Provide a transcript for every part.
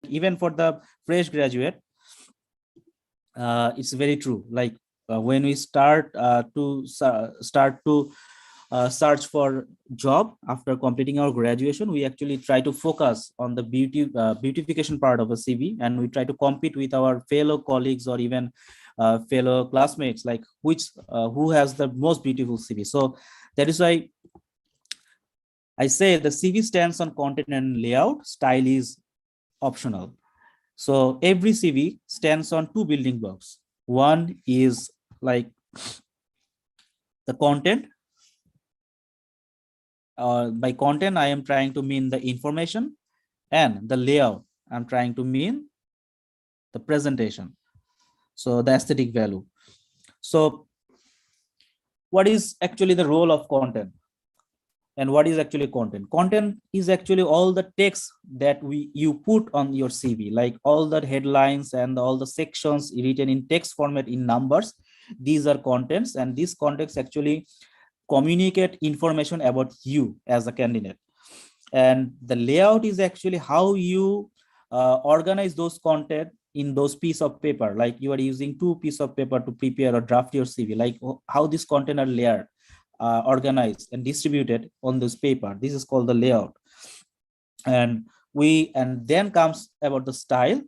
even for the fresh graduate, it's very true. Like when we start to search for job after completing our graduation, we actually try to focus on the beautification part of a CV, and we try to compete with our fellow colleagues or even fellow classmates, like who has the most beautiful CV. So that is why I say the CV stands on content and layout. Style is optional. So every CV stands on two building blocks. One is like the content. By content, I am trying to mean the information, and the layout, I'm trying to mean the presentation. So the aesthetic value. So what is actually the role of content? And what is actually content? Content is actually all the text that you put on your CV, like all the headlines and all the sections written in text format in numbers. These are contents, and these contents actually communicate information about you as a candidate. And the layout is actually how you organize those content in those piece of paper, like you are using two piece of paper to prepare or draft your CV, like how this content are layered, organized and distributed on this paper. This is called the layout. And then comes about the style.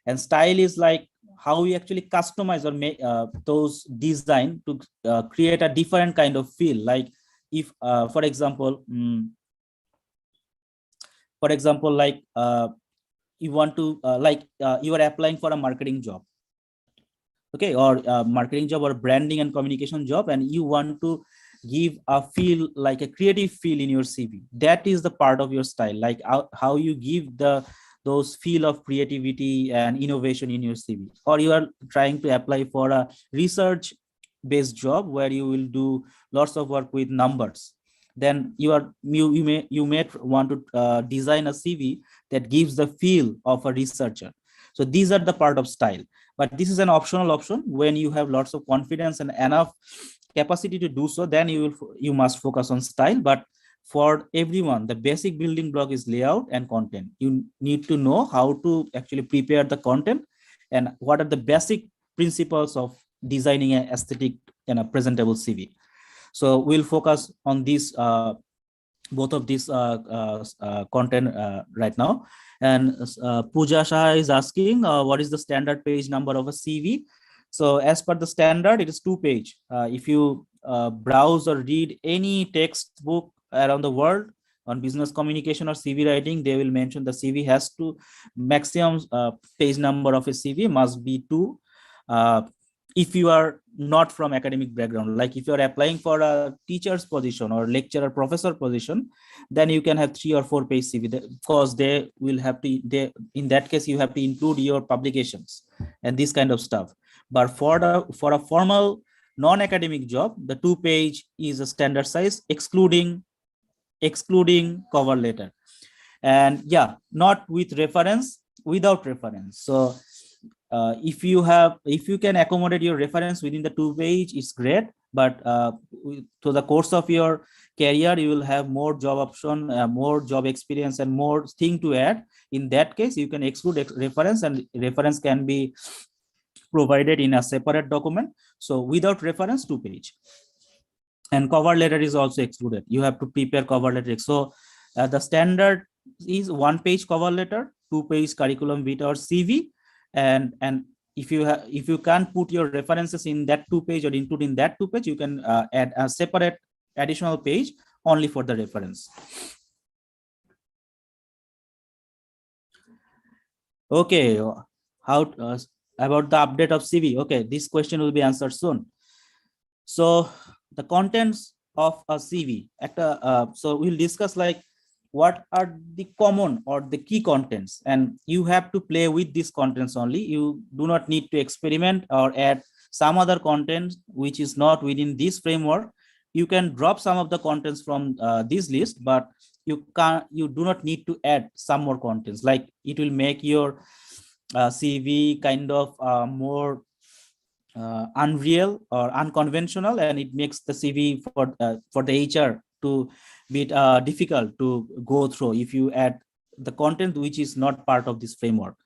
And style is like how we actually customize or make those design to create a different kind of feel. Like if for example like you want to you are applying for a marketing job, okay, or marketing job or branding and communication job, and you want to give a feel, like a creative feel in your CV. That is the part of your style, like how you give those feel of creativity and innovation in your CV. Or you are trying to apply for a research based job where you will do lots of work with numbers, then you may want to design a CV that gives the feel of a researcher. So these are the part of style, but this is an optional option. When you have lots of confidence and enough capacity to do so, then you must focus on style. But for everyone, the basic building block is layout and content. You need to know how to actually prepare the content and what are the basic principles of designing an aesthetic and a presentable CV. So we'll focus on these both of these content right now. And Pooja Shah is asking, what is the standard page number of a CV? So as per the standard, it is 2 page. If you browse or read any textbook around the world on business communication or CV writing, they will mention the CV has to maximum page number of a CV must be 2. If you are not from academic background, like if you are applying for a teacher's position or lecturer professor position, then you can have 3 or 4 page CV, because they will have to, in that case you have to include your publications and this kind of stuff. But for a formal non-academic job, the 2 page is a standard size, excluding cover letter. And yeah, not with reference, without reference. So if you can accommodate your reference within the 2 page, it's great. But to the course of your career, you will have more job option, more job experience and more thing to add. In that case, you can exclude reference, and reference can be provided in a separate document. So without reference, 2 page. And cover letter is also excluded. You have to prepare cover letter. So the standard is 1 page cover letter, 2 page curriculum vitae or CV. And if you can't put your references in that 2 page or include in that 2 page, you can add a separate additional page only for the reference. Okay, how about the update of CV? Okay, this question will be answered soon. So the contents of a CV, so we'll discuss like what are the common or the key contents, and you have to play with these contents only. You do not need to experiment or add some other content which is not within this framework. You can drop some of the contents from this list, but you do not need to add some more contents. Like it will make your CV kind of more unreal or unconventional, and it makes the CV for the HR to be difficult to go through if you add the content which is not part of this framework.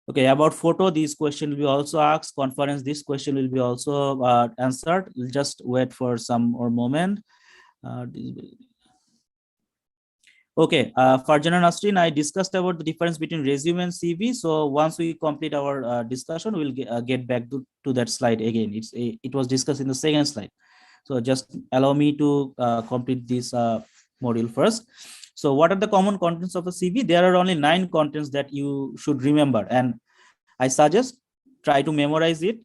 Okay, about photo, this question will be also asked. Conference, this question will be also answered. We'll just wait for some more moment. Okay, Farjana Nasrin, I discussed about the difference between resume and CV. So once we complete our discussion, we'll get back to that slide again. It was discussed in the second slide. So just allow me to complete this module first. So what are the common contents of a CV? There are only 9 contents that you should remember, and I suggest try to memorize it.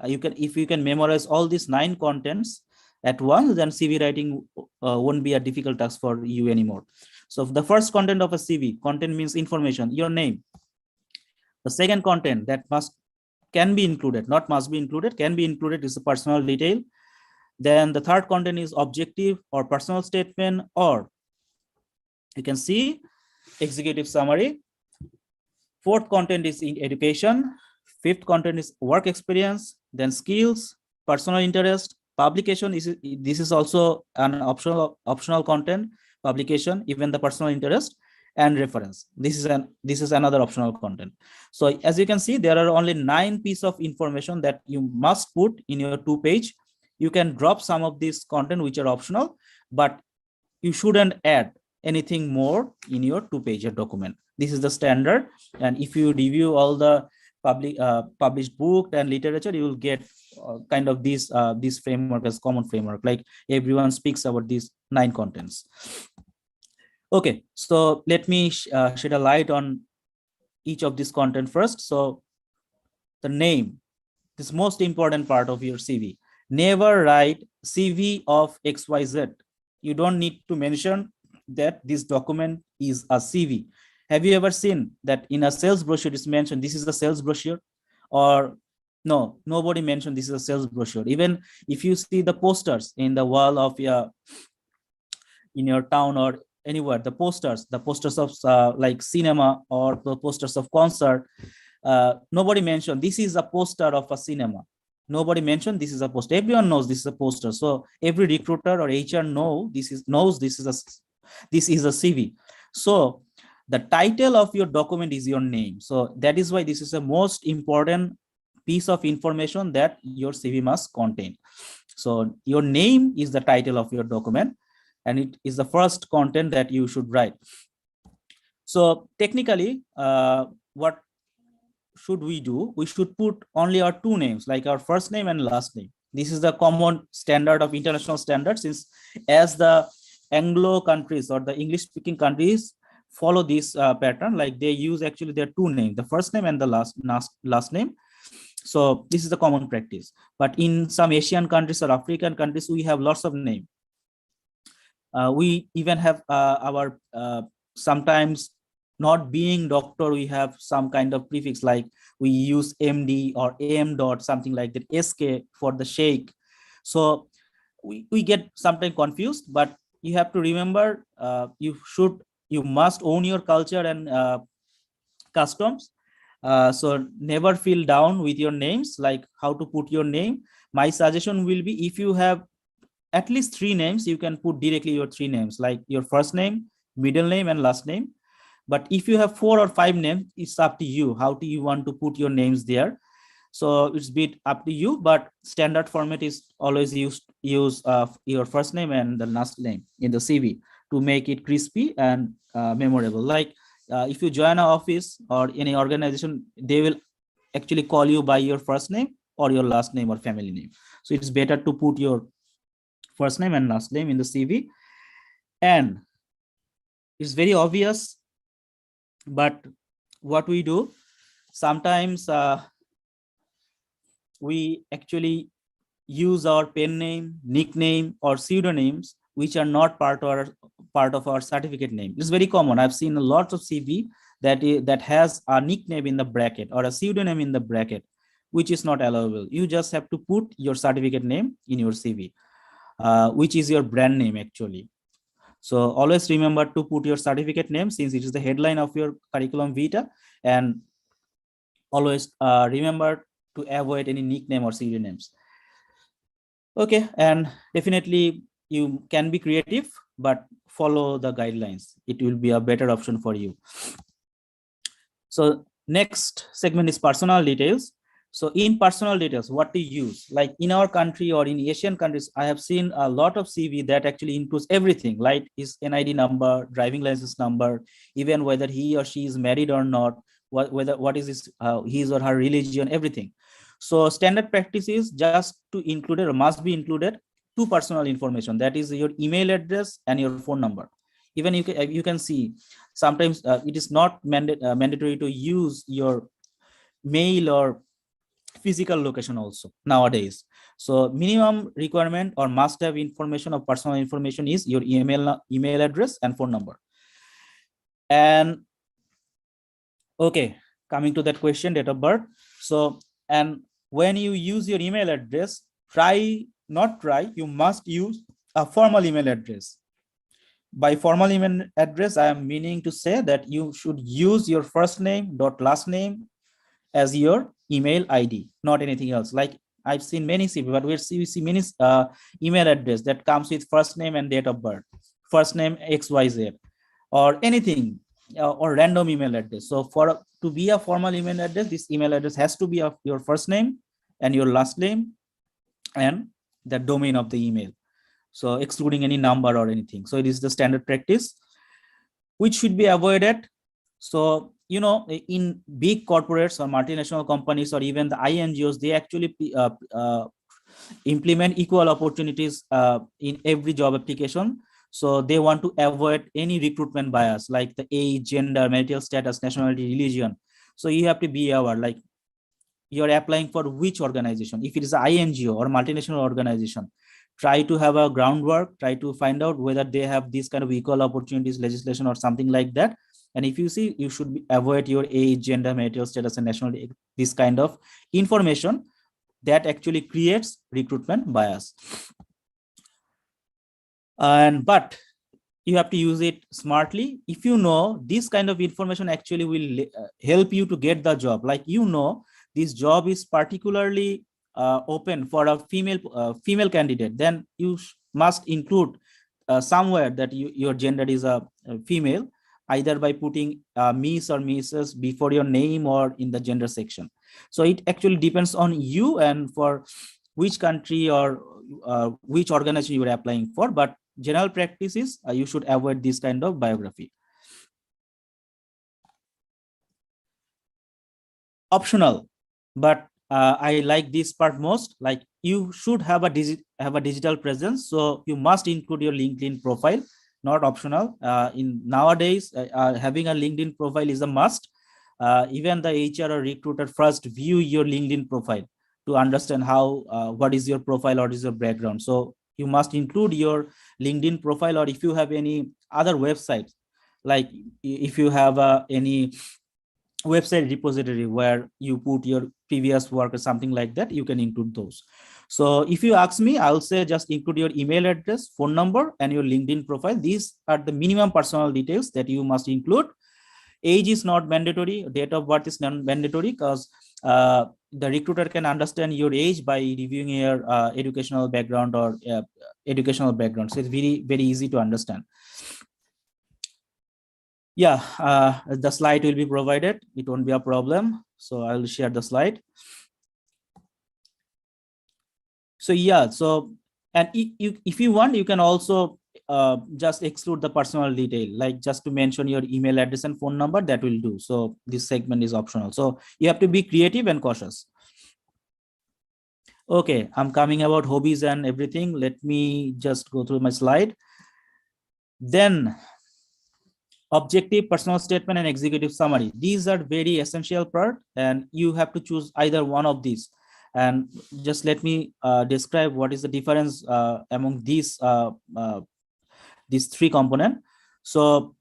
If you can memorize all these 9 contents at once, then CV writing won't be a difficult task for you anymore. So the first content of a CV, content means information, your name. The second content that can be included, not must be included, can be included, is a personal detail. Then the third content is objective or personal statement, or you can see executive summary. Fourth content is in education. Fifth content is work experience, then skills, personal interest, publication. This is also an optional content, publication, even the personal interest, and reference. This is another optional content. So as you can see, there are only 9 pieces of information that you must put in your 2-page. You can drop some of this content which are optional, but you shouldn't add anything more in your 2-page document. This is the standard, and if you review all the published book and literature, you will get kind of this framework as common framework, like everyone speaks about these 9 contents. Okay, so let me shed a light on each of this content first. So the name, this most important part of your CV. Never write CV of XYZ. You don't need to mention that this document is a CV. Have you ever seen that in a sales brochure it's mentioned this is a sales brochure? Or no, nobody mentioned this is a sales brochure. Even if you see the posters in the wall of in your town or anywhere, the posters of like cinema, or the posters of concert, nobody mentioned this is a poster of a cinema. Nobody mentioned this is a poster. Everyone knows this is a poster. So every recruiter or HR knows this is a CV. So the title of your document is your name. So that is why this is the most important piece of information that your CV must contain. So your name is the title of your document, and it is the first content that you should write. So technically, what should we do? We should put only our 2 names, like our first name and last name. This is the common standard of international standards, since as the Anglo countries or the English speaking countries follow this pattern, like they use actually their 2 names, the first name and the last name. So this is the common practice. But in some Asian countries or African countries, we have lots of names. We even have our sometimes, not being doctor, we have some kind of prefix, like we use MD or AM dot, something like that, SK for the sheikh. So we get sometimes confused, but you have to remember, you must own your culture and customs. So never feel down with your names, like how to put your name. My suggestion will be, if you have at least 3 names, you can put directly your 3 names, like your first name, middle name, and last name. But if you have 4 or 5 names, it's up to you. How do you want to put your names there? So it's a bit up to you, but standard format is always use your first name and the last name in the CV to make it crispy and memorable. Like if you join an office or any organization, they will actually call you by your first name or your last name or family name. So it's better to put your first name and last name in the CV. And it's very obvious, but what we do sometimes, we actually use our pen name, nickname, or pseudonyms which are not part of our certificate name. It's very common. I've seen a lot of CV that has a nickname in the bracket or a pseudonym in the bracket, which is not allowable. You just have to put your certificate name in your CV, which is your brand name actually. So always remember to put your certificate name, since it is the headline of your curriculum vitae, and always remember to avoid any nickname or pseudonyms. Okay, and definitely you can be creative, but follow the guidelines. It will be a better option for you. So Next segment is personal details. So in personal details, what to use, like in our country or in Asian countries, I have seen a lot of CV that actually includes everything, like his NID number, driving license number, even whether he or she is married or not, what is his or her religion, everything. So standard practice is just to include or must be included two personal information, that is your email address and your phone number. Even you can see sometimes it is not mandatory to use your mail or physical location also nowadays. So minimum requirement or must have information of personal information is your email address and phone number. And okay, coming to that question, date of birth. So, and when you use your email address, you must use a formal email address. By formal email address, I am meaning to say that you should use your first name dot last name as your email ID, not anything else. Like I've seen many CV, but we see many email address that comes with first name and date of birth, first name XYZ, or anything, or random email address. So to be a formal email address, this email address has to be of your first name and your last name and the domain of the email. So excluding any number or anything. So it is the standard practice which should be avoided. So, in big corporates or multinational companies or even the INGOs, they actually implement equal opportunities in every job application. So they want to avoid any recruitment bias like the age, gender, marital status, nationality, religion. So you have to be aware, like you're applying for which organization. If it is an INGO or multinational organization, try to have a groundwork, try to find out whether they have this kind of equal opportunities legislation or something like that. And if you see, you should avoid your age, gender, marital status, and nationality, this kind of information that actually creates recruitment bias. But you have to use it smartly. If you know this kind of information actually will help you to get the job, like this job is particularly open for a female candidate, then you must include somewhere that your gender is a female, either by putting Miss or Mrs. before your name or in the gender section. So it actually depends on you and for which country or which organization you are applying for. But general practice is you should avoid this kind of biography. Optional, but I like this part most. Like you should have a digital presence, so you must include your LinkedIn profile, not optional. In nowadays, having a LinkedIn profile is a must. Even the HR or recruiter first view your LinkedIn profile to understand how what is your profile or what is your background. So you must include your LinkedIn profile, or if you have any other websites, like if you have any website repository where you put your previous work or something like that, you can include those. So if you ask me, I'll say just include your email address, phone number, and your LinkedIn profile. These are the minimum personal details that you must include. Age is not mandatory, date of birth is non-mandatory, because the recruiter can understand your age by reviewing your educational background or educational background. So it's very, very easy to understand. Yeah, the slide will be provided. It won't be a problem. So I'll share the slide. So yeah, so and if you want, you can also just exclude the personal detail, like just to mention your email address and phone number, that will do. So this segment is optional. So you have to be creative and cautious. Okay, I'm coming about hobbies and everything. Let me just go through my slide. Then objective, personal statement, and executive summary. These are very essential part, and you have to choose either one of these. And just let me describe what is the difference among these three components. So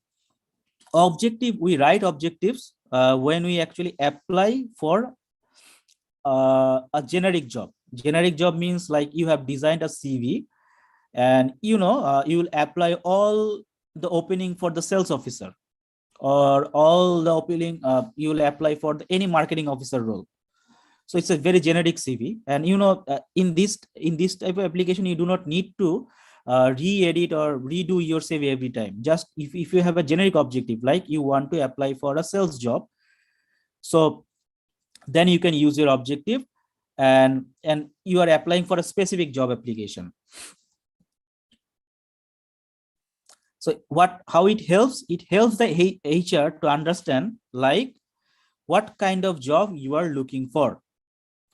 objective, we write objectives when we actually apply for a generic job. Generic job means like you have designed a CV, and you will apply all the opening for the sales officer, or all the opening you will apply for any marketing officer role. So it's a very generic CV, and in this type of application, you do not need to re-edit or redo your CV every time. Just if you have a generic objective, like you want to apply for a sales job, So then you can use your objective, and you are applying for a specific job application. So how it helps the HR to understand like what kind of job you are looking for.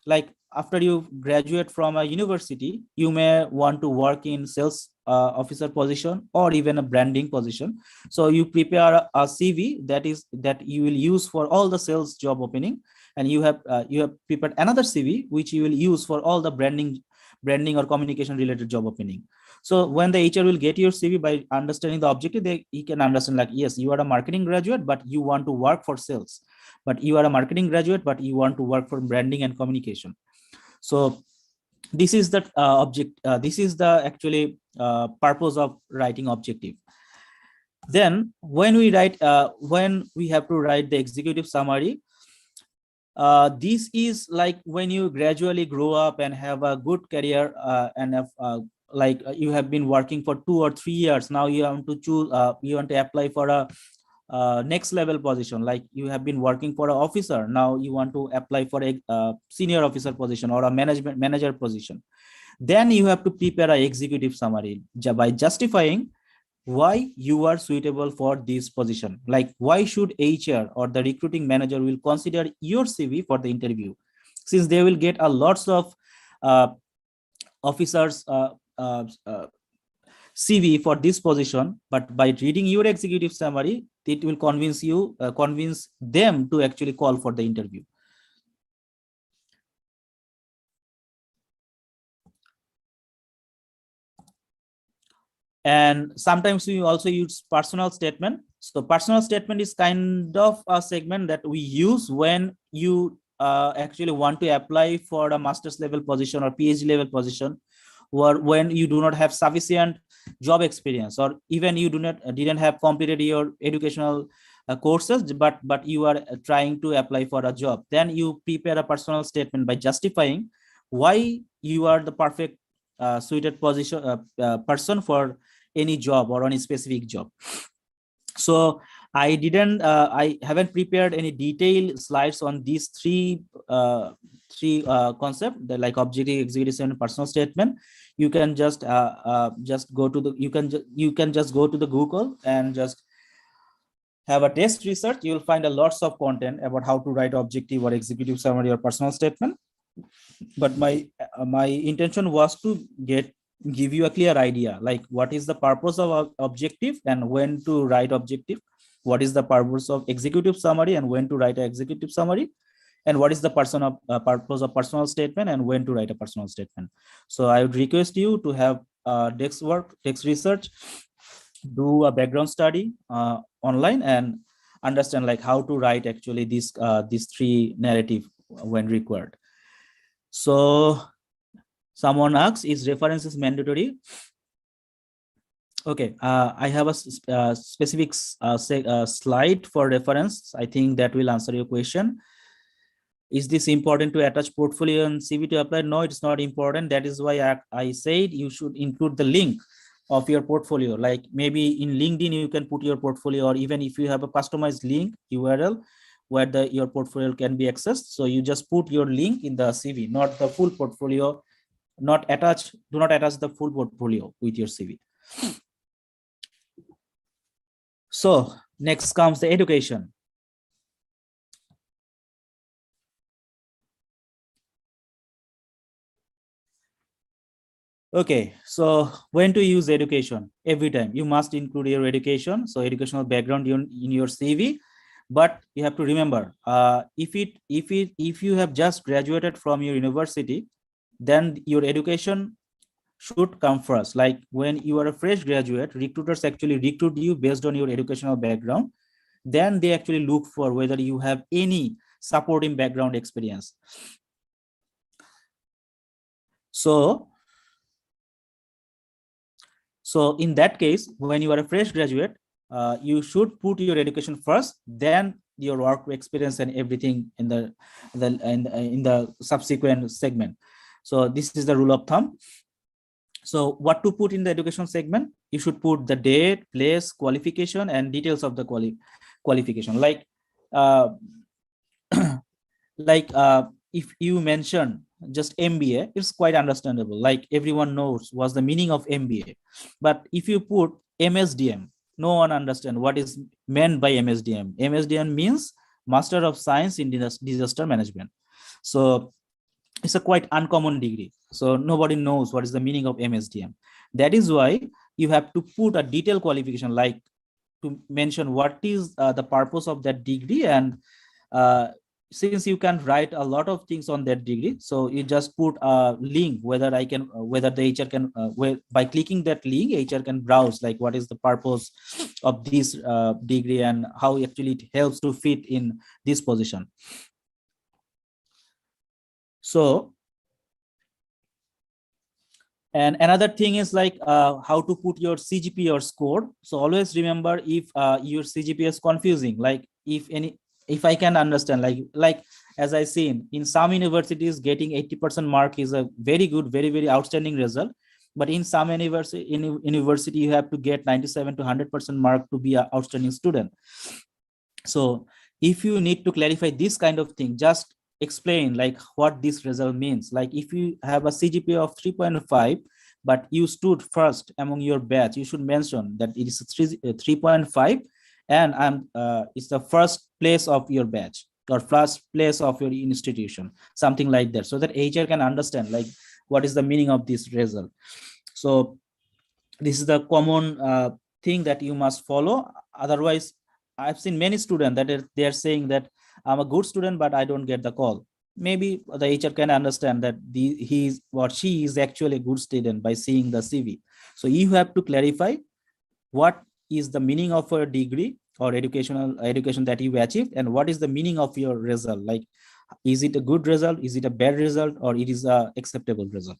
Like after you graduate from a university, you may want to work in sales officer position or even a branding position. So you prepare a CV that you will use for all the sales job opening, and you have prepared another CV which you will use for all the branding or communication related job opening. So when the HR will get your CV, by understanding the objective, he can understand like, yes, you are a marketing graduate but you want to work for sales, but you are a marketing graduate but you want to work for branding and communication. So this is the this is the actually purpose of writing objective. Then when we have to write the executive summary, this is like when you gradually grow up and have a good career, and have, you have been working for 2 or 3 years. Now you want to choose, you want to apply for a next level position. Like you have been working for an officer, now you want to apply for a senior officer position or a manager position. Then you have to prepare an executive summary by justifying why you are suitable for this position. Like why should HR or the recruiting manager will consider your CV for the interview, since they will get a lots of uh, officers CV for this position, but by reading your executive summary, it will convince them to actually call for the interview. And sometimes we also use personal statement. So personal statement is kind of a segment that we use when you actually want to apply for a master's level position or PhD level position, or when you do not have sufficient job experience, or even you didn't have completed your educational courses, but you are trying to apply for a job. Then you prepare a personal statement by justifying why you are the perfect suited person for any job or any specific job. So I haven't prepared any detailed slides on these three concepts, like objective, executive, and personal statement. You can just go to the you can just go to the Google and just have a test research. You will find a lots of content about how to write objective or executive summary or personal statement. But my intention was to give you a clear idea, like what is the purpose of objective and when to write objective, what is the purpose of executive summary and when to write an executive summary, and what is the purpose of personal statement and when to write a personal statement. So I would request you to have text research, do a background study online, and understand like how to write actually these three narrative when required. So someone asks, is references mandatory? Okay, I have a specific slide for reference. I think that will answer your question. Is this important to attach portfolio and CV to apply? No, it's not important. That is why I said you should include the link of your portfolio. Like maybe in LinkedIn, you can put your portfolio, or even if you have a customized link URL where your portfolio can be accessed. So you just put your link in the CV, not the full portfolio, do not attach the full portfolio with your CV. So next comes the education. Okay, so when to use education? Every time you must include your education, so educational background in your CV. But you have to remember, if you have just graduated from your university, then your education should come first. Like when you are a fresh graduate, recruiters actually recruit you based on your educational background. Then they actually look for whether you have any supporting background experience. So in that case, when you are a fresh graduate, you should put your education first, then your work experience and everything in the subsequent segment. So this is the rule of thumb. So what to put in the education segment? You should put the date, place, qualification, and details of the qualification. Like like if you mention just MBA, it's quite understandable. Like everyone knows what's the meaning of MBA. But if you put MSDM, no one understand what is meant by MSDM. MSDM means Master of Science in Disaster Management. So it's a quite uncommon degree. So nobody knows what is the meaning of MSDM. That is why you have to put a detailed qualification, like to mention what is the purpose of that degree. And since you can write a lot of things on that degree, so you just put a link whether I can whether the HR can by clicking that link, HR can browse like what is the purpose of this degree and how actually it helps to fit in this position. So, and another thing is like how to put your CGPA or score. So always remember, if your CGPA is confusing, like if I can understand, like as I seen in some universities, getting 80% mark is a very good, very outstanding result. But in some university you have to get 97 to 100% mark to be an outstanding student. So if you need to clarify this kind of thing, just explain like what this result means. Like if you have a CGPA of 3.5, but you stood first among your batch, you should mention that it is 3.5, and it's the first place of your batch or first place of your institution, something like that, so that HR can understand like what is the meaning of this result. So this is the common thing that you must follow. Otherwise, I've seen many students that they are saying that I'm a good student, but I don't get the call. Maybe the HR can understand that he is or she is actually a good student by seeing the CV. So you have to clarify what is the meaning of a degree or education that you achieved, and what is the meaning of your result. Like, is it a good result? Is it a bad result? Or it is a acceptable result?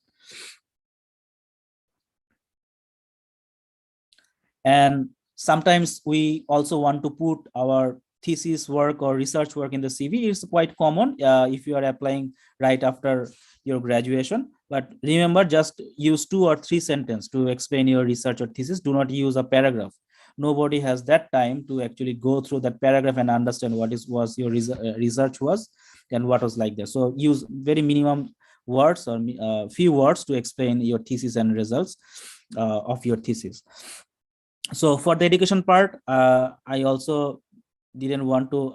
And sometimes we also want to put our thesis work or research work in the CV. It's quite common if you are applying right after your graduation. But remember, just use 2 or 3 sentences to explain your research or thesis. Do not use a paragraph. Nobody has that time to actually go through that paragraph and understand what was your research was and what was like that. So use very minimum words or few words to explain your thesis and results of your thesis. So for the education part, I also didn't want to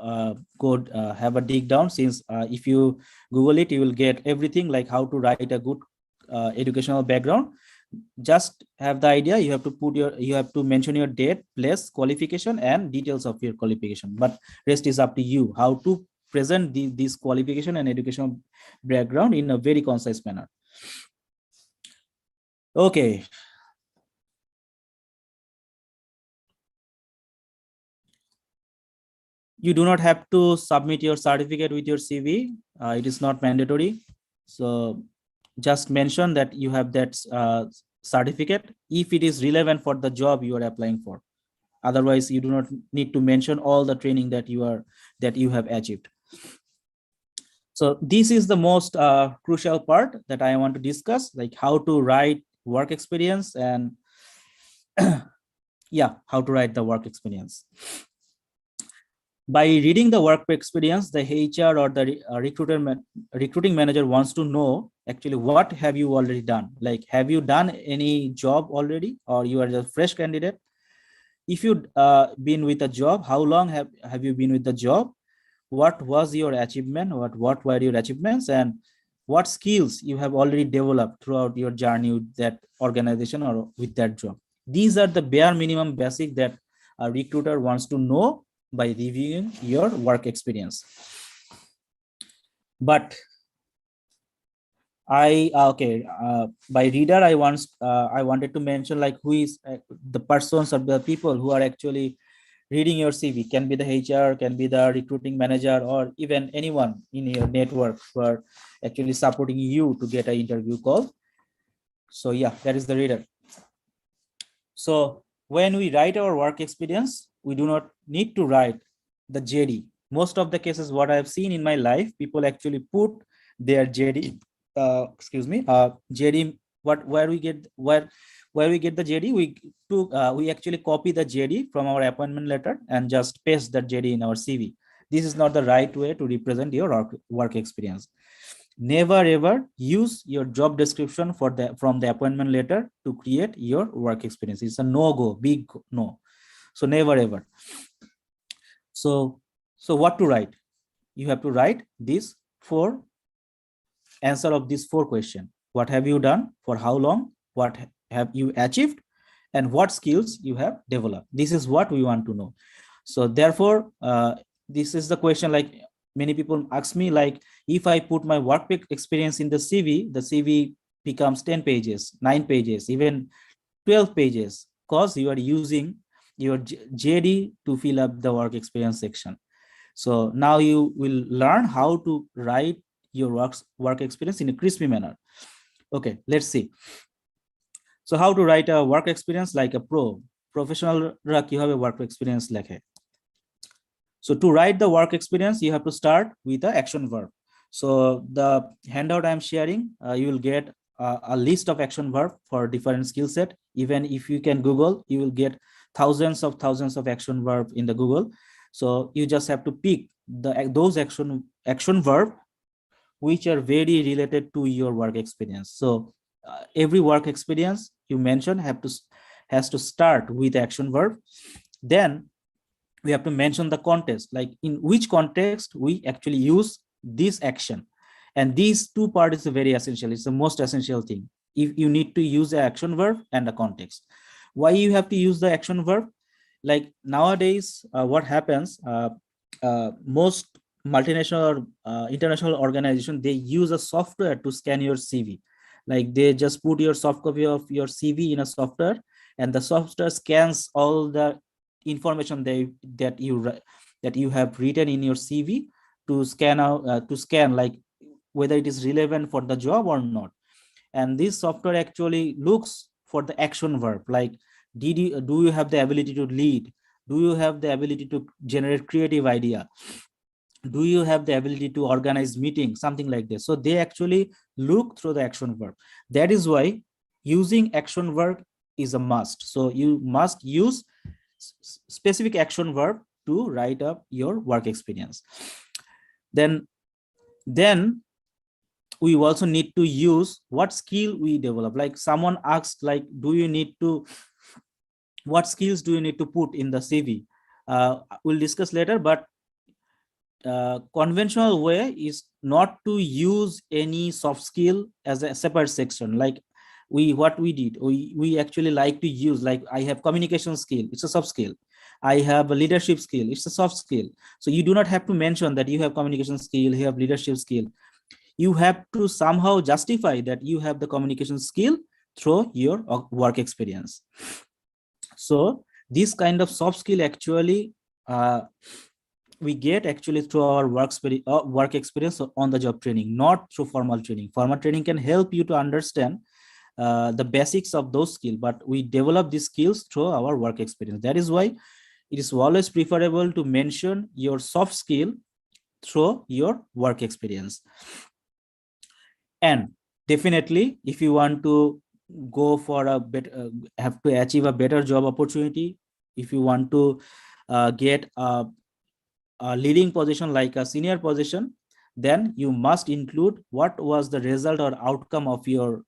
have a dig down, since if you Google it, you will get everything like how to write a good educational background. Just have the idea. You have to mention your date, place, qualification, and details of your qualification. But rest is up to you how to present this qualification and educational background in a very concise manner. Okay. You do not have to submit your certificate with your CV. It is not mandatory. So just mention that you have that certificate if it is relevant for the job you are applying for. Otherwise, you do not need to mention all the training that you have achieved. So this is the most crucial part that I want to discuss, like how to write work experience and yeah, how to write the work experience. By reading the work experience, the HR or the recruiting manager wants to know actually what have you already done. Like, have you done any job already, or you are a fresh candidate? If you been with a job, how long have you been with the job? What was your achievement? What were your achievements, and what skills you have already developed throughout your journey with that organization or with that job? These are the bare minimum basic that a recruiter wants to know by reviewing your work experience. But by reader, I wanted to mention like who is the persons or the people who are actually reading your CV. Can be the HR, can be the recruiting manager, or even anyone in your network who are actually supporting you to get an interview call. So yeah, that is the reader. So when we write our work experience, we do not need to write the JD. Most of the cases, what I've seen in my life, people actually put their JD, JD, where we get the JD, we actually copy the JD from our appointment letter and just paste that JD in our CV. This is not the right way to represent your work experience. Never ever use your job description from the appointment letter to create your work experience. It's a no-go, big no. So never ever. So what to write? You have to write these four answer of these four questions. What have you done? For how long? What have you achieved? And what skills you have developed? This is what we want to know. So therefore, this is the question, like many people ask me, like, if I put my work experience in the CV becomes 10 pages, 9 pages, even 12 pages, because you are using your JD to fill up the work experience section. So now you will learn how to write your work experience in a crispy manner. Okay, let's see. So how to write a work experience like a professional you have a work experience like a. So to write the work experience, you have to start with the action verb. So the handout I'm sharing, you will get a list of action verb for different skill set. Even if you can Google, you will get thousands of action verb in the Google. So you just have to pick those action verb which are very related to your work experience. So every work experience you mentioned has to start with action verb. Then we have to mention the context, like in which context we actually use this action. And these two parts is very essential. It's the most essential thing. If you need to use the action verb and the context. Why you have to use the action verb? Like nowadays, what happens, most multinational or international organization, they use a software to scan your CV. Like they just put your soft copy of your CV in a software, and the software scans all the information that you have written in your CV to scan like whether it is relevant for the job or not. And this software actually looks for the action verb, like do you have the ability to lead, do you have the ability to generate creative idea, do you have the ability to organize meetings, something like this. So they actually look through the action verb. That is why using action verb is a must. So you must use specific action verb to write up your work experience. Then we also need to use what skill we develop. Like someone asked, like, what skills do you need to put in the CV? We'll discuss later, but conventional way is not to use any soft skill as a separate section. Like what we did, we actually like to use, like I have communication skill, it's a soft skill. I have a leadership skill, it's a soft skill. So you do not have to mention that you have communication skill, you have leadership skill. You have to somehow justify that you have the communication skill through your work experience. So this kind of soft skill actually we get actually through our work experience on the job training, not through formal training. Formal training can help you to understand the basics of those skills, but we develop these skills through our work experience. That is why it is always preferable to mention your soft skill through your work experience. And definitely, if you want to go for a better, have to achieve a better job opportunity, if you want to get a leading position like a senior position, then you must include what was the result or outcome of your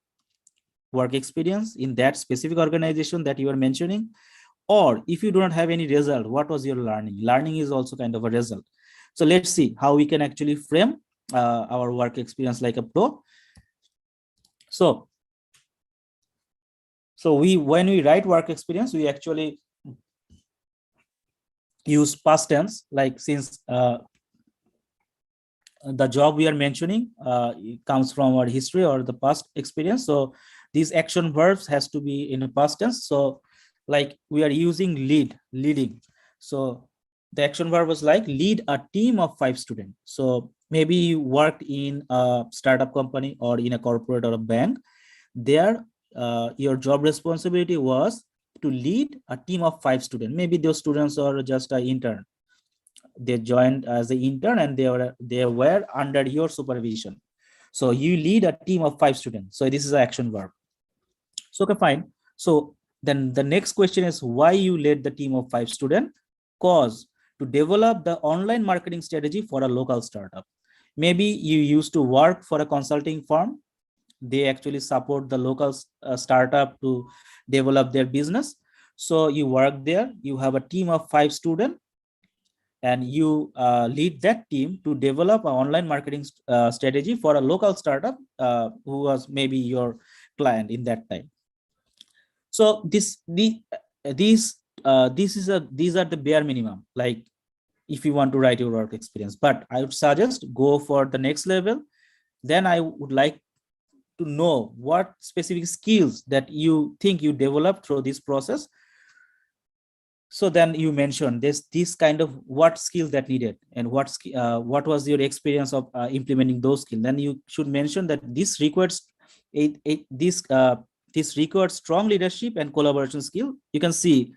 work experience in that specific organization that you are mentioning. Or if you do not have any result, what was your learning is also kind of a result. So let's see how we can actually frame our work experience like a pro. So when we write work experience, we actually use past tense, like since the job we are mentioning it comes from our history or the past experience. So these action verbs has to be in a past tense. So like we are using leading. So the action verb was like lead a team of 5 students. So maybe you worked in a startup company or in a corporate or a bank. There your job responsibility was to lead a team of 5 students. Maybe those students are just an intern. They joined as an intern and they were under your supervision. So you lead a team of 5 students. So this is an action verb. So okay, fine. So then the next question is why you led the team of 5 students? Cause to develop the online marketing strategy for a local startup. Maybe you used to work for a consulting firm. They actually support the local startup to develop their business. So you work there, you have a team of 5 students, and you lead that team to develop an online marketing strategy for a local startup who was maybe your client in that time. So these are the bare minimum, like if you want to write your work experience. But I would suggest go for the next level. Then I would like to know what specific skills that you think you developed through this process. So then you mentioned this kind of what skills that needed, and what was your experience of implementing those skills. Then you should mention that this requires this requires strong leadership and collaboration skill. You can see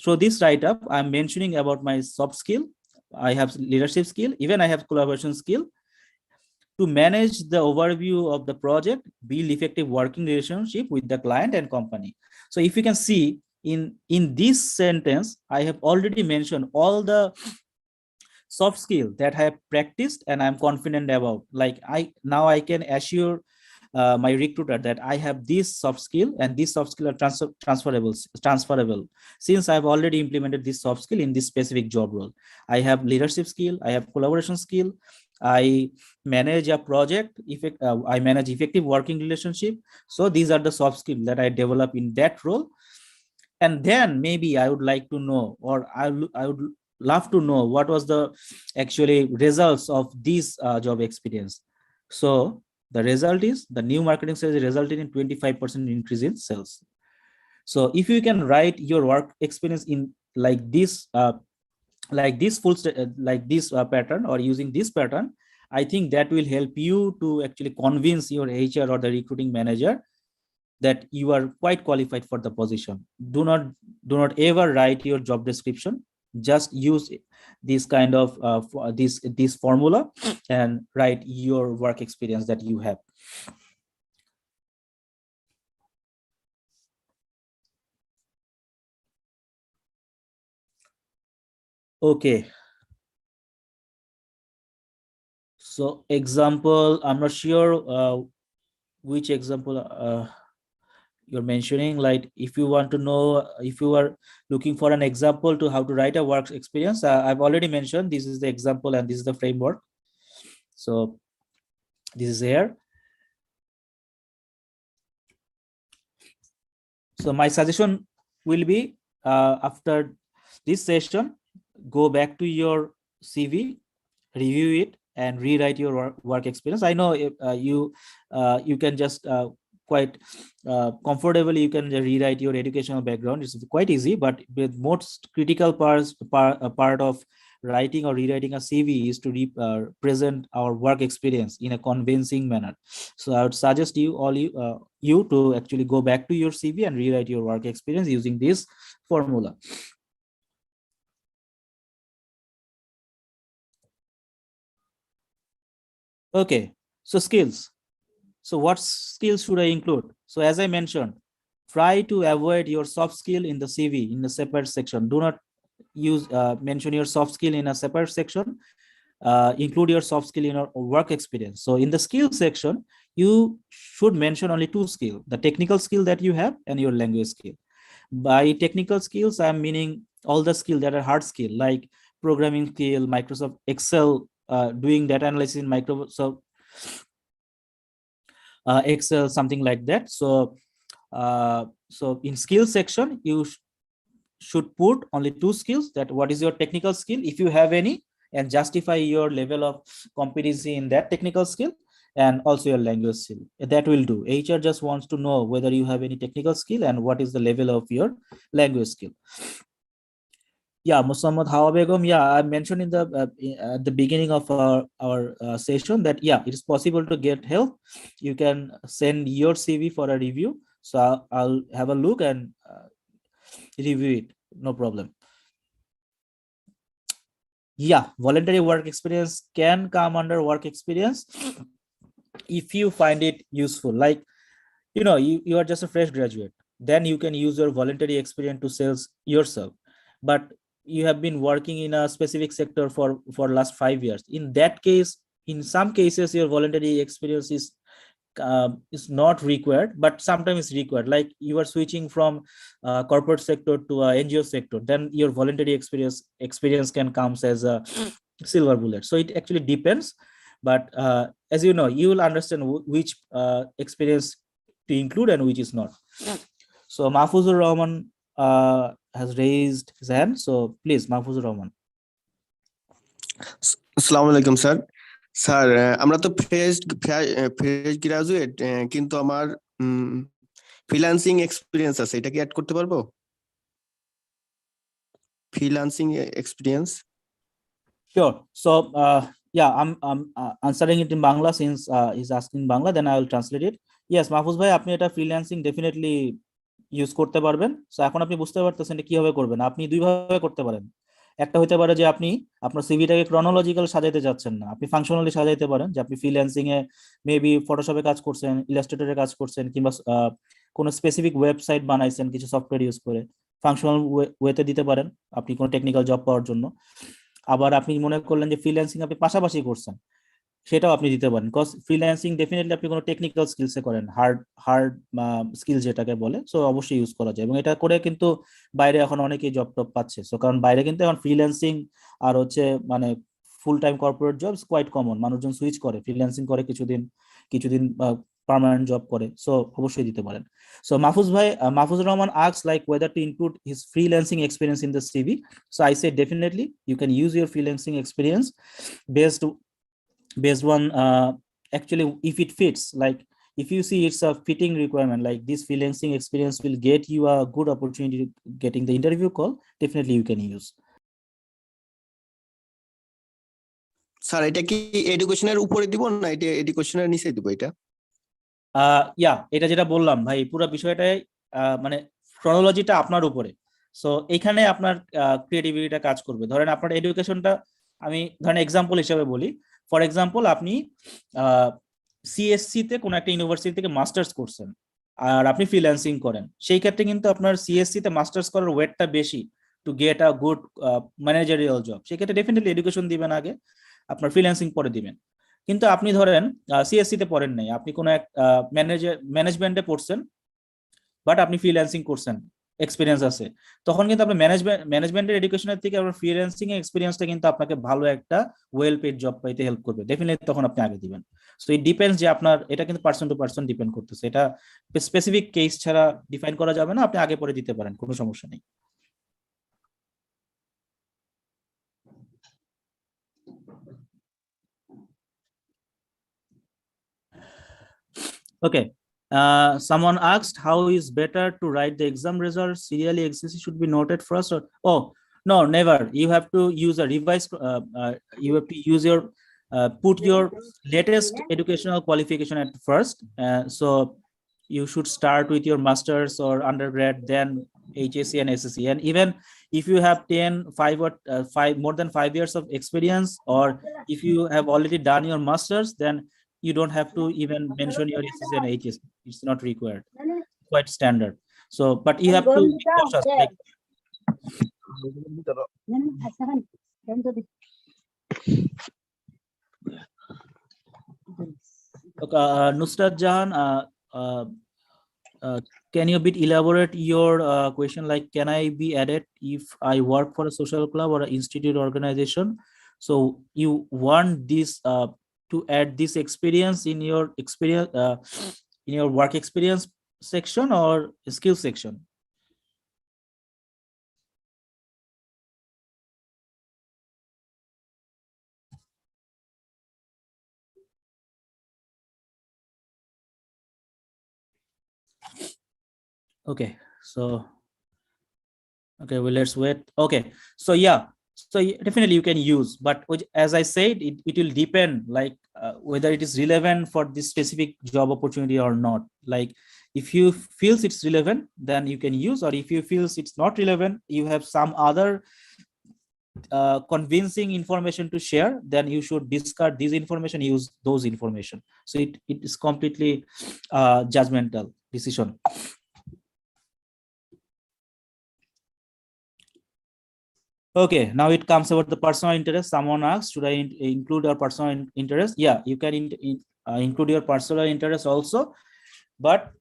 through this write-up, I'm mentioning about my soft skill. I have leadership skill, even I have collaboration skill to manage the overview of the project, build effective working relationship with the client and company. So if you can see in this sentence, I have already mentioned all the soft skill that I have practiced and I'm confident about. Like I can assure my recruiter that I have this soft skill, and this soft skill are transferable since I've already implemented this soft skill in this specific job role. I have leadership skill, I have collaboration skill, I manage a project, I manage effective working relationship. So these are the soft skills that I develop in that role. And then maybe I would like to know, or I would love to know what was the actually results of this job experience. So the result is the new marketing strategy resulted in 25% increase in sales. So if you can write your work experience in like this pattern, or using this pattern, I think that will help you to actually convince your HR or the recruiting manager that you are quite qualified for the position. Do not ever write your job description. Just use this kind of this formula and write your work experience that you have. Okay. So example, I'm not sure which example you're mentioning. Like if you want to know, if you are looking for an example to how to write a work experience, I've already mentioned this is the example and this is the framework. So this is here. So my suggestion will be after this session, go back to your CV, review it, and rewrite your work experience. I know you can just quite comfortably you can rewrite your educational background. It's quite easy, but the most critical part of writing or rewriting a CV is to present our work experience in a convincing manner. So I would suggest you to actually go back to your CV and rewrite your work experience using this formula. Okay, so skills. So what skills should I include? So as I mentioned, try to avoid your soft skill in the CV in a separate section. Do not mention your soft skill in a separate section. Include your soft skill in your work experience. So in the skill section, you should mention only 2 skills: the technical skill that you have and your language skill. By technical skills, I'm meaning all the skills that are hard skill, like programming skill, Microsoft Excel, doing data analysis in Microsoft Excel, something like that. So in skill section, you should put only 2 skills: that what is your technical skill, if you have any, and justify your level of competency in that technical skill, and also your language skill. That will do. HR just wants to know whether you have any technical skill and what is the level of your language skill. Yeah, Muhammad Hawa Begum. Yeah, I mentioned in at the beginning of our session that yeah, it is possible to get help. You can send your CV for a review. So I'll have a look and review it. No problem. Yeah, voluntary work experience can come under work experience if you find it useful. Like you are just a fresh graduate, then you can use your voluntary experience to sales yourself. But you have been working in a specific sector for last 5 years. In that case, in some cases, your voluntary experience is not required, but sometimes it's required. Like you are switching from corporate sector to a NGO sector, then your voluntary experience can come as a silver bullet. So it actually depends, but as you know, you will understand which experience to include and which is not. So Mahfuzur Rahman has raised his hand. So please, Mahfuzur Rahman. আসসালামু আলাইকুম sir. Sir আমরা তো fresh graduate, কিন্তু আমার freelancing experience আছে, এটা কি add করতে পারবো? Freelancing experience. Sure. So yeah, I'm answering it in Bangla since he's asking Bangla, then I will translate it. Yes, Mahfuz bhai, আপনি এটা ফ্রিল্যান্সিং ডেফিনেটলি ইউজ করতে পারবেন। সো এখন আপনি বুঝতে পারতেছেন কিভাবে করবেন। আপনি দুইভাবে করতে পারেন। একটা হতে পারে যে আপনি আপনার সিভিটাকে ক্রনোলজিক্যাল সাজাইতে যাচ্ছেন না, আপনি ফাংশনালি সাজাইতে পারেন যে আপনি ফ্রিল্যান্সিং এ মেবি ফটোশপে কাজ করছেন, ইলাস্ট্রেটরে কাজ করছেন, কিংবা কোনো স্পেসিফিক ওয়েবসাইট বানাইছেন কিছু সফটওয়্যার ইউজ করে, ফাংশনাল ওয়েতে দিতে পারেন আপনি কোনো টেকনিক্যাল জব পাওয়ার জন্য। আবার আপনি মনে করলেন যে ফ্রিল্যান্সিং আপনি পাশাপাশি করছেন, সেটাও আপনি দিতে পারেন। বিকজ ফ্রিল্যান্সিং ডেফিনেটলি আপনি কোনো টেকনিক্যাল স্কিলসে করেন, হার্ড স্কিল যেটাকে বলে, সো অবশ্যই ইউজ করা যায়। এবং এটা করে কিন্তু বাইরে এখন অনেকেই জব টব পাচ্ছে। সো কারণ বাইরে কিন্তু এখন ফ্রিল্যান্সিং আর হচ্ছে মানে full time corporate jobs quite common, মানুষজন সুইচ করে, ফ্রিল্যান্সিং করে কিছুদিন পার্মানেন্ট জব করে। সো অবশ্যই দিতে পারেন। So Mahfuz Rahman asks like whether to include his freelancing experience in the CV. So I say definitely you can use your freelancing experience based on actually if it fits, like if you see it's a fitting requirement, like this freelancing experience will get you a good opportunity to getting the interview call, definitely you can use. Sir এটা কি এডুকেশনের উপরে দিব না এটা এডুকেশনের নিচে দিব? এটা এটা যেটা বললাম ভাই, পুরো বিষয়টাই মানে ক্রনোলজিটা আপনার উপরে। সো এখানে আপনার ক্রিয়েটিভিটিটা কাজ করবে। ধরেন আপনার এডুকেশনটা, আমি ধরেন এক্সাম্পল হিসেবে বলি, ফর এক্সাম্পল আপনি সিএসসি তে কোনো একটা ইউনিভার্সিটি থেকে মাস্টার্স করছেন আর আপনি ফ্রিল্যান্সিং করেন, সেই ক্ষেত্রে কিন্তু আপনার সিএসসি তে মাস্টার্স করার ওয়েটটা বেশি to get a good managerial job. সেক্ষেত্রে ডেফিনেটলি এডুকেশন দিবেন আগে, আপনার ফ্রিল্যান্সিং পরে দিবেন। কিন্তু আপনি ধরেন সিএসসি তে পড়েন নাই, আপনি কোনো এক ম্যানেজমেন্টে পড়ছেন, বাট আপনি ফ্রিল্যান্সিং করছেন, এক্সপিরিয়েন্স আছে, তখন কিন্তু আপনার ম্যানেজমেন্টের এডুকেশনের থেকে আপনার ফ্রিল্যান্সিং এর এক্সপিরিয়েন্সটা কিন্তু আপনাকে ভালো একটা ওয়েল পেড জব পাইতে হেল্প করবে। ডেফিনেটলি তখন আপনি আগে দিবেন। সো ইট ডিপেন্ডস যে আপনার, এটা কিন্তু পার্সন টু পার্সন ডিপেন্ড করতেছে, এটা স্পেসিফিক কেস ছাড়া ডিফাইন করা যাবে না। আপনি আগে পরে দিতে পারেন, কোনো সমস্যা নেই। Okay. Someone asked how is better to write the exam results serially, XCC should be noted first, or no, never. You have to use a revised, you have to use your put your latest educational qualification at first. So you should start with your masters or undergrad, then HSC and SSC. And even if you have 5 more than 5 years of experience, or if you have already done your masters, then you don't have to even mention your SSC and HSC. It's not required. Quite standard. So, but you have to be cautious. Like, Nusrat Jahan, can you a bit elaborate your question? Like, can I be added if I work for a social club or an institute organization? So you want this to add this experience in your work experience section or skill section? Okay, so well, let's wait. Okay, so yeah, so definitely you can use, but as I said, it will depend, like whether it is relevant for this specific job opportunity or not. Like if you feels it's relevant, then you can use, or if you feels it's not relevant, you have some other convincing information to share, then you should discard this information, use those information. So it is completely judgmental decision. Okay, now it comes about the personal interest. Someone asks, should I include your personal interest? Yeah, you can include your personal interest also, but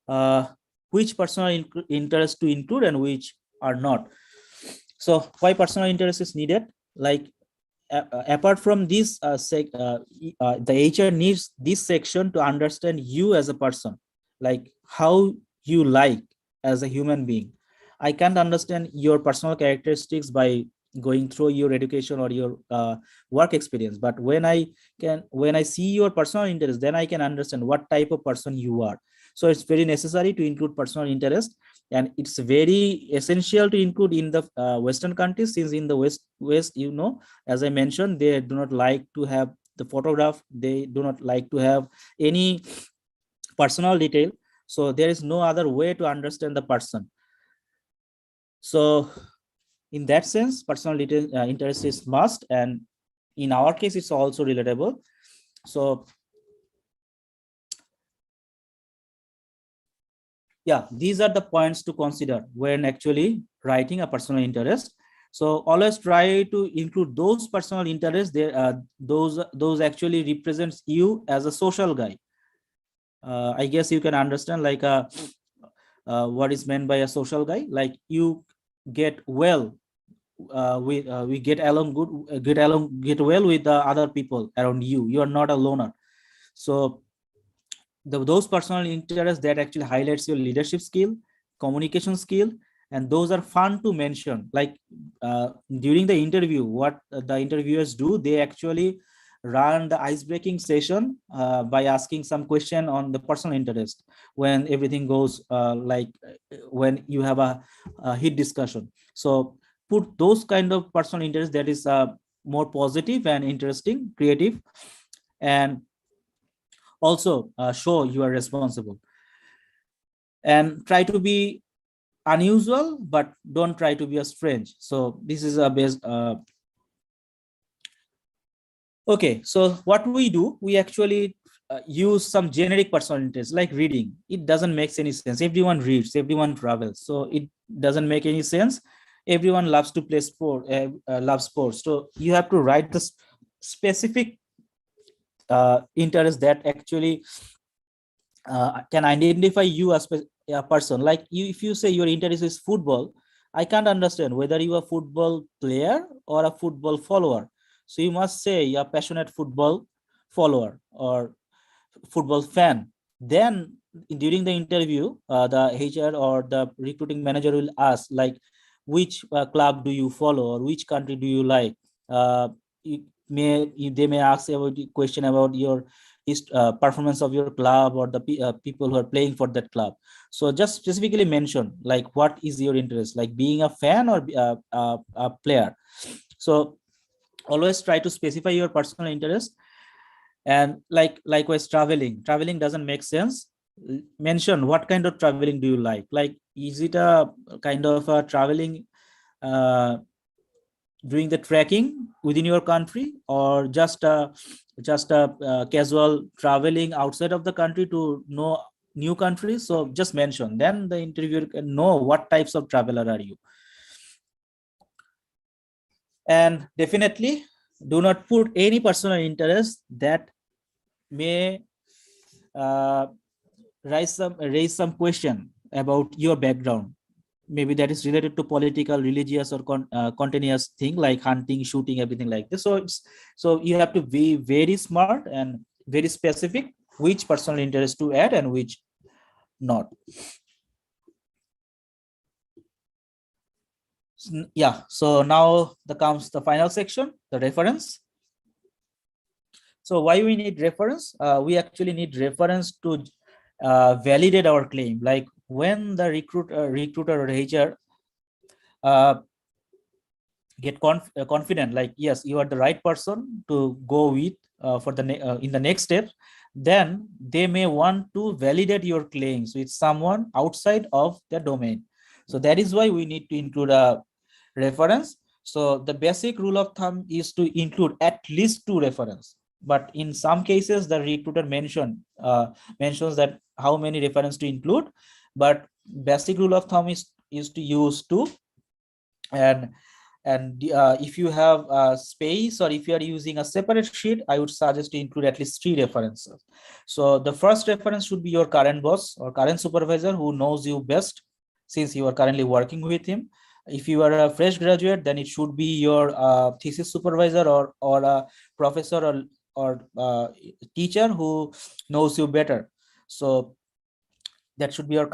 uh, which personal interest to include and which are not. So why personal interest is needed? Like apart from this, the HR needs this section to understand you as a person, like how you like as a human being. I can't understand your personal characteristics by going through your education or your work experience, but when I see your personal interest, then I can understand what type of person you are. So it's very necessary to include personal interest, and it's very essential to include in the Western countries, since in the west, as I mentioned, they do not like to have the photograph, they do not like to have any personal detail, so there is no other way to understand the person. So in that sense, personal detail interest is must, and in our case it's also relatable. So yeah, these are the points to consider when actually writing a personal interest. So always try to include those personal interests there, those actually represents you as a social guy. I guess you can understand, like what is meant by a social guy. Like you get well we get along good, get well with the other people around you. You are not a loner. So those personal interests that actually highlights your leadership skill, communication skill, and those are fun to mention. Like during the interview, what the interviewers do, they actually run the ice breaking session by asking some question on the personal interest. When everything goes when you have a heat discussion, so put those kind of personal interest that is more positive and interesting, creative, and also show you are responsible, and try to be unusual but don't try to be a strange. So this is a base. Okay, so what we do, we actually use some generic personal interest like reading. It doesn't make any sense. Everyone reads, everyone travels, so it doesn't make any sense. Everyone loves to play sport, loves sports, so you have to write the specific interest that actually can identify you as a person. Like you, if you say your interest is football, I can't understand whether you are a football player or a football follower. So you must say you're a passionate football follower or football fan. Then during the interview, the HR or the recruiting manager will ask, like, which club do you follow or which country do you like. You they may ask about the question about your performance of your club or the people who are playing for that club. So just specifically mention like what is your interest, like being a fan or a player. So always try to specify your personal interest. And likewise, traveling doesn't make sense. Mention what kind of traveling do you like is it a kind of a traveling uh, doing the trekking within your country, or just a casual traveling outside of the country to know new countries. So just mention, then the interviewer can know what types of traveler are you. And definitely do not put any personal interest that may uh, raise some question about your background. Maybe that is related to political, religious, or continuous thing like hunting, shooting, everything like this. So you have to be very smart and very specific which personal interest to add and which not. Yeah, so now comes the final section, the reference. So why we need reference? We actually need reference to validate our claim. Like when the recruiter or HR uh, get confident, like yes, you are the right person to go with for the in the next step, then they may want to validate your claims with someone outside of the domain. So that is why we need to include a reference. So the basic rule of thumb is to include at least 2 reference, but in some cases the recruiter mentions that how many reference to include, but basic rule of thumb is use two, and if you have space, or if you are using a separate sheet, I would suggest to include at least 3 references. So the first reference should be your current boss or current supervisor who knows you best, since you are currently working with him. If you are a fresh graduate, then it should be your thesis supervisor, or a professor, or teacher who knows you better. So that should be your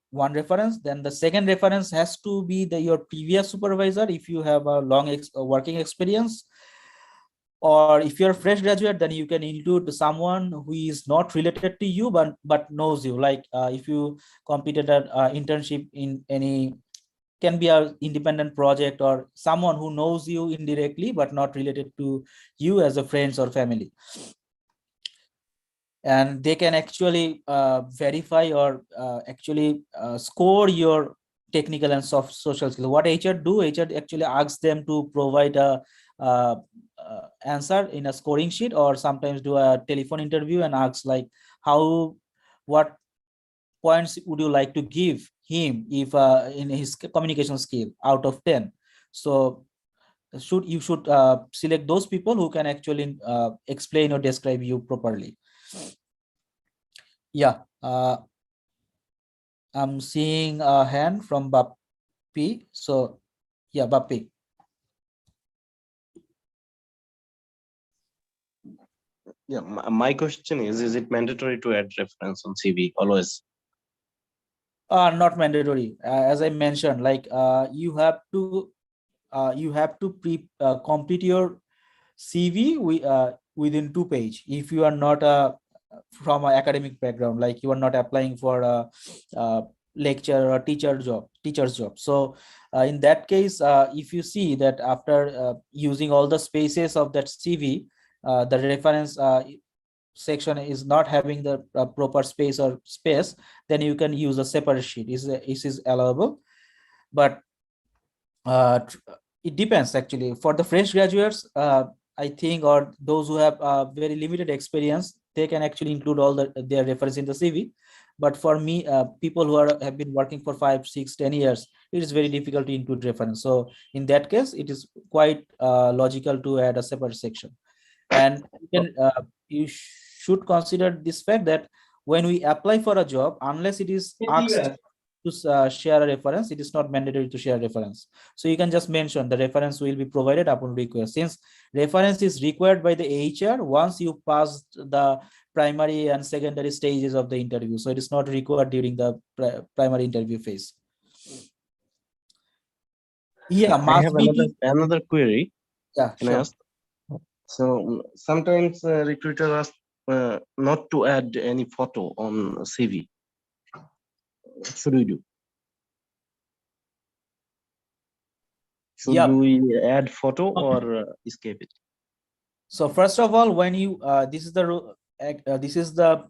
one reference. Then the second reference has to be your previous supervisor if you have a long working experience, or if you're a fresh graduate, then you can include someone who is not related to you but knows you, like if you completed an internship in any, can be a independent project, or someone who knows you indirectly but not related to you as a friends or family, and they can actually verify or actually score your technical and soft social skills. What HR do, HR actually asks them to provide a answer in a scoring sheet, or sometimes do a telephone interview and asks like what points would you like to give him if in his communication skill out of 10. So you should select those people who can actually explain or describe you properly. Yeah, I'm seeing a hand from Bappi. So, yeah, Bappi. Yeah, my question is it mandatory to add reference on CV always? Not mandatory. As I mentioned, like you have to complete your CV within 2 page. If you are not from an academic background, like you are not applying for a lecture or teacher's job. So in that case, if you see that after using all the spaces of that CV, the reference section is not having the proper space, then you can use a separate sheet. Is allowable, but it depends actually. For the fresh graduates, I think, or those who have very limited experience, they can actually include all their reference in the CV. But for me, people who have been working for 5, 6, 10 years, it is very difficult to include reference. So in that case, it is quite logical to add a separate section. And you should consider this fact that when we apply for a job, unless it is asked to share a reference, it is not mandatory to share reference. So you can just mention the reference will be provided upon request, since reference is required by the HR once you pass the primary and secondary stages of the interview. So it is not required during the primary interview phase. Yeah, I have another query. Yeah, Can I sure. ask? So sometimes recruiter ask not to add any photo on CV. What should we do? Should we add photo or escape it? So first of all, when you this is the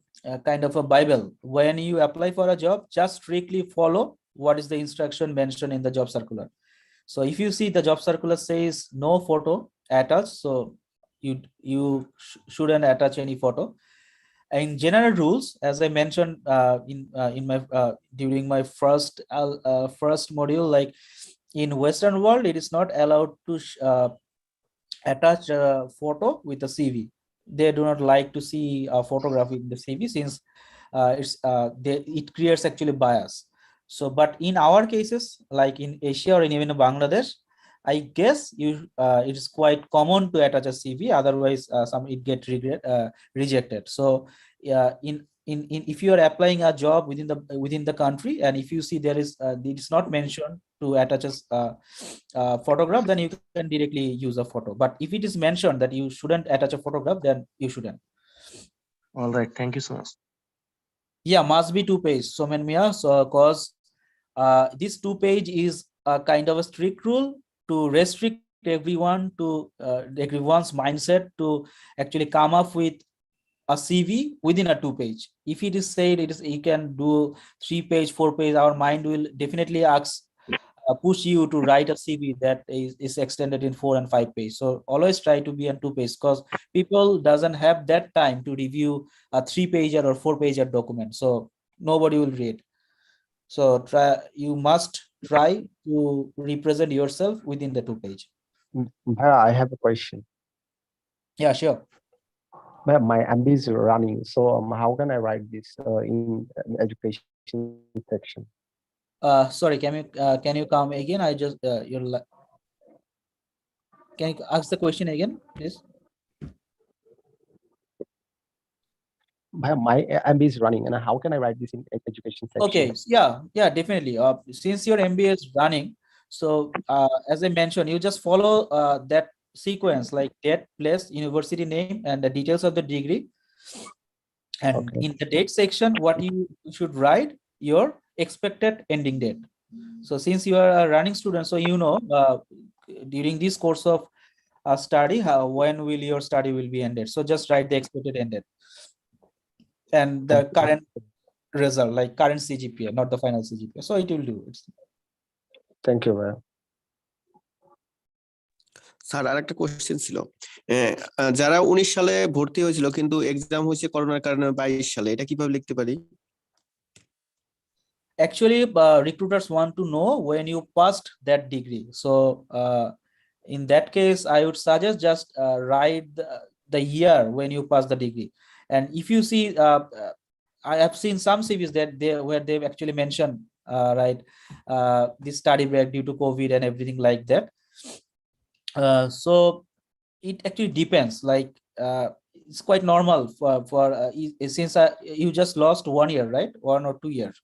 kind of a Bible. When you apply for a job, just strictly follow what is the instruction mentioned in the job circular. So if you see the job circular says no photo attached, so you shouldn't attach any photo. In general rules, as I mentioned in my during my first module, like in Western world, it is not allowed to attach a photo with the CV. They do not like to see a photograph in the CV, since it creates actually bias. So, but in our cases, like in Asia or in even Bangladesh, I guess it is quite common to attach a CV. Otherwise, it get rejected. So, if you are applying a job within the country, and if you see there is it is not mentioned to attach a photograph, then you can directly use a photo. But if it is mentioned that you shouldn't attach a photograph, then you shouldn't. All right, thank you so much. Yeah, must be 2 page. So Mia, so cause this 2 page is a kind of a strict rule to restrict everyone's mindset to actually come up with a CV within a 2 page. If it is said you can do 3 page, 4 page, our mind will definitely push you to write a CV that is extended in 4 and 5 page. So always try to be on 2 page, because people doesn't have that time to review a 3 pager or 4 pager document. So nobody will read. So you must try to represent yourself within the 2 page. I have a question. Yeah, sure. My MB is running, so how can I write this in education section? Sorry, can you come again? I just can you ask the question again, please? My MB is running, and how can I write this in education section? Okay, yeah, definitely. Since your MBA is running, so as I mentioned, you just follow that sequence like date, place, university name, and the details of the degree. And Okay. in the date section, what you should write your expected ending date. So since you are a running student, so you know during this course of study, when will your study will be ended. So just write the expected end date and the current result, like current CGPA, not the final CGPA. So it will do it. Thank you, ma'am. Sir আরেকটা question ছিল, যারা 19 সালে ভর্তি হয়েছিল কিন্তু exam হয়েছে করোনার কারণে 22 সালে, এটা কিভাবে লিখতে পারি? Actually, recruiters want to know when you passed that degree. So in that case, I would suggest just write the year when you pass the degree. And if you see, I have seen some CVs that where they've actually mentioned right this study break due to COVID and everything like that. So it actually depends. Like it's quite normal for since you just lost 1 year, right? 1 or 2 years.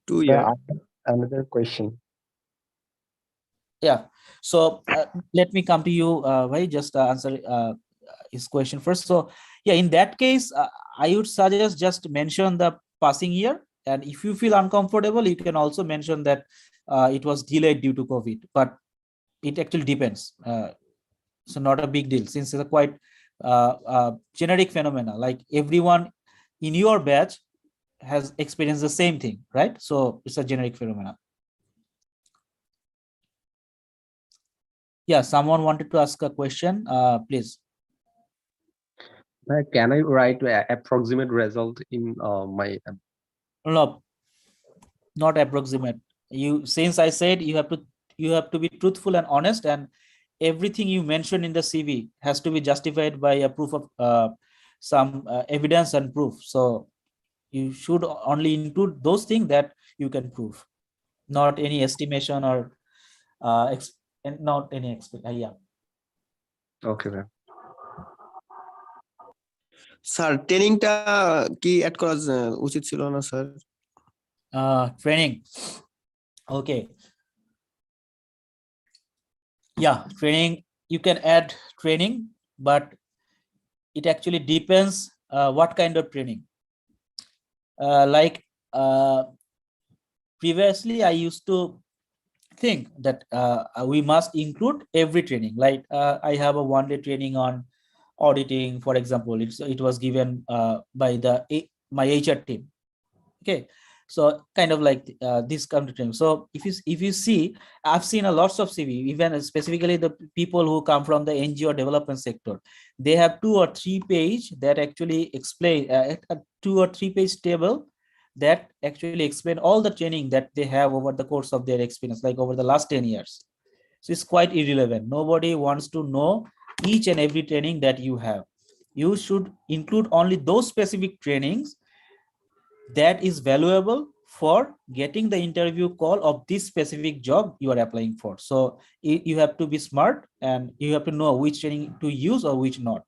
2 year. I have another question. Yeah, so let me come to you, right? Just answer his question first. So yeah, in that case, I would suggest just mention the passing year, and if you feel uncomfortable, you can also mention that it was delayed due to COVID, but it actually depends. So not a big deal, since it's a quite generic phenomena, like everyone in your batch has experienced the same thing, right? So it's a generic phenomena. Yeah, someone wanted to ask a question, please. Can I write approximate result in my? No, not approximate. You, since I said you have to be truthful and honest, and everything you mention in the CV has to be justified by a proof of some evidence and proof. So you should only include those things that you can prove, not any estimation or not any expect. Yeah. Okay, ma'am. Sir ট্রেনিংটা কি add করা উচিত ছিল না sir? Training. Okay. Yeah, training, you can add training, but it actually depends what kind of training. Like previously I used to think that we must include every training. Like I have a 1-day training on auditing, for example. It was given by my HR team. Okay, so kind of like this kind of thing. So if you see, I've seen a lots of CV, even specifically the people who come from the NGO development sector. They have 2 or 3 page that actually explain a 2 or 3 page table that actually explain all the training that they have over the course of their experience, like over the last 10 years. So it's quite irrelevant. Nobody wants to know each and every training that you have. You should include only those specific trainings that is valuable for getting the interview call of this specific job you are applying for. So you have to be smart, and you have to know which training to use or which not.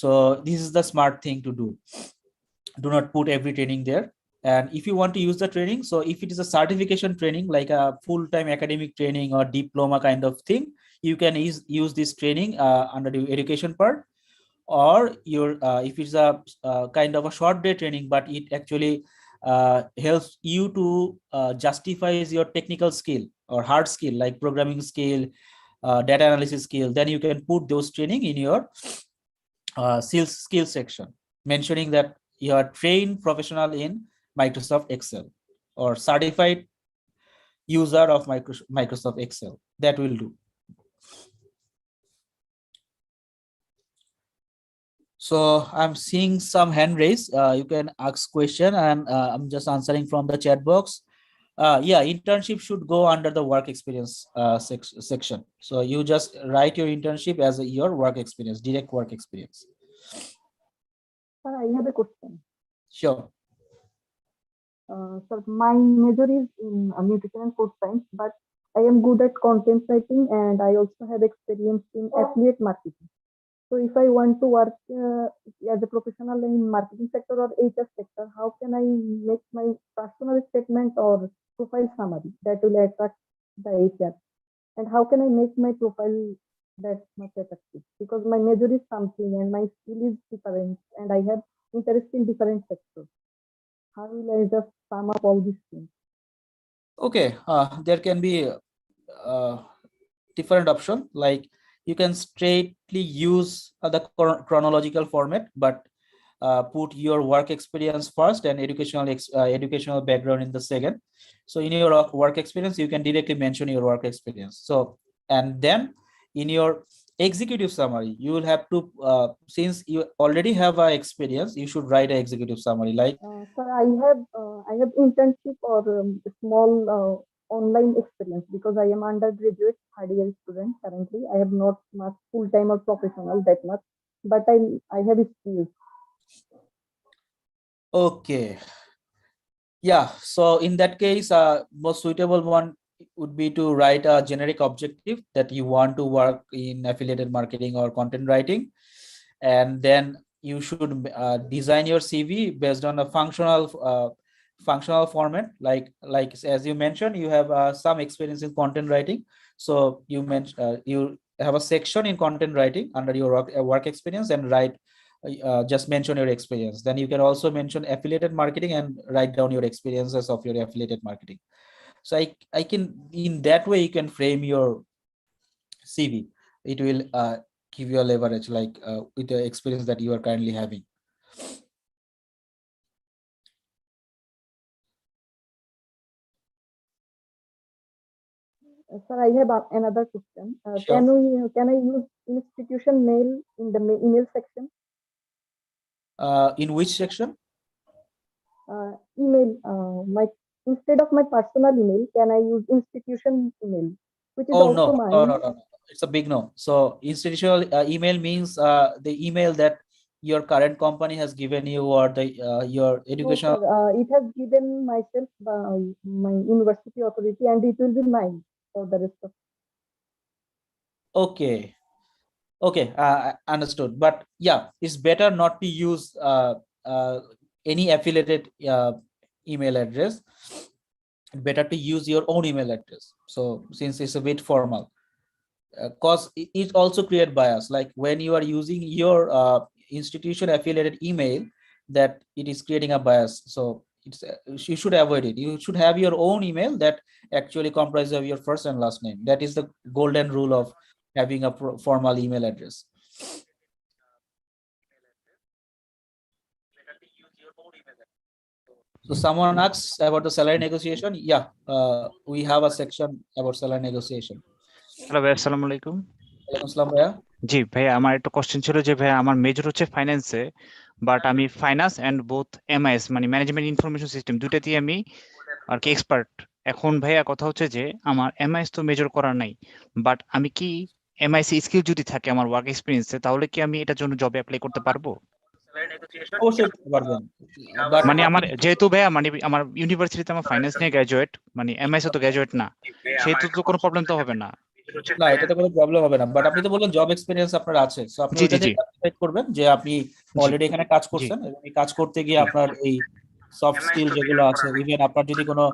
So this is the smart thing to do. Do not put every training there. And if you want to use the training, so if it is a certification training, like a full-time academic training or diploma kind of thing, you can use this training under the education part. Or your if it's a kind of a short day training, but it actually helps you to justify your technical skill or hard skill, like programming skill, data analysis skill, then you can put those training in your skill section, mentioning that you are trained professional in Microsoft Excel or certified user of Microsoft Excel. That will do. So I'm seeing some hand raise. You can ask question, and I'm just answering from the chat box. Yeah, internship should go under the work experience section. So you just write your internship as your work experience, direct work experience. Sir, I have a question. Sure. Sir, my major is in nutrition and food science, but I am good at content writing and I also have experience in affiliate marketing. So if I want to work as a professional in marketing sector or HR sector, how can I make my personal statement or profile summary that will attract the HR? And how can I make my profile that much attractive? Because my major is something and my skill is different and I have interest in different sectors. How will I just sum up all these things? Okay, there can be different option, like you can straightly use the chronological format, but put your work experience first and educational background in the second. So in your work experience, you can directly mention your work experience. So, and then in your executive summary, you will have to, since you already have a experience, you should write an executive summary like. Sir, I have internship or small online experience because I am undergraduate third year student currently. I have not much full time or professional that much, but I have skills. Okay. Yeah, so in that case, most suitable one would be to write a generic objective that you want to work in affiliated marketing or content writing, and then you should design your CV based on a functional format. Like as you mentioned, you have some experience in content writing, so you mentioned you have a section in content writing under your work experience, and write just mention your experience. Then you can also mention affiliated marketing and write down your experiences of your affiliated marketing. So I can, in that way you can frame your CV. It will give you a leverage, like with the experience that you are currently having. Sir, I have another question. Sure. Can I use institution mail in the email section? In which section? Email. My instead of my personal email, can I use institution email, which is Oh also no, mine? no. It's a big no. So institutional email means the email that your current company has given you, or the your No, educational. sir. It has given myself my university authority, and it will be mine for the rest of. Okay. Okay, understood. But yeah, it's better not to use any affiliated email address. Better to use your own email address. So since it's a bit formal, cause it also create bias. Like when you are using your institution affiliated email, that it is creating a bias. So it's you should avoid it. You should have your own email that actually comprises of your first and last name. That is the golden rule of having a formal email address. So someone asks about the salary negotiation. Yeah, we have a section about salary negotiation. Hello ভাই, আসসালামু আলাইকুম। ওয়ালাইকুম আসসালাম ভাইয়া। জি ভাইয়া, আমার একটা question ছিল যে ভাইয়া আমার মেজর হচ্ছে ফাইন্যান্সে, বাট আমি ফাইন্যান্স এন্ড বোথ এমআইএস মানে ম্যানেজমেন্ট ইনফরমেশন সিস্টেম দুইটাতেই আমি আর কি এক্সপার্ট। এখন ভাইয়া কথা হচ্ছে যে আমার এমআইএস তো মেজর করা নাই, বাট আমি কি এমআইএস স্কিল যদি থাকে আমার ওয়ার্ক এক্সপিরিয়েন্সে, তাহলে কি আমি এটার জন্য জবে অ্যাপ্লাই করতে পারবো? অবশ্যই পারবেন। বাট মানে আমার যেহেতু ভাইয়া মানে আমার ইউনিভার্সিটিতে আমার ফাইন্যান্স নিয়ে গ্রাজুয়েট, মানে এমআইএস তো গ্রাজুয়েট না, সেহেতু তো কোনো প্রবলেম তো হবে না। না, এটাতে কোনো প্রবলেম হবে না। বাট আপনি তো বললেন জব এক্সপেরিয়েন্স আপনার আছে, সো আপনি জি জি ওইটাতে জি ক্যালকুলেট করবেন যে আপনি জি অলরেডি এখানে কাজ জি করছেন, এবং এই কাজ করতে গিয়ে জি আপনার এই সফট স্কিল যেগুলো আছে, ইভেন আপনার যদি কোনো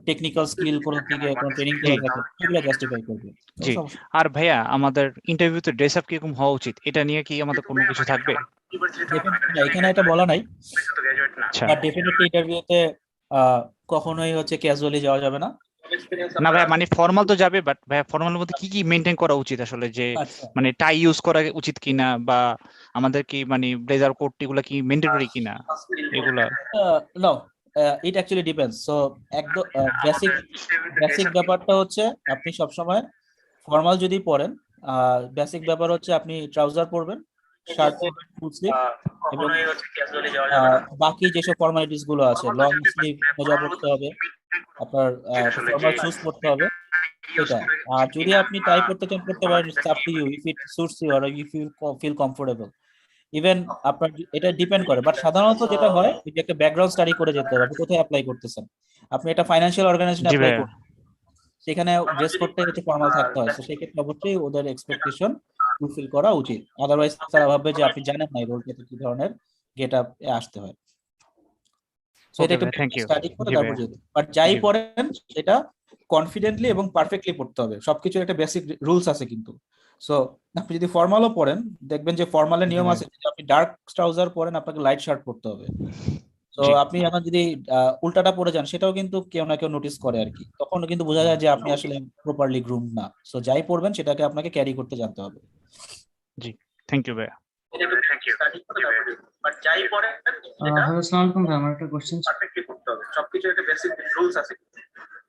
টেকনিক্যাল স্কিল কোনো থেকে কোনো ট্রেনিং জি করা থাকে, সেগুলো জাস্টিফাই করবে। জি। আর ভাইয়া আমাদের ইন্টারভিউতে ড্রেস আপ কিরকম হওয়া উচিত, এটা নিয়ে কি আমাদের কোনো কিছু থাকবে? না, এখানে এটা বলা নাই, আচ্ছা। বাট ডেফিনেটলি ইন্টারভিউতে কখনোই হচ্ছে ক্যাজুয়ালি যাওয়া যাবে না। না ভাইয়া, মানে ফর্মাল তো যাবে, বাট ভাইয়া ফর্মালের মধ্যে কি কি মেনটেন করা উচিত আসলে, যে আচ্ছা, মানে টাই ইউজ করা উচিত কিনা, বা আমাদের কি মানে ব্লেজার কোট এগুলা কি ম্যান্ডেটরি কিনা এগুলা? No, it actually depends. So একদম বেসিক ব্যাপারটা হচ্ছে আপনি সবসময় ফর্মাল যদি পরেন, বেসিক ব্যাপার হচ্ছে আপনি ট্রাউজার পরবেন, শার্ট পরবেন ফুল স্লিভ, এবং বাকি যেসব ফর্মালিটিস গুলো আছে, লং স্লিভ মোজা পরতে হবে, আপনার ফর্মাল শুজ পরতে হবে, এটা। আর যদি আপনি টাই পরতে চান করতে পারেন, it's up to you, if it suits you আর if you feel comfortable. Even আপনার এটা ডিপেন্ড করে, বাট সাধারণত যেটা হয় যে একটা ব্যাকগ্রাউন্ড স্টাডি করে যেতে হবে আপনি কোথায় অ্যাপ্লাই করতেছেন। আপনি একটা ফাইন্যান্সিয়াল অর্গানাইজেশনে জি অ্যাপ্লাই ভাইয়া। করতে, সেখানে ড্রেস কোডটা হচ্ছে ফর্মাল থাকতে হয়, তো সেক্ষেত্রে অবশ্যই ওদের এক্সপেকটেশন ফুলফিল করা উচিত, আদারওয়াইজ তারা ভাববে যে আপনি জানেন না এই রোলটাতে কি ধরনের গেট আপ আসতে হয়। সো এটা ওকে একটু ভাই, থ্যাংক ইউ। স্টাডি করে জি তারপর ভাইয়া। যেতে, বাট যাই জি। পড়েন সেটা কনফিডেন্টলি এবং পারফেক্টলি পড়তে হবে, সবকিছুর একটা বেসিক রুলস আছে কিন্তু। সো আপনি যদি ফর্মালও পড়েন, দেখবেন যে ফর্মালের জি নিয়ম ভাই। আছে যে আপনি ডার্ক ট্রাউজার পরেন আপনাকে লাইট শার্ট পরতে হবে। তো জি। আপনি এখন যদি উল্টাটা পরে যান, সেটাও কিন্তু কেউ না কেউ নোটিস করে আর কি, তখন কিন্তু বোঝা যায় যে আপনি আসলে প্রপারলি গ্রুম না। সো যাই পড়বেন সেটাকে আপনাকে ক্যারি করতে জানতে হবে। জি, থ্যাংক ইউ ভাইয়া। বাট যাই পড়েন সেটা হ্যালো, আসসালামু আলাইকুম ভাই, আমার একটা কোশ্চেন ছিল। পারফেক্টলি পড়তে হবে, সবকিছুর একটা বেসিক রুলস আছে।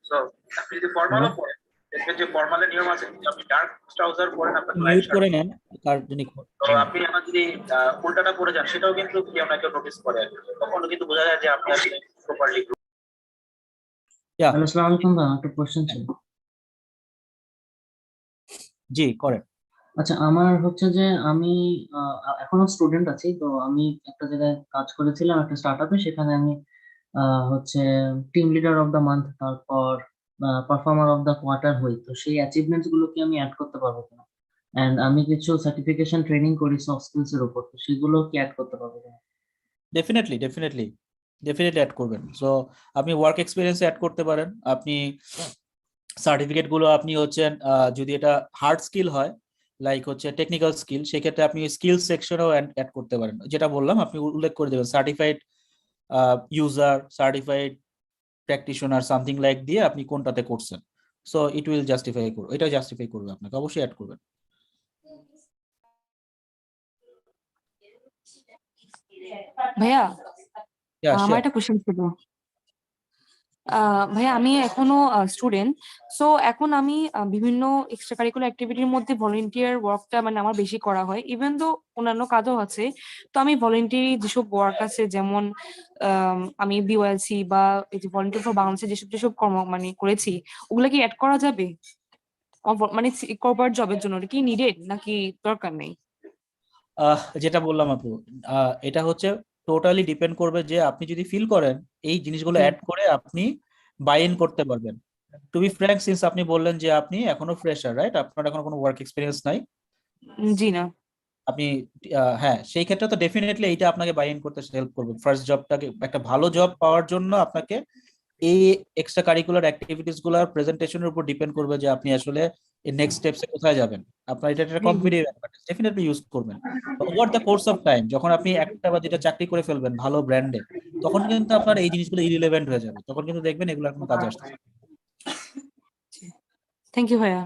সো আপনি যদি ফর্মালও পড়েন, দেখবেন যে ফর্মালের নিয়ম আছে যে আপনি ডার্ক ট্রাউজার পরেন আপনাকে লাইট করে নেন, কার যিনি। তো আপনি এখন যদি উল্টাটা পরে যান, সেটাও কিন্তু কেউ না কেউ নোটিস করে আর কি, তখন কিন্তু বোঝা যায় যে আপনি আসলে প্রপারলি। ইয়া, হ্যালো, আসসালামু আলাইকুম ভাই, আমার একটা কোশ্চেন ছিল। জি করেন। আচ্ছা, আমার হচ্ছে যে আমি এখনো স্টুডেন্ট আছি, তো আমি একটা জায়গায় কাজ করেছিলাম, একটা স্টার্টআপে। সেখানে আমি হচ্ছে team leader of the month, তারপর পারফর্মার অফ দ্য কোয়ার্টার হই। তো সেই অ্যাচিভমেন্টস গুলো কি আমি অ্যাড করতে পারবো কিনা? এন্ড আমি কিছু সার্টিফিকেশন ট্রেনিং করি সফট স্কিলস এর উপর, তো সেগুলো কি অ্যাড করতে পারবো কিনা? ডেফিনেটলি ডেফিনেটলি ডেফিনেটলি অ্যাড করবেন। সো আপনি ওয়ার্ক এক্সপিরিয়েন্স অ্যাড করতে পারেন, আপনি সার্টিফিকেট গুলো আপনি হচ্ছেন যদি এটা হার্ড স্কিল হয়, লাইক হচ্ছে টেকনিক্যাল স্কিল, সেক্ষেত্রে আপনি স্কিল সেকশনেও অ্যাড করতে পারেন, যেটা বললাম আপনি উল্লেখ করে দেবেন certified user, certified practitioner, something like দিয়ে আপনি কোনটাতে করছেন। সো ইট উইল জাস্টিফাই করবে, এটা জাস্টিফাই করবে আপনাকে, অবশ্যই অ্যাড করবেন। ভাইয়া, আমার শিওর। একটা কোশ্চেন ছিল। ভাইয়া, আমি এখনো স্টুডেন্ট। সো এখন আমি বিভিন্ন এক্সট্রা কারিকুলার অ্যাক্টিভিটির মধ্যে ভলেন্টিয়ার ওয়ার্কটা মানে আমার বেশি করা হয়, ইভেন তো অন্যান্য কাজও আছে। তো আমি ভলেন্টিয়ারি যেসব ওয়ার্ক আছে, যেমন আমি বিওএলসি বা এই যে ভলেন্টিয়ার ফর বাংলাদেশে যেসব যেসব কর্ম মানে করেছি, ওগুলা কি অ্যাড করা যাবে? মানে কর্পোরেট জবের জন্য ওটা কি নিডেড নাকি দরকার নেই? যেটা বললাম আপু, এটা হচ্ছে টোটালি ডিপেন্ড করবে যে আপনি যদি ফিল করেন এই জিনিসগুলো জি। অ্যাড করে আপনি বাই ইন করতে পারবেন। টু বি ফ্র্যাঙ্ক, সিন্স আপনি বললেন যে আপনি এখনো ফ্রেশার, রাইট, আপনার এখনো কোনো ওয়ার্ক এক্সপিরিয়েন্স নাই, জি না। আপনি হ্যাঁ, সেই ক্ষেত্রে তো ডেফিনেটলি এইটা আপনাকে বাই ইন করতে হেল্প করবে। ফার্স্ট জবটাকে, একটা ভালো জব পাওয়ার জন্য আপনাকে এই এক্সট্রা কারিকুলার অ্যাক্টিভিটিস গুলোর প্রেজেন্টেশনের উপর ডিপেন্ড করবে যে আপনি আসলে নেক্সট স্টেপসে কোথায় যাবেন। আপনার এটা একটা জি জি। কম্পিটিটিভ অ্যাডভান্টেজ, ডেফিনেটলি ইউজ করবেন। Over the course of time, যখন আপনি একটা বা দুটা চাকরি করে ফেলবেন ভালো ব্র্যান্ডে, তখন কিন্তু আপনার এই জিনিসগুলো ইরিলেভেন্ট হয়ে যাবে, তখন কিন্তু দেখবেন এগুলো আর কোনো কাজে আসছে না। থ্যাংক ইউ ভাইয়া।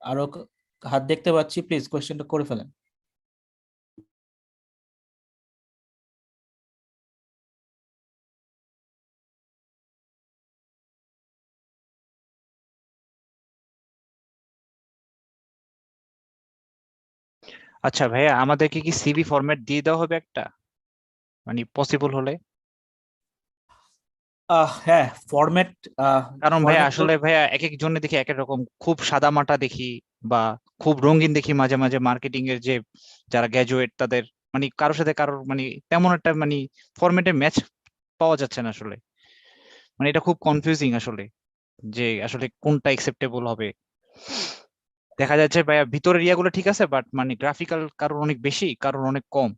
আরো হাত দেখতে পাচ্ছি, প্লিজ কোয়েশ্চেনটা করে ফেলেন। আচ্ছা ভাইয়া, আমাদেরকে কি সিভি ফরম্যাট দিয়ে দেওয়া হবে একটা, মানে পসিবল হলে? হ্যাঁ, ফরম্যাট কারণ ভাইয়া ফরম্যাট আসলে ভাইয়া এক এক জনে দেখি এক এক রকম, খুব সাদা মাটা দেখি বা খুব রঙিন দেখি মাঝে মাঝে মার্কেটিং এর যে যারা গ্র্যাজুয়েট তাদের, মানে কারোর সাথে কারোর মানে তেমন একটা মানে ফরম্যাটে ম্যাচ পাওয়া যাচ্ছে না আসলে। মানে এটা খুব কনফিউজিং আসলে, যে আসলে কোনটা অ্যাকসেপ্টেবল হবে। দেখা যাচ্ছে ভাইয়া ভিতরের ইয়াগুলো ঠিক আছে, বাট মানে গ্রাফিক্যাল কারোর অনেক বেশি, কারোর অনেক কম।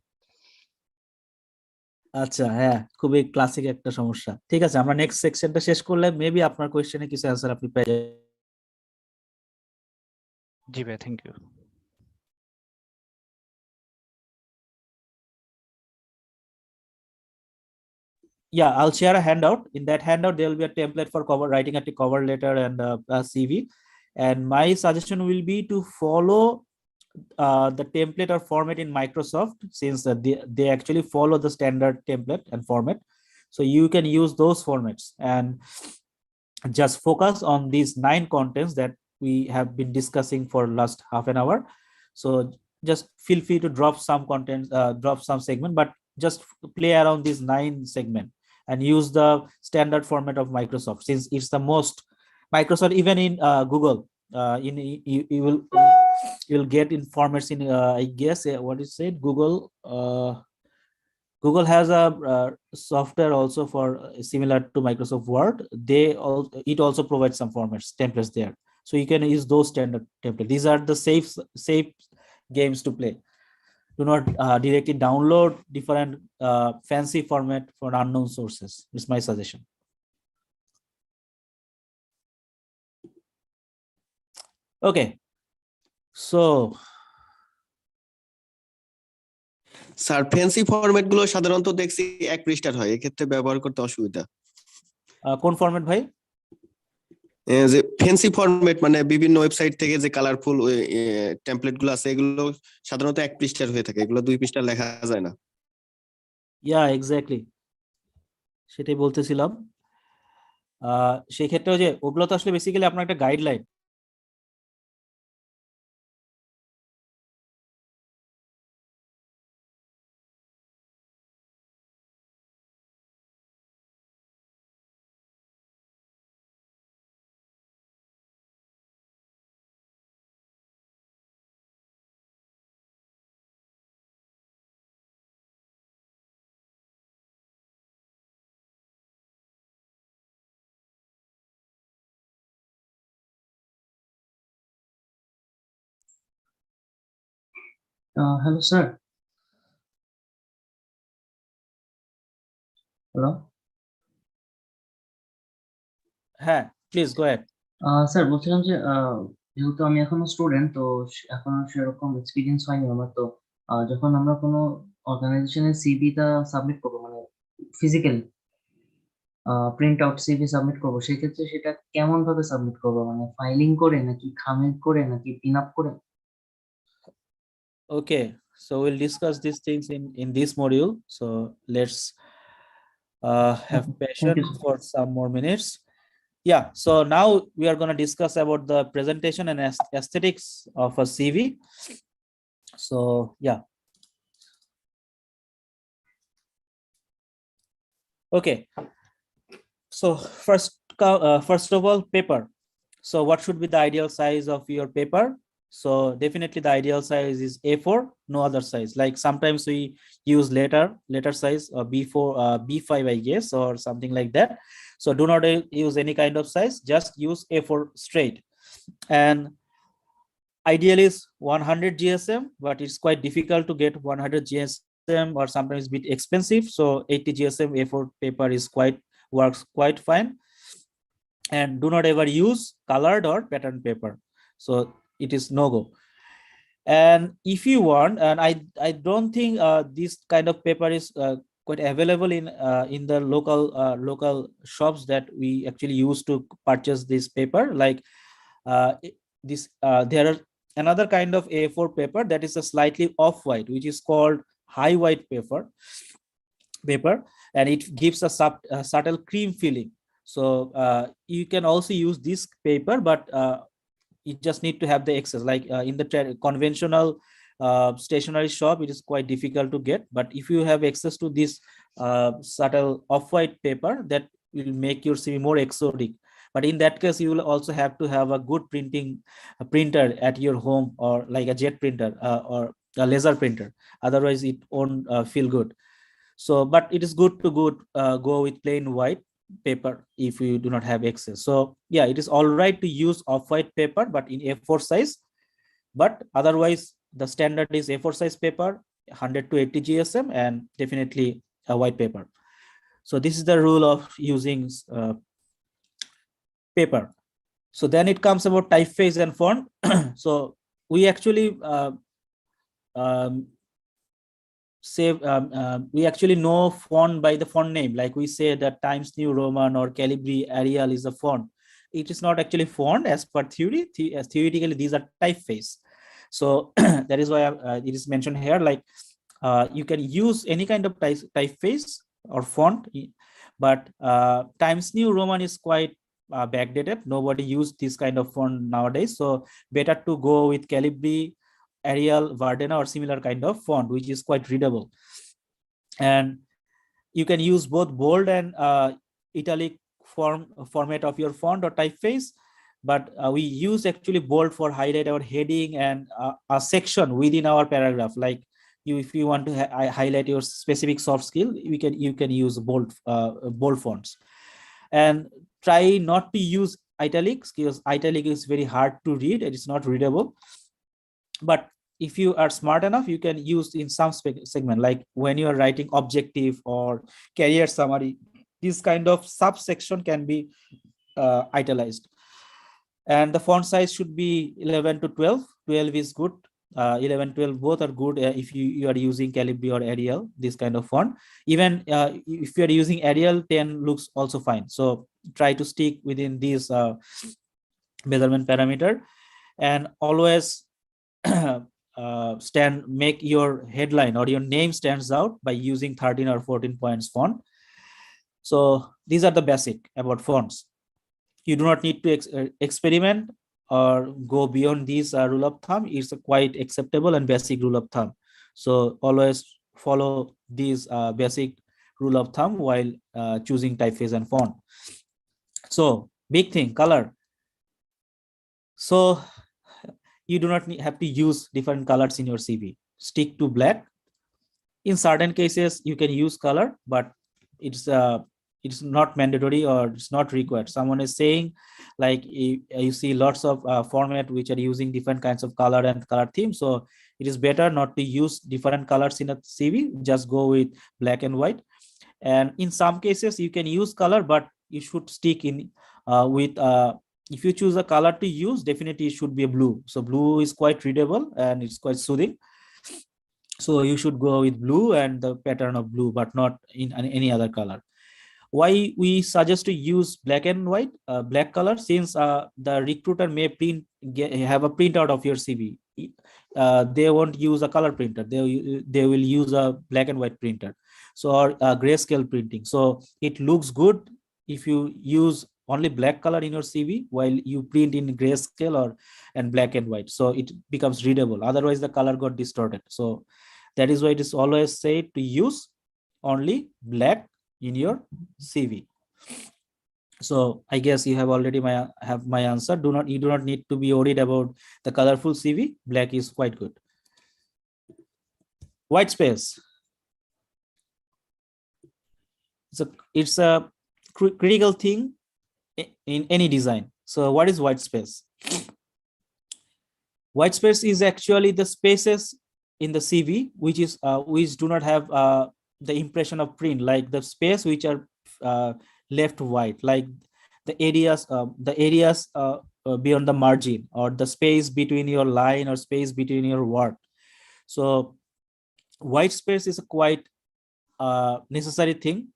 আচ্ছা, হ্যাঁ, খুবই ক্লাসিক একটা সমস্যা। ঠিক আছে, আমরা নেক্সট সেকশনটা শেষ করলে মেবি আপনার কোয়েশ্চেনে কিছু অ্যান্সার আপনি পেয়ে যাবেন। জি ভাইয়া, thank you. Yeah, I'll share a handout. In that handout, there will be a template for writing a cover letter and a CV. And my suggestion will be to follow the template or format in Microsoft, since they actually follow the standard template and format. So you can use those formats. And just focus on these 9 contents that we have been discussing for last half an hour. So just feel free to drop some content, drop some segment, but just play around these 9 segment and use the standard format of Microsoft, since it's the most Microsoft. Even in Google, you'll get information in I guess what is it, Google has a software also for similar to Microsoft Word. It also provides some formats, templates there, so you can use those standard templates. These are the safe games to play. Do not directly download different fancy format for unknown sources. It's my suggestion. Okay, so sir fancy format গুলো সাধারণত দেখছি 1 পৃষ্ঠার হয়, এক্ষেত্রে ব্যবহার করতে অসুবিধা। কোন ফরম্যাট ভাই? যে ফ্যান্সি ফরম্যাট মানে বিভিন্ন ওয়েবসাইট থেকে যে কালারফুল টেমপ্লেট গুলো আছে, এগুলো সাধারণত 1 পৃষ্ঠার হয়ে থাকে, এগুলো 2 পৃষ্ঠার লেখা যায় না। এক্স্যাক্টলি, সেটাই বলতেছিলাম। সেই ক্ষেত্রে যে ওগুলো তো আসলে বেসিক্যালি আপনার একটা গাইডলাইন। Hello, sir. Hello. হ্যাঁ, প্লিজ গো অ্যাহেড। স্যার বলছিলাম যে যেহেতু আমি এখনো স্টুডেন্ট, তো এখনো সেরকম এক্সপিরিয়েন্স হয়নি আমার, তো যখন আমরা কোনো অর্গানাইজেশনের সিভিটা সাবমিট করবো, মানে physically print out CV submit করবো, সেক্ষেত্রে সেটা কেমন ভাবে সাবমিট করবো, মানে ফাইলিং করে নাকি খামের করে নাকি পিন আপ করে? Okay, so we'll discuss these things in this module. So let's have Thank you, patience sir. for some more minutes. Yeah, so now we are going to discuss about the presentation and aesthetics of a CV. So yeah. Okay, so first of all, paper. So what should be the ideal size of your paper? So definitely the ideal size is A4, no other size. Like sometimes we use letter size or B4, B5, I guess, or something like that. So do not use any kind of size, just use A4 straight. And ideal is 100 GSM, but it's quite difficult to get 100 GSM, or sometimes a bit expensive. So 80 GSM A4 paper is works quite fine. And do not ever use colored or pattern paper, so it is no go. And if you want, and I don't think this kind of paper is quite available in the local shops that we actually use to purchase this paper, like there are another kind of A4 paper that is a slightly off-white, which is called high white paper, and it gives a subtle cream feeling. So you can also use this paper, but you just need to have the access. Like in the conventional stationery shop, it is quite difficult to get. But if you have access to this subtle off-white paper, that will make your CV more exotic. But in that case, you will also have to have a good printer at your home, or like a jet printer or a laser printer. Otherwise, it won't feel good. So, but it is good to go with plain white paper if you do not have access. So yeah, it is all right to use off-white paper, but in A4 size. But otherwise, the standard is A4 size paper, 100 to 80 GSM, and definitely a white paper. So this is the rule of using paper. So then it comes about typeface and font. So we actually we actually know font by the font name. Like we say that Times New Roman or Calibri Arial is a font. It is not actually font as per theory. Theoretically, these are typeface. So that is why it is mentioned here. Like you can use any kind of typeface or font, but Times New Roman is quite backdated. Nobody used this kind of font nowadays. So better to go with Calibri, Arial, Verdana, or similar kind of font, which is quite readable. And you can use both bold and italic format of your font or typeface. But we use actually bold for highlight our heading and a section within our paragraph. Like if you want to highlight your specific soft skill, you can use bold fonts. And try not to use italics, because italic is very hard to read. It is not readable. But if you are smart enough, you can use in some segment, like when you are writing objective or career summary, this kind of subsection can be italicized. And the font size should be 11 to 12. 12 is good. 11, 12 both are good if you are using Calibri or Arial, this kind of font. Even if you are using Arial, 10 looks also fine. So try to stick within these measurement parameter. And always make your headline or your name stands out by using 13 or 14 points font. So these are the basic about fonts. You do not need to experiment or go beyond this rule of thumb. It's a quite acceptable and basic rule of thumb. So always follow this basic rule of thumb while choosing typeface and font. So big thing, color. So you do not have to use different colors in your CV. Stick to black. In certain cases, you can use color, but it's not mandatory or it's not required. Someone is saying, like you see lots of format which are using different kinds of color and color theme. So it is better not to use different colors in a CV. Just go with black and white. And in some cases, you can use color, but you should stick in with if you choose a color to use, definitely it should be a blue. So blue is quite readable and it's quite soothing. So you should go with blue and the pattern of blue, but not in any other color. Why we suggest to use black and white, black color, since the recruiter may have a printout of your CV. They won't use a color printer. They will use a black and white printer. So or grayscale printing. So it looks good if you use only black color in your CV while you print in grayscale and black and white. So it becomes readable. Otherwise, the color got distorted. So that is why it is always said to use only black in your CV. So I guess you have already have my answer. You do not need to be worried about the colorful CV. Black is quite good. White space. So it's a critical thing in any design. So what is white space? White space is actually the spaces in the CV which do not have the impression of print, like the space which are left white, like the areas beyond the margin, or the space between your line or space between your word. So white space is a quite necessary thing.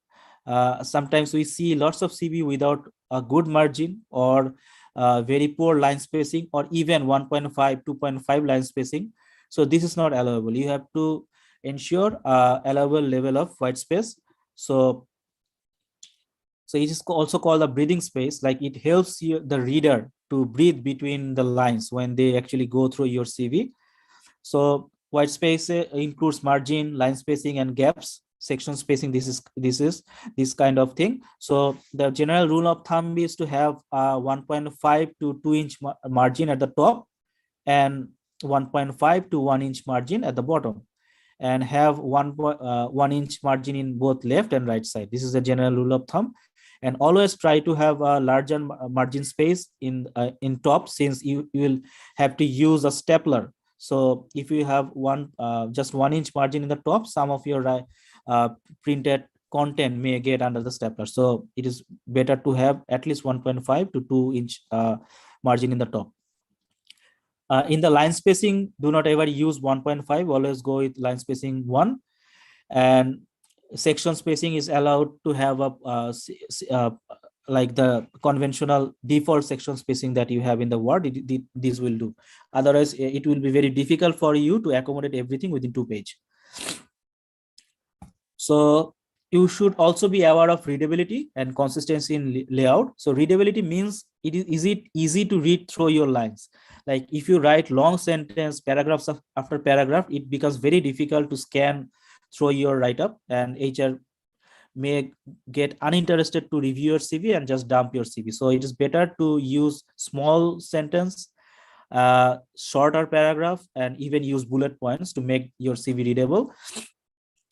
Sometimes we see lots of CV without a good margin or very poor line spacing, or even 1.5, 2.5 line spacing. So this is not allowable. You have to ensure allowable level of white space. So it is also called a breathing space. Like it helps you, the reader, to breathe between the lines when they actually go through your CV. So white space includes margin, line spacing, and gaps. Section spacing, this is this kind of thing. So the general rule of thumb is to have 1.5 to 2 inch margin at the top and 1.5 to 1 inch margin at the bottom, and have 1 inch margin in both left and right side. This is the general rule of thumb. And always try to have a larger margin space in top, since you will have to use a stapler. So if you have just 1 inch margin in the top, some of your printed content may get under the stapler. So it is better to have at least 1.5 to 2 inch margin in the top. In the line spacing, do not ever use 1.5. Always go with line spacing 1. And section spacing is allowed to have a like the conventional default section spacing that you have in the Word. This will do. Otherwise, it will be very difficult for you to accommodate everything within 2 pages. So you should also be aware of readability and consistency in layout. So readability means it is easy to read through your lines. Like if you write long sentence, paragraphs after paragraph, it becomes very difficult to scan through your write-up, and HR may get uninterested to review your CV and just dump your CV. So it is better to use small sentence, shorter paragraph, and even use bullet points to make your CV readable.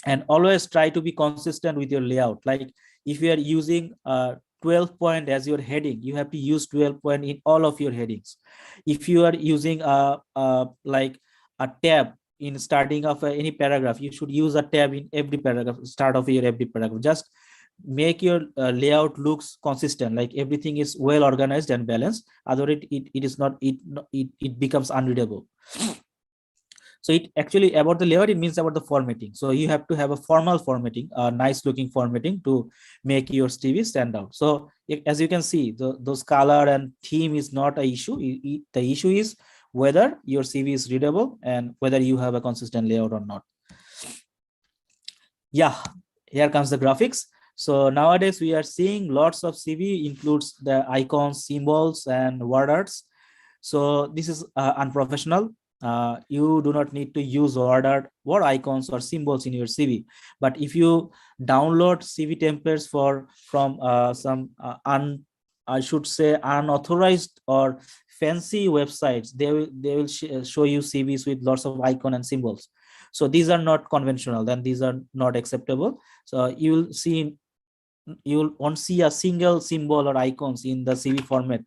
And always try to be consistent with your layout. Like if you are using 12 point as your heading, you have to use 12 point in all of your headings. If you are using like a tab in starting of any paragraph, you should use a tab in every paragraph, start of your every paragraph. Just make your layout looks consistent, like everything is well organized and balanced. Otherwise it is not, it becomes unreadable. So it actually about the layout, it means about the formatting. So you have to have a formal formatting, a nice looking formatting to make your CV stand out. So as you can see, those color and theme is not an issue. The issue is whether your CV is readable and whether you have a consistent layout or not. Yeah, here comes the graphics. So nowadays we are seeing lots of CV includes the icons, symbols, and word arts. So this is unprofessional. You do not need to use word art or icons or symbols in your CV. But if you download CV templates from some I should say unauthorized or fancy websites, they will show you CVs with lots of icon and symbols. So these are not conventional, then these are not acceptable. So you won't see a single symbol or icons in the CV format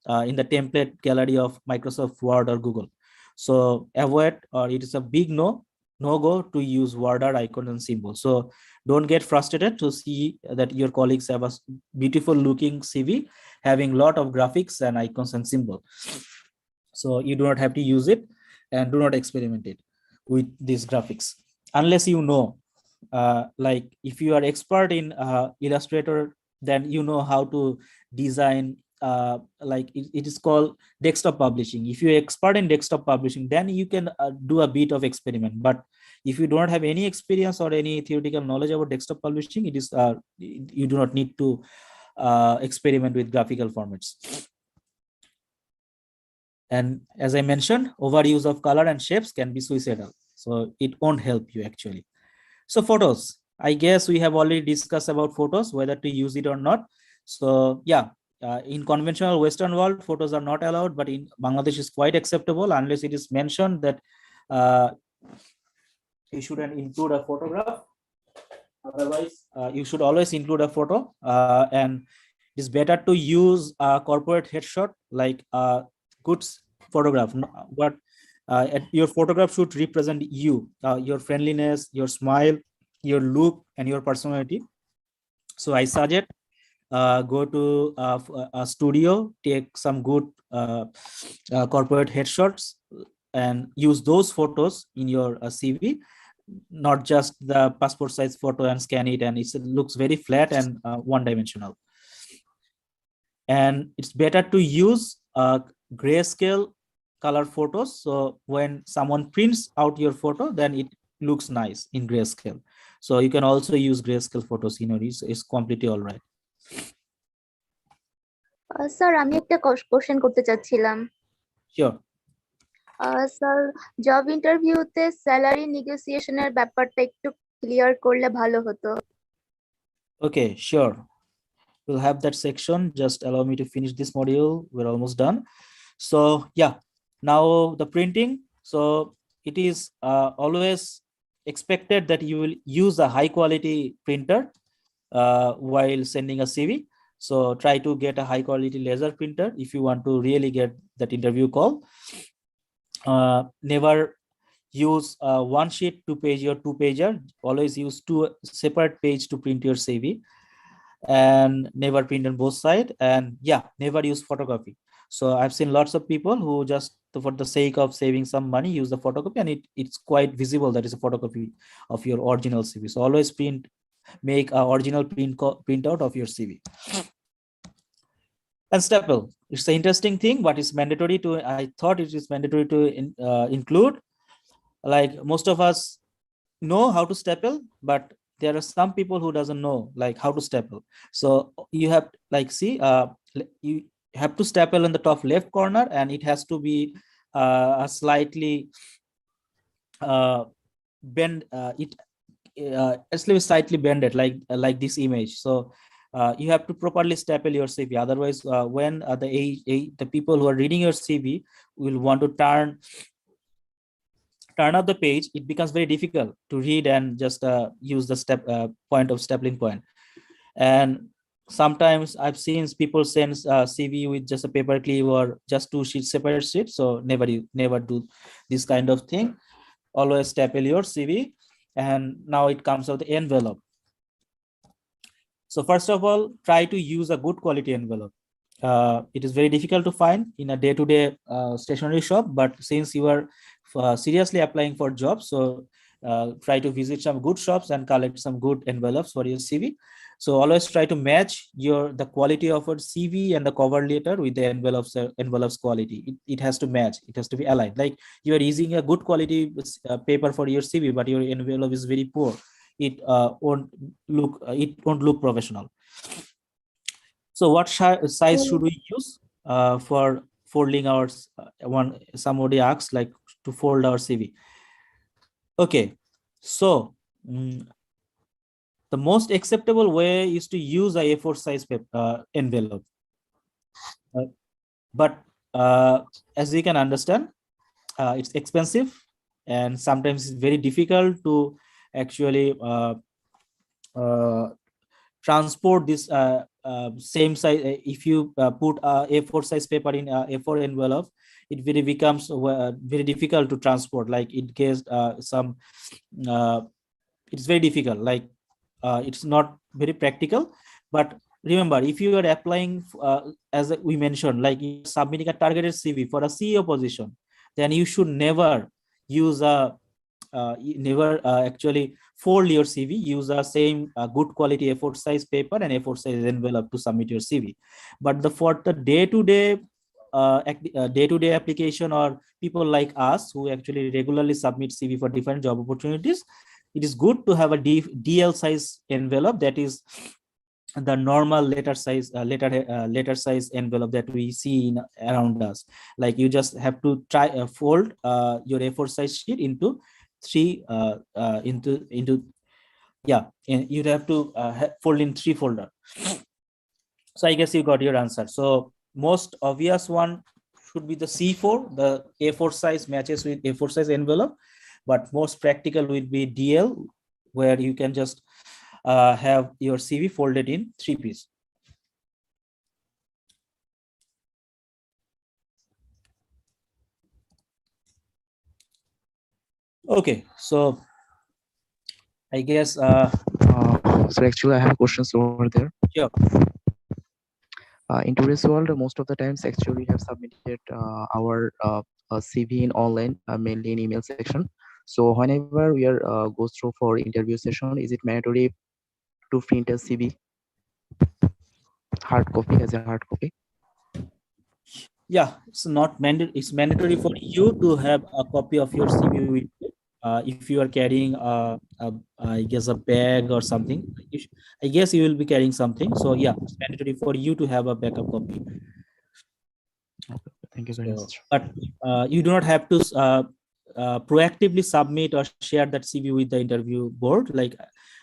in the template gallery of Microsoft Word or Google. So avoid, or it is a big no go to use word or icon and symbol. So don't get frustrated to see that your colleagues have a beautiful looking CV having lot of graphics and icons and symbol. So you do not have to use it, and do not experiment it with these graphics unless you know, like if you are expert in Illustrator, then you know how to design like it is called desktop publishing. If you're expert in desktop publishing, then you can do a bit of experiment. But if you don't have any experience or any theoretical knowledge about desktop publishing, it is you do not need to experiment with graphical formats. And as I mentioned, overuse of color and shapes can be suicidal, so it won't help you actually. So photos, I guess we have already discussed about photos, whether to use it or not. So yeah, in conventional Western world, photos are not allowed, but in Bangladesh is quite acceptable unless it is mentioned that you shouldn't include a photograph. Otherwise, you should always include a photo, and it's better to use a corporate headshot, like a good photograph. But your photograph should represent you, your friendliness, your smile, your look, and your personality. So I suggest go to a studio, take some good corporate headshots, and use those photos in your CV, not just the passport size photo and scan it, and it looks very flat and one dimensional. And it's better to use grayscale color photos. So when someone prints out your photo, then it looks nice in grayscale. So you can also use grayscale photos, it's completely all right. Sir আমি একটা question করতে চাচ্ছিলাম। Sure. Sir job ইন্টারভিউতে salary নেগোসিয়েশনের ব্যাপারটা একটু clear করলে ভালো হতো। Okay, sure. We'll have that section. Just allow me to finish this module. We're almost done. So yeah, now the printing. So it is always expected that you will use a high quality printer while sending a CV. So try to get a high quality laser printer if you want to really get that interview call. Never use one sheet to page or two pager. Always use two separate page to print your CV, and never print on both sides. And yeah, never use photocopy. So I've seen lots of people who just for the sake of saving some money use the photocopy, and it's quite visible that is a photocopy of your original CV. So always make a original printout of your CV. And staple, it's an interesting thing, but it's mandatory to, I thought it is mandatory to include. Like most of us know how to staple, but there are some people who doesn't know like how to staple. So you have like see you have to staple in the top left corner, and it has to be a slightly bend it actually slightly bended like this image. So you have to properly staple your CV. Otherwise, when the people who are reading your CV will want to turn up the page, it becomes very difficult to read and just use the point of stapling point. And sometimes I've seen people send CV with just a paper clip or just 2 sheets, separate sheets. So never do this kind of thing. Always staple your CV. And now it comes out the envelope. So first of all, try to use a good quality envelope. It is very difficult to find in a day-to-day stationery shop, but since you are seriously applying for jobs, so try to visit some good shops and collect some good envelopes for your CV. So always try to match the quality of your CV and the cover letter with the envelopes quality. It has to match. It has to be aligned. Like you are using a good quality paper for your CV, but your envelope is very poor. It won't look professional. So what size should we use for folding our somebody asks like to fold our CV. Okay, so the most acceptable way is to use a A4 size envelope. But as you can understand, it's expensive, and sometimes it's very difficult to actually transport this same size. If you put A4 size paper in A4 envelope, it really becomes very difficult to transport. Like it gets it's very difficult. Like it's not very practical. But remember, if you are applying as we mentioned, like you're submitting a targeted CV for a CEO position, then you should never use actually fold your CV. Use the same good quality A4 size paper and A4 size envelope to submit your CV. But for the day-to-day application, or people like us who actually regularly submit CV for different job opportunities, it is good to have a DL size envelope, that is the normal letter size envelope that we see around us. Like you just have to try fold your A4 size sheet into you'd have to fold in 3 folder. So I guess you got your answer. So most obvious one should be the C4. The A4 size matches with A4 size envelope, but most practical would be DL, where you can just have your CV folded in 3 pieces. Okay, so I guess so actually I have questions over there. Sure. In today's world, most of the times actually we have submitted our CV in online, mainly in email section. So whenever we are goes through for interview session, is it mandatory to print a CV hard copy as a hard copy? Yeah, it's not mandatory. It's mandatory for you to have a copy of your CV with you. If you are carrying I guess a bag or something, I guess you will be carrying something. So yeah, it's mandatory for you to have a backup copy. Okay, thank you very much. But you do not have to proactively submit or share that CV with the interview board. Like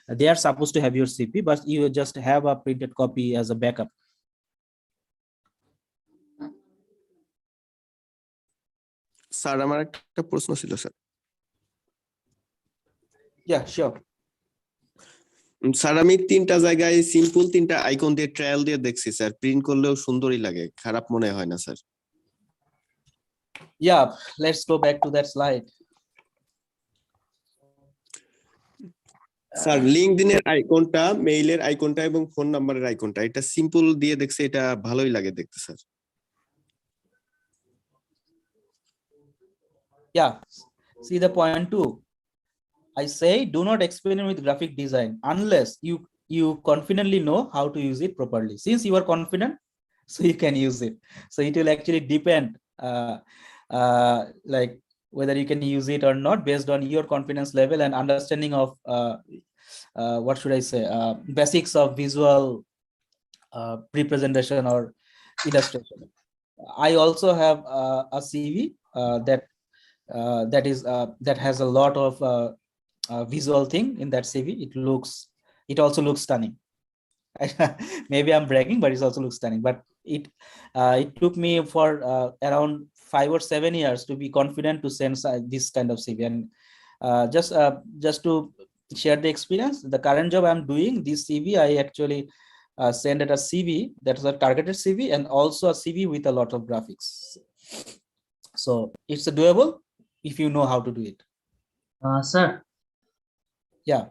they are supposed to have your CV, but you just have a printed copy as a backup. Sir আমার একটা প্রশ্ন ছিল sir. Yeah, sure. Sir আমি 3টা জায়গায় simple 3টা icon দিয়ে trial দিয়ে দেখছি স্যার, প্রিন্ট করলেও সুন্দরই লাগে, খারাপ মনে হয় না sir. Yeah, let's go back to that slide. Sir লিঙ্কডইনের আইকনটা, মেইলের আইকনটা এবং ফোন নাম্বারের আইকনটা, এটা সিম্পল দিয়ে দেখছি, এটা ভালোই লাগে দেখতে sir. Yeah, see the point 2. I say do not experiment with graphic design unless you confidently know how to use it properly. Since you are confident, so you can use it. So it will actually depend like whether you can use it or not based on your confidence level and understanding of what should I say, basics of visual representation or illustration. I also have a CV that has a lot of visual thing in that CV. It also looks stunning. Maybe I'm bragging, but it also looks stunning. But it took me for around 5 or 7 years to be confident to send this kind of CV. And just to share the experience, the current job I'm doing, this CV I actually send it a CV that is a targeted CV and also a CV with a lot of graphics. So it's doable if you know how to do it. Sir Yeah.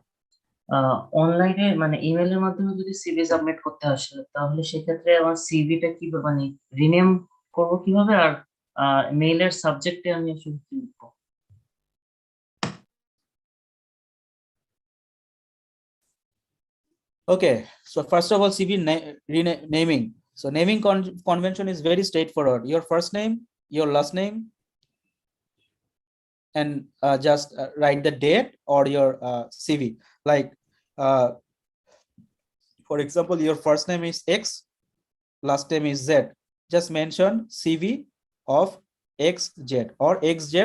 অনলাইনে মানে ইমেলের মাধ্যমে যদি CV submit করতে আসে তাহলে সেক্ষেত্রে আমার সিভিটা কিভাবে মানে রিনেম করব কিভাবে আর মেইলের সাবজেক্টে আমি আসলে কি লিখবো? Okay, so first of all, CV naming. So naming convention is very straightforward. Your first name, your last name, and just write the date or your CV. Like, for example, your first name is X, last name is Z. Just mention CV of XZ or XZ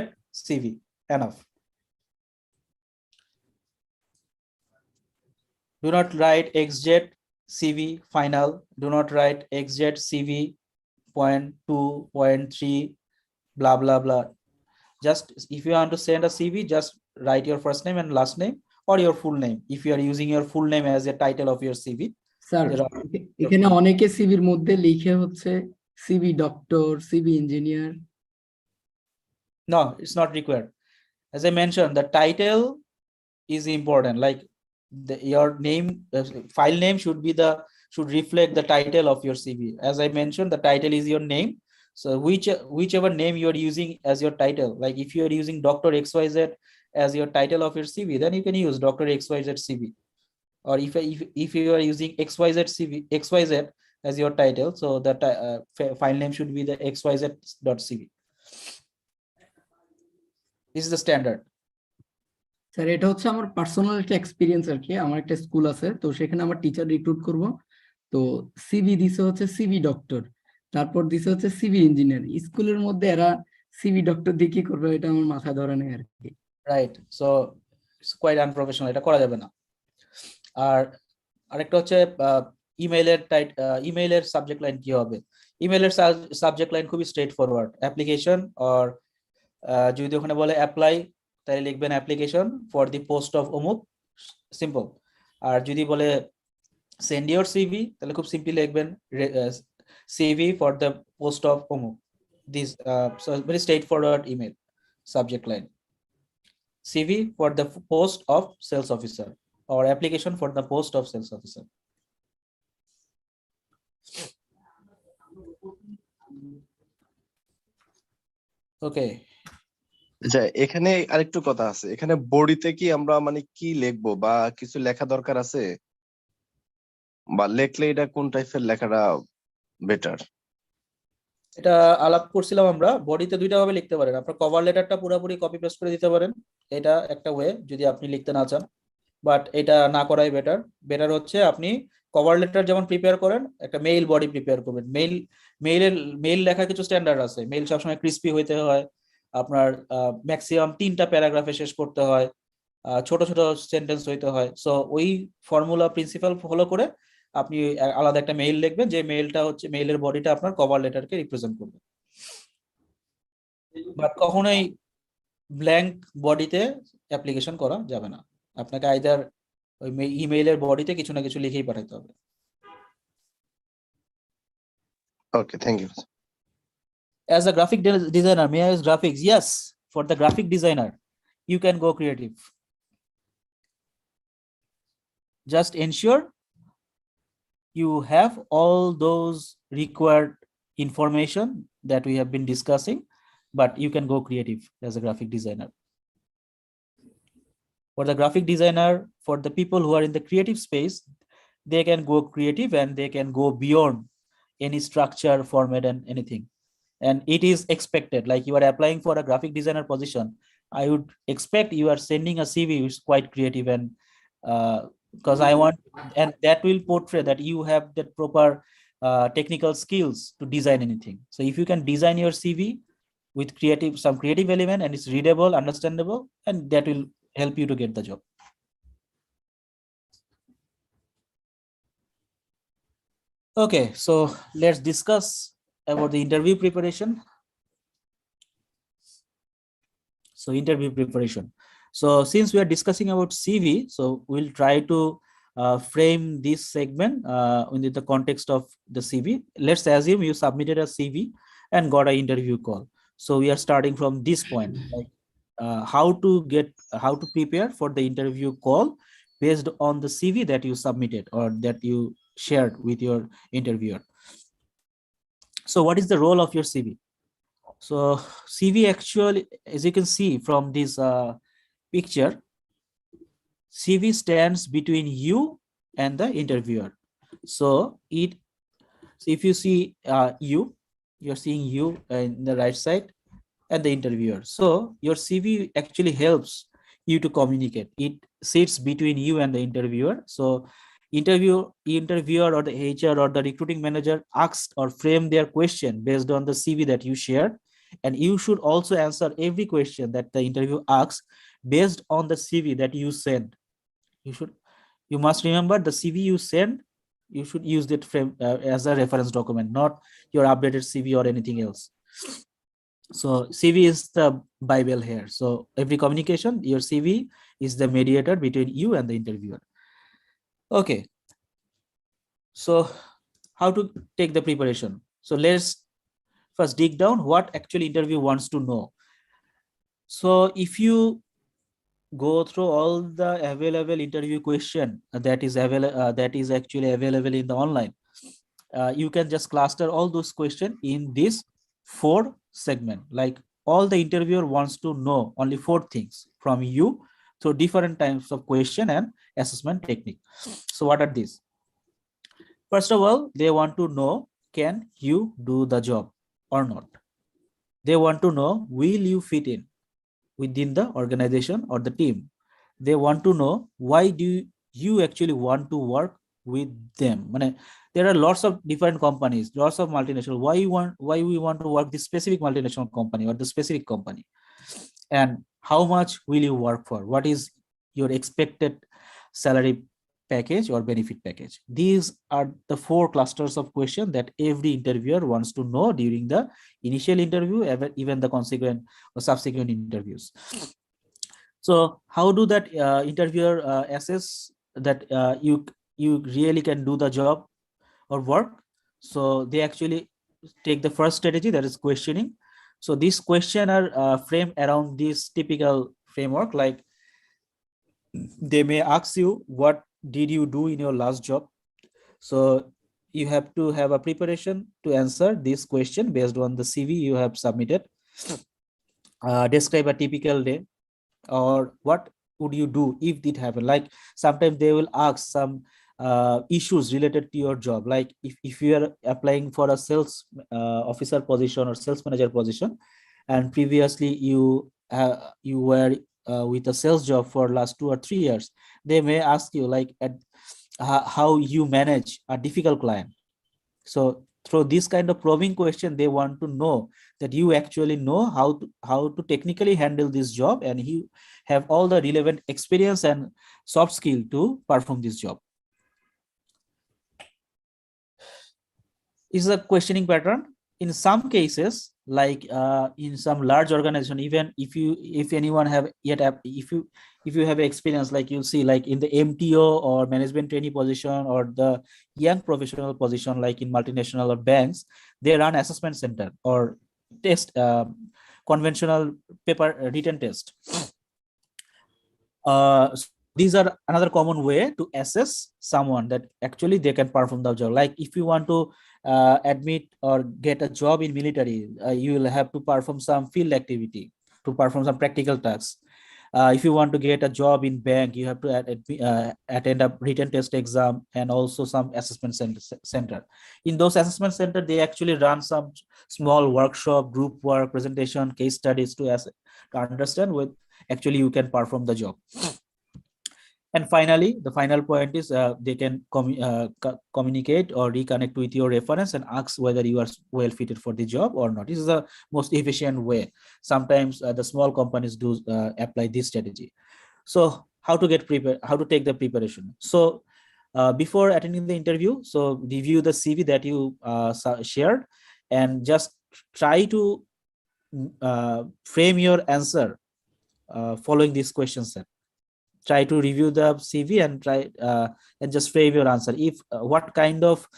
CV. Enough. Do not write XZ CV final. Do not write XZ CV 0.2, 0.3, blah, blah, blah. Just if you want to send a CV, just write your first name and last name or your full name. If you are using your full name as a title of your CV. Sir এখানে অনেকে সিভির মধ্যে লিখে হচ্ছে CV doctor, CV engineer. No, it's not required. As I mentioned, the title is important. Like your name, file name should reflect the title of your CV. As I mentioned, the title is your name. So whichever name you are using as your title, like if you are using Dr. XYZ as your title of your CV, then you can use Dr. XYZ CV. Or if you are using XYZ CV, XYZ as your title, so that file name should be the xyz.cv. This is the standard. Sir এটা হচ্ছে আমার personal একটা experience আর কি। আমার একটা school আছে, তো সেখানে আমার টিচার রিক্রুট করব, তো সিভি দিছে হচ্ছে সিভি ডক্টর, তারপর দিছে হচ্ছে সিভি ইঞ্জিনিয়ার। স্কুলের মধ্যে এরা সিভি ডক্টর দিয়ে কি করবে এটা আমার মাথায় ধরে নেই আর কি। Right, so it's quite unprofessional, এটা করা যাবে না। আর আরেকটা হচ্ছে ইমেইলের সাবজেক্ট লাইন কি হবে। ইমেইলের সাবজেক্ট লাইন খুবই স্ট্রেট ফরওয়ার্ড, অ্যাপ্লিকেশন, অর যদি ওখানে বলে অ্যাপ্লাই তাহলে লিখবেন application for the post of অমুক, সিম্পল। আর যদি বলে সেন্ড ইওর সিভি তাহলে খুব সিম্পলি লিখবেন CV for the post of অমুক। This very straightforward email subject line. CV for the post of sales officer or application for the post of sales officer. Okay. আচ্ছা, এখানে আরেকটু কথা আছে। এখানে বডিতে কি আমরা মানে কি লিখবো বা কিছু লেখা দরকার আছে, বা লেখলে এটা কোন টাইপের লেখাটা বেটার? এটা আলাপ করছিলাম আমরা। বডিতে দুইটা ভাবে লিখতে পারেন। আপনার কভার লেটারটা পুরোপুরি কপি পেস্ট করে দিতে পারেন, এটা একটা ওয়ে যদি আপনি লিখতে না চান, বাট এটা না করাই বেটার। বেটার হচ্ছে আপনি কভার লেটার যেমন প্রিপেয়ার করেন, একটা মেইল বডি প্রিপেয়ার করবেন। মেইল লেখা কিছু স্ট্যান্ডার্ড আছে। মেইল সবসময় ক্রিস্পি হইতে হয়, আপনার ম্যাক্সিমাম 3টা প্যারাগ্রাফে শেষ করতে হয়, ছোট ছোট সেন্টেন্স হইতে হয়। সো ওই ফর্মুলা প্রিন্সিপাল ফলো করে আপনি আলাদা একটা মেইল লিখবেন, যে মেইলটা হচ্ছে মেইলের বডিটা আপনার কভার লেটারকে রিপ্রেজেন্ট করবে। বাট কখনোই ব্ল্যাঙ্ক বডিতে অ্যাপ্লিকেশন করা যাবে না। আপনাকে আইদার ওই ইমেইলের বডিতে কিছু না কিছু লিখেই পাঠাতে হবে। Okay, thank you. As a graphic designer, may I use graphics? Yes, for the graphic designer, you can go creative. Just ensure you have all those required information that we have been discussing, but you can go creative as a graphic designer. For the graphic designer, for the people who are in the creative space, they can go creative and they can go beyond any structure, format, and anything. And it is expected, like you are applying for a graphic designer position, I would expect you are sending a CV which is quite creative and because I want, and that will portray that you have that proper technical skills to design anything. So if you can design your CV with some creative element, and it's readable, understandable, and that will help you to get the job. Okay, so let's discuss about the interview preparation. So interview preparation. So since we are discussing about CV, so we'll try to frame this segment within the context of the CV. Let's assume you submitted a CV and got an interview call. So we are starting from this point, like how to prepare for the interview call based on the CV that you submitted or that you shared with your interviewer. So what is the role of your CV? So CV actually, as you can see from this picture, CV stands between you and the interviewer. So if you see you're seeing you in the right side and the interviewer. So your CV actually helps you to communicate. It sits between you and the interviewer. So interviewer or the HR or the recruiting manager asked or frame their question based on the CV that you shared, and you should also answer every question that the interview asks based on the CV that you send. You must remember the CV you send, you should use that frame as a reference document, not your updated CV or anything else. So CV is the Bible here. So every communication, your CV is the mediator between you and the interviewer. Okay. So how to take the preparation? So let's first dig down what actually interview wants to know. So if you go through all the available interview question that is actually available in the online, you can just cluster all those questions in this 4 segment. Like all the interviewer wants to know only 4 things from you through different types of question and assessment technique. So what are these? First of all, they want to know, can you do the job or not? They want to know, will you fit in within the organization or the team? They want to know, why do you actually want to work with them? There are lots of different companies, lots of multinational. Why we want to work this specific multinational company or the specific company? And how much will you work for? What is your expected salary package or benefit package? These are the 4 clusters of questions that every interviewer wants to know during the initial interview, even the consequent or subsequent interviews. So how do that interviewer assess that you really can do the job or work? So they actually take the first strategy, that is questioning. So these questions are framed around this typical framework. Like they may ask you, what did you do in your last job? So you have to have a preparation to answer this question based on the CV you have submitted. Describe a typical day, or what would you do if it happened? Like sometimes they will ask some issues related to your job. Like if you are applying for a sales officer position or sales manager position, and previously you were with a sales job for last 2 or 3 years, they may ask you like how you manage a difficult client. So through this kind of probing question, they want to know that you actually know how to technically handle this job, and you have all the relevant experience and soft skill to perform this job. Is a questioning pattern. In some cases, like in some large organization, even if anyone have yet if you have experience, like you'll see like in the MTO or management trainee position or the young professional position, like in multinational or banks, they run assessment center or test conventional paper written test. These are another common way to assess someone that actually they can perform the job. Like if you want to admit or get a job in military, you will have to perform some field activity, to perform some practical tasks. If you want to get a job in bank, you have to attend a written test exam and also some assessment center. In those assessment center, they actually run some small workshop, group work, presentation, case studies to understand what actually you can perform the job. And finally, the final point is they can communicate or reconnect with your reference and ask whether you are well fitted for the job or not. This is the most efficient way. Sometimes the small companies do apply this strategy. So how to get prepared, how to take the preparation. So before attending the interview, so review the CV that you shared and just try to frame your answer following this question set. Try to review the CV and try and just frame your answer. If what kind of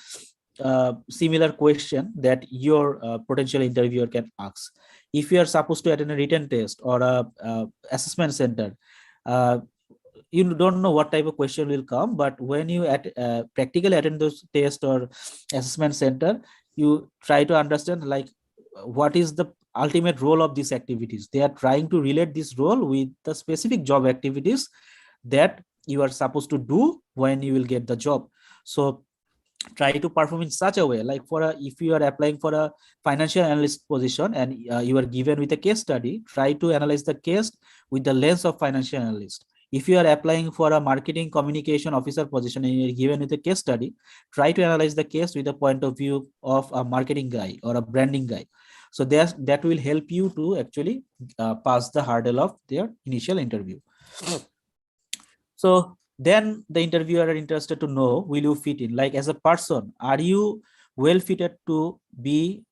similar question that your potential interviewer can ask. If you are supposed to attend a written test or a assessment center, you don't know what type of question will come, but when you practically attend those test or assessment center, you try to understand like what is the ultimate role of these activities. They are trying to relate this role with the specific job activities that you are supposed to do when you will get the job. So try to perform in such a way, like if you are applying for a financial analyst position and you are given with a case study, try to analyze the case with the lens of financial analyst. If you are applying for a marketing communication officer position and you're given with a case study, try to analyze the case with the point of view of a marketing guy or a branding guy. So that will help you to actually pass the hurdle of their initial interview. So then the interviewer are interested to know, will you fit in? Like as a person, are you well fitted to be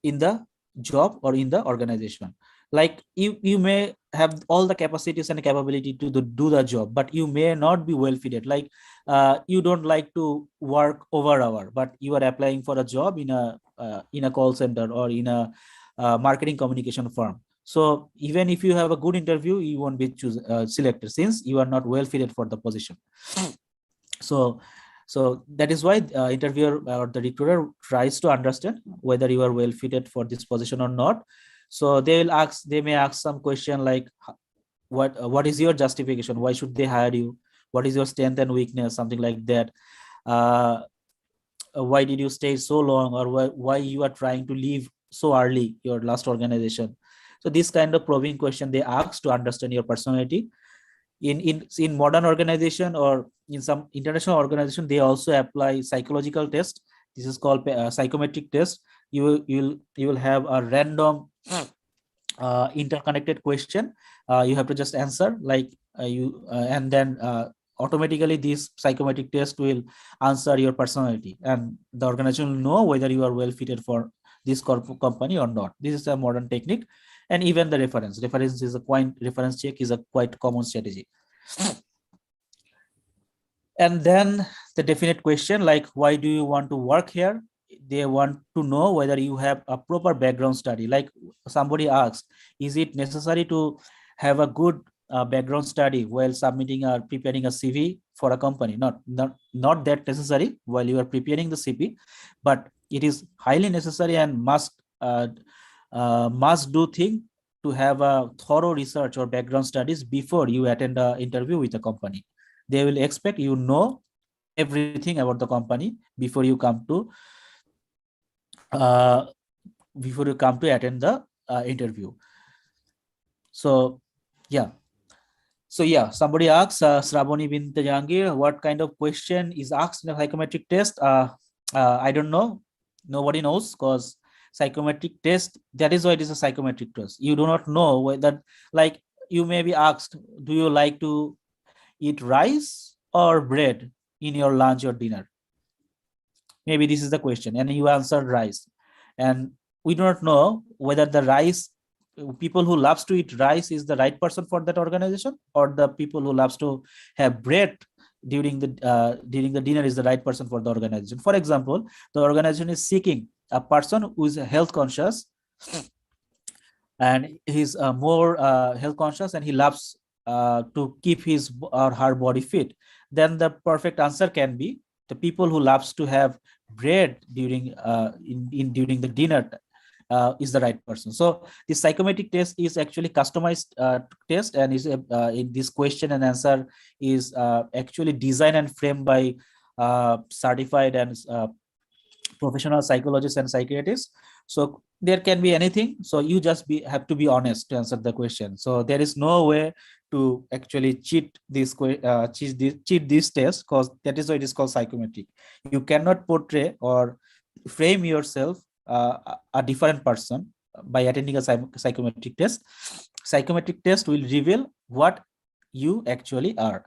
in the job or in the organization? Like you may have all the capacities and capability to do the job, but you may not be well fitted. Like you don't like to work over hour, but you are applying for a job in a call center or in a marketing communication firm. So even if you have a good interview, you won't be selected since you are not well fitted for the position. So that is why interviewer or the recruiter tries to understand whether you are well fitted for this position or not. So they may ask some question like, what is your justification? Why should they hire you? What is your strength and weakness? Something like that. Why did you stay so long, or why you are trying to leave so early your last organization? So this kind of probing question they ask to understand your personality. In modern organization or in some international organization, they also apply psychological test. This is called psychometric test. You will have a random interconnected question. You have to just answer like and then automatically this psychometric test will answer your personality, and the organization will know whether you are well fitted for this company or not. This is a modern technique. And even the reference is reference check is a quite common strategy. And then the definite question, like why do you want to work here? They want to know whether you have a proper background study. Like somebody asked, is it necessary to have a good background study while submitting or preparing a CV for a company? Not that necessary while you are preparing the CV, but it is highly necessary and must do thing to have a thorough research or background studies before you attend an interview with a company. They will expect you know everything about the company before you come to attend the interview. So yeah. Somebody asks, Sravani Bint Jangir, what kind of question is asked in a psychometric test? I don't know. Nobody knows, because psychometric test, that is why it is a psychometric test. You do not know whether, like, you may be asked, do you like to eat rice or bread in your lunch or dinner? Maybe this is the question, and you answered rice. And we do not know whether the rice, people who loves to eat rice is the right person for that organization, or the people who loves to have bread during the dinner is the right person for the organization. For example, the organization is seeking a person who is health conscious, and he's more health conscious, and he loves to keep his or her body fit. Then the perfect answer can be the people who loves to have bread during during the dinner is the right person. So the psychometric test is actually customized test, and is in this question and answer is actually designed and framed by certified and professional psychologists and psychiatrists. So there can be anything. So you just have to be honest to answer the question. So there is no way to actually cheat this test, because that is why it is called psychometric. You cannot portray or frame yourself a different person by attending a psychometric test. Psychometric test will reveal what you actually are.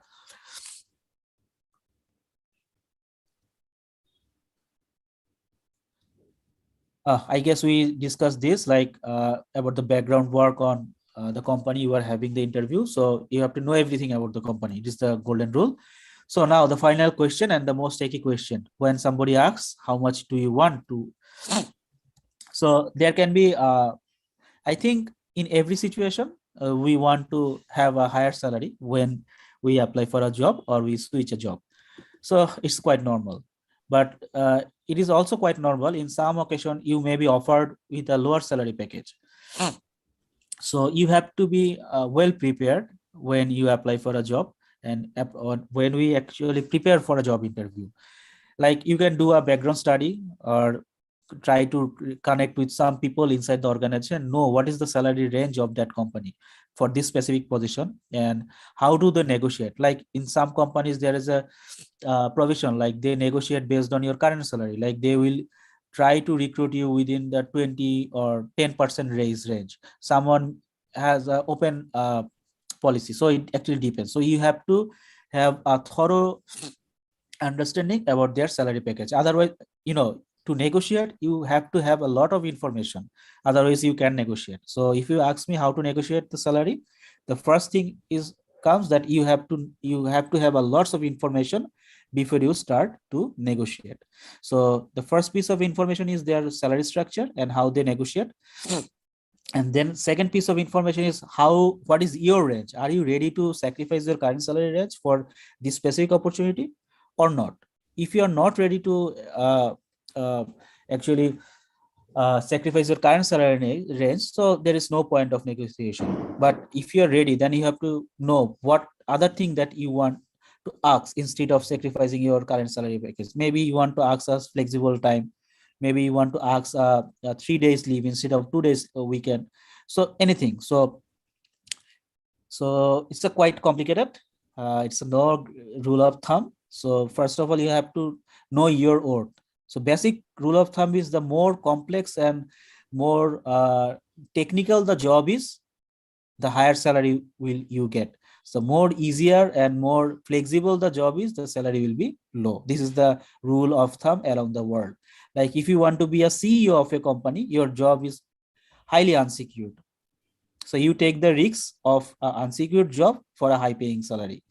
I guess we discussed this, like about the background work on the company you are having the interview. So you have to know everything about the company. It is the golden rule. So now the final question and the most tricky question: when somebody asks, how much do you want to? So there can be, I think in every situation, we want to have a higher salary when we apply for a job or we switch a job. So it's quite normal. But it is also quite normal in some occasion you may be offered with a lower salary package. So you have to be well prepared when you apply for a job, and when we actually prepare for a job interview. Like you can do a background study or try to connect with some people inside the organization, know what is the salary range of that company for this specific position and how do they negotiate. Like in some companies there is a provision, like they negotiate based on your current salary, like they will try to recruit you within the 20 or 10% raise range. Someone has an open policy, so it actually depends. So you have to have a thorough understanding about their salary package. Otherwise, to negotiate you have to have a lot of information, otherwise you can negotiate. So if you ask me how to negotiate the salary, the first thing is comes that you have to have a lots of information before you start to negotiate. So the first piece of information is their salary structure and how they negotiate. And then second piece of information is what is your range? Are you ready to sacrifice your current salary range for this specific opportunity or not? If you are not ready to actually sacrifice your current salary range, so there is no point of negotiation. But if you are ready, then you have to know what other thing that you want to ask instead of sacrificing your current salary package. Maybe you want to ask us flexible time, maybe you want to ask 3 days leave instead of 2 days a weekend, so anything. So it's a quite complicated. It's a no rule of thumb. So first of all, you have to know your worth. So basic rule of thumb is the more complex and more technical the job is, the higher salary will you get. So more easier and more flexible the job is, the salary will be low. This is the rule of thumb around the world. Like if you want to be a CEO of a company, your job is highly unsecured. So you take the risks of an unsecured job for a high paying salary.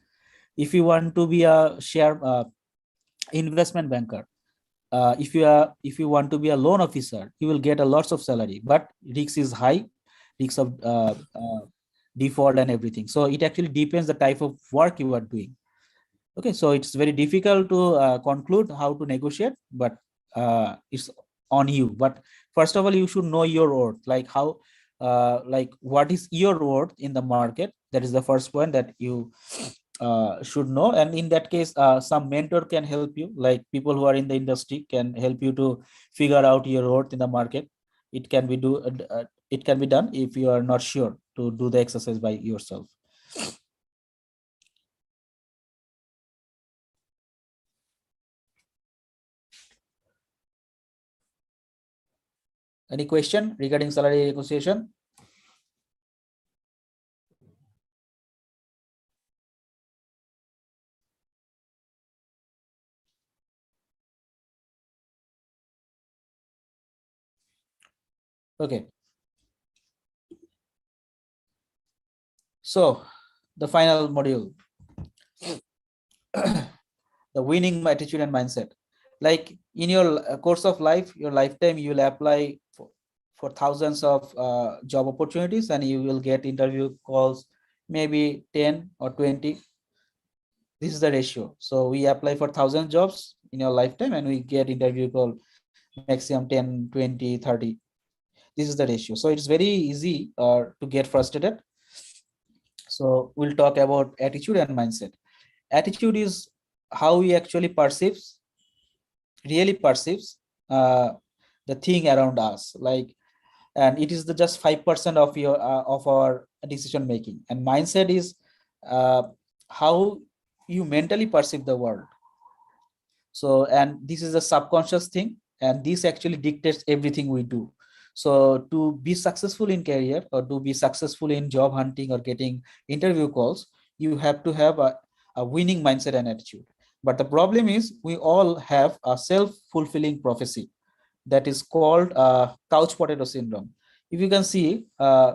If you want to be a share investment banker, if you want to be a loan officer, you will get a lots of salary, but risk is high, risk of default and everything. So it actually depends the type of work you are doing. Okay, so it's very difficult to conclude how to negotiate, but it's on you. But first of all, you should know your worth, like what is your worth in the market. That is the first point that you should know. And in that case, some mentor can help you, like people who are in the industry can help you to figure out your worth in the market. It can be done if you are not sure to do the exercise by yourself. Any question regarding salary negotiation? Okay. So the final module, the winning attitude and mindset. Like in your course of life, your lifetime, you will apply for thousands of job opportunities and you will get interview calls, maybe 10 or 20. This is the ratio. So we apply for 1,000 jobs in your lifetime and we get interview call maximum 10, 20, 30. This is the ratio. So it's very easy to get frustrated. So we'll talk about attitude and mindset. Attitude is how we actually really perceives the thing around us, like, and it is the just 5% of our decision making. And mindset is how you mentally perceive the world. So, and this is a subconscious thing, and this actually dictates everything we do. So to be successful in career or to be successful in job hunting or getting interview calls, you have to have a winning mindset and attitude. But the problem is we all have a self-fulfilling prophecy that is called couch potato syndrome. If you can see,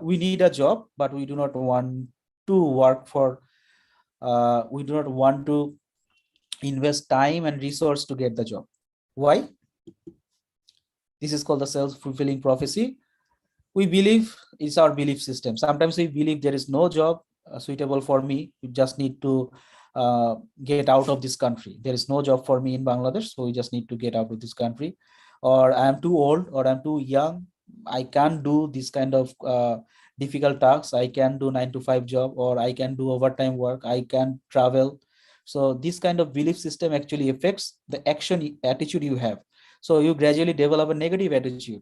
we need a job, but we do not want to work for, we do not want to invest time and resource to get the job. Why? This is called the self-fulfilling prophecy. We believe, it's our belief system. Sometimes we believe there is no job suitable for me. You just need to get out of this country. There is no job for me in Bangladesh, so we just need to get out of this country. Or I am too old, or I'm too young. I can't do this kind of difficult tasks. I can do 9 to 5 job, or I can do overtime work. I can travel. So this kind of belief system actually affects the action attitude you have. So you gradually develop a negative attitude,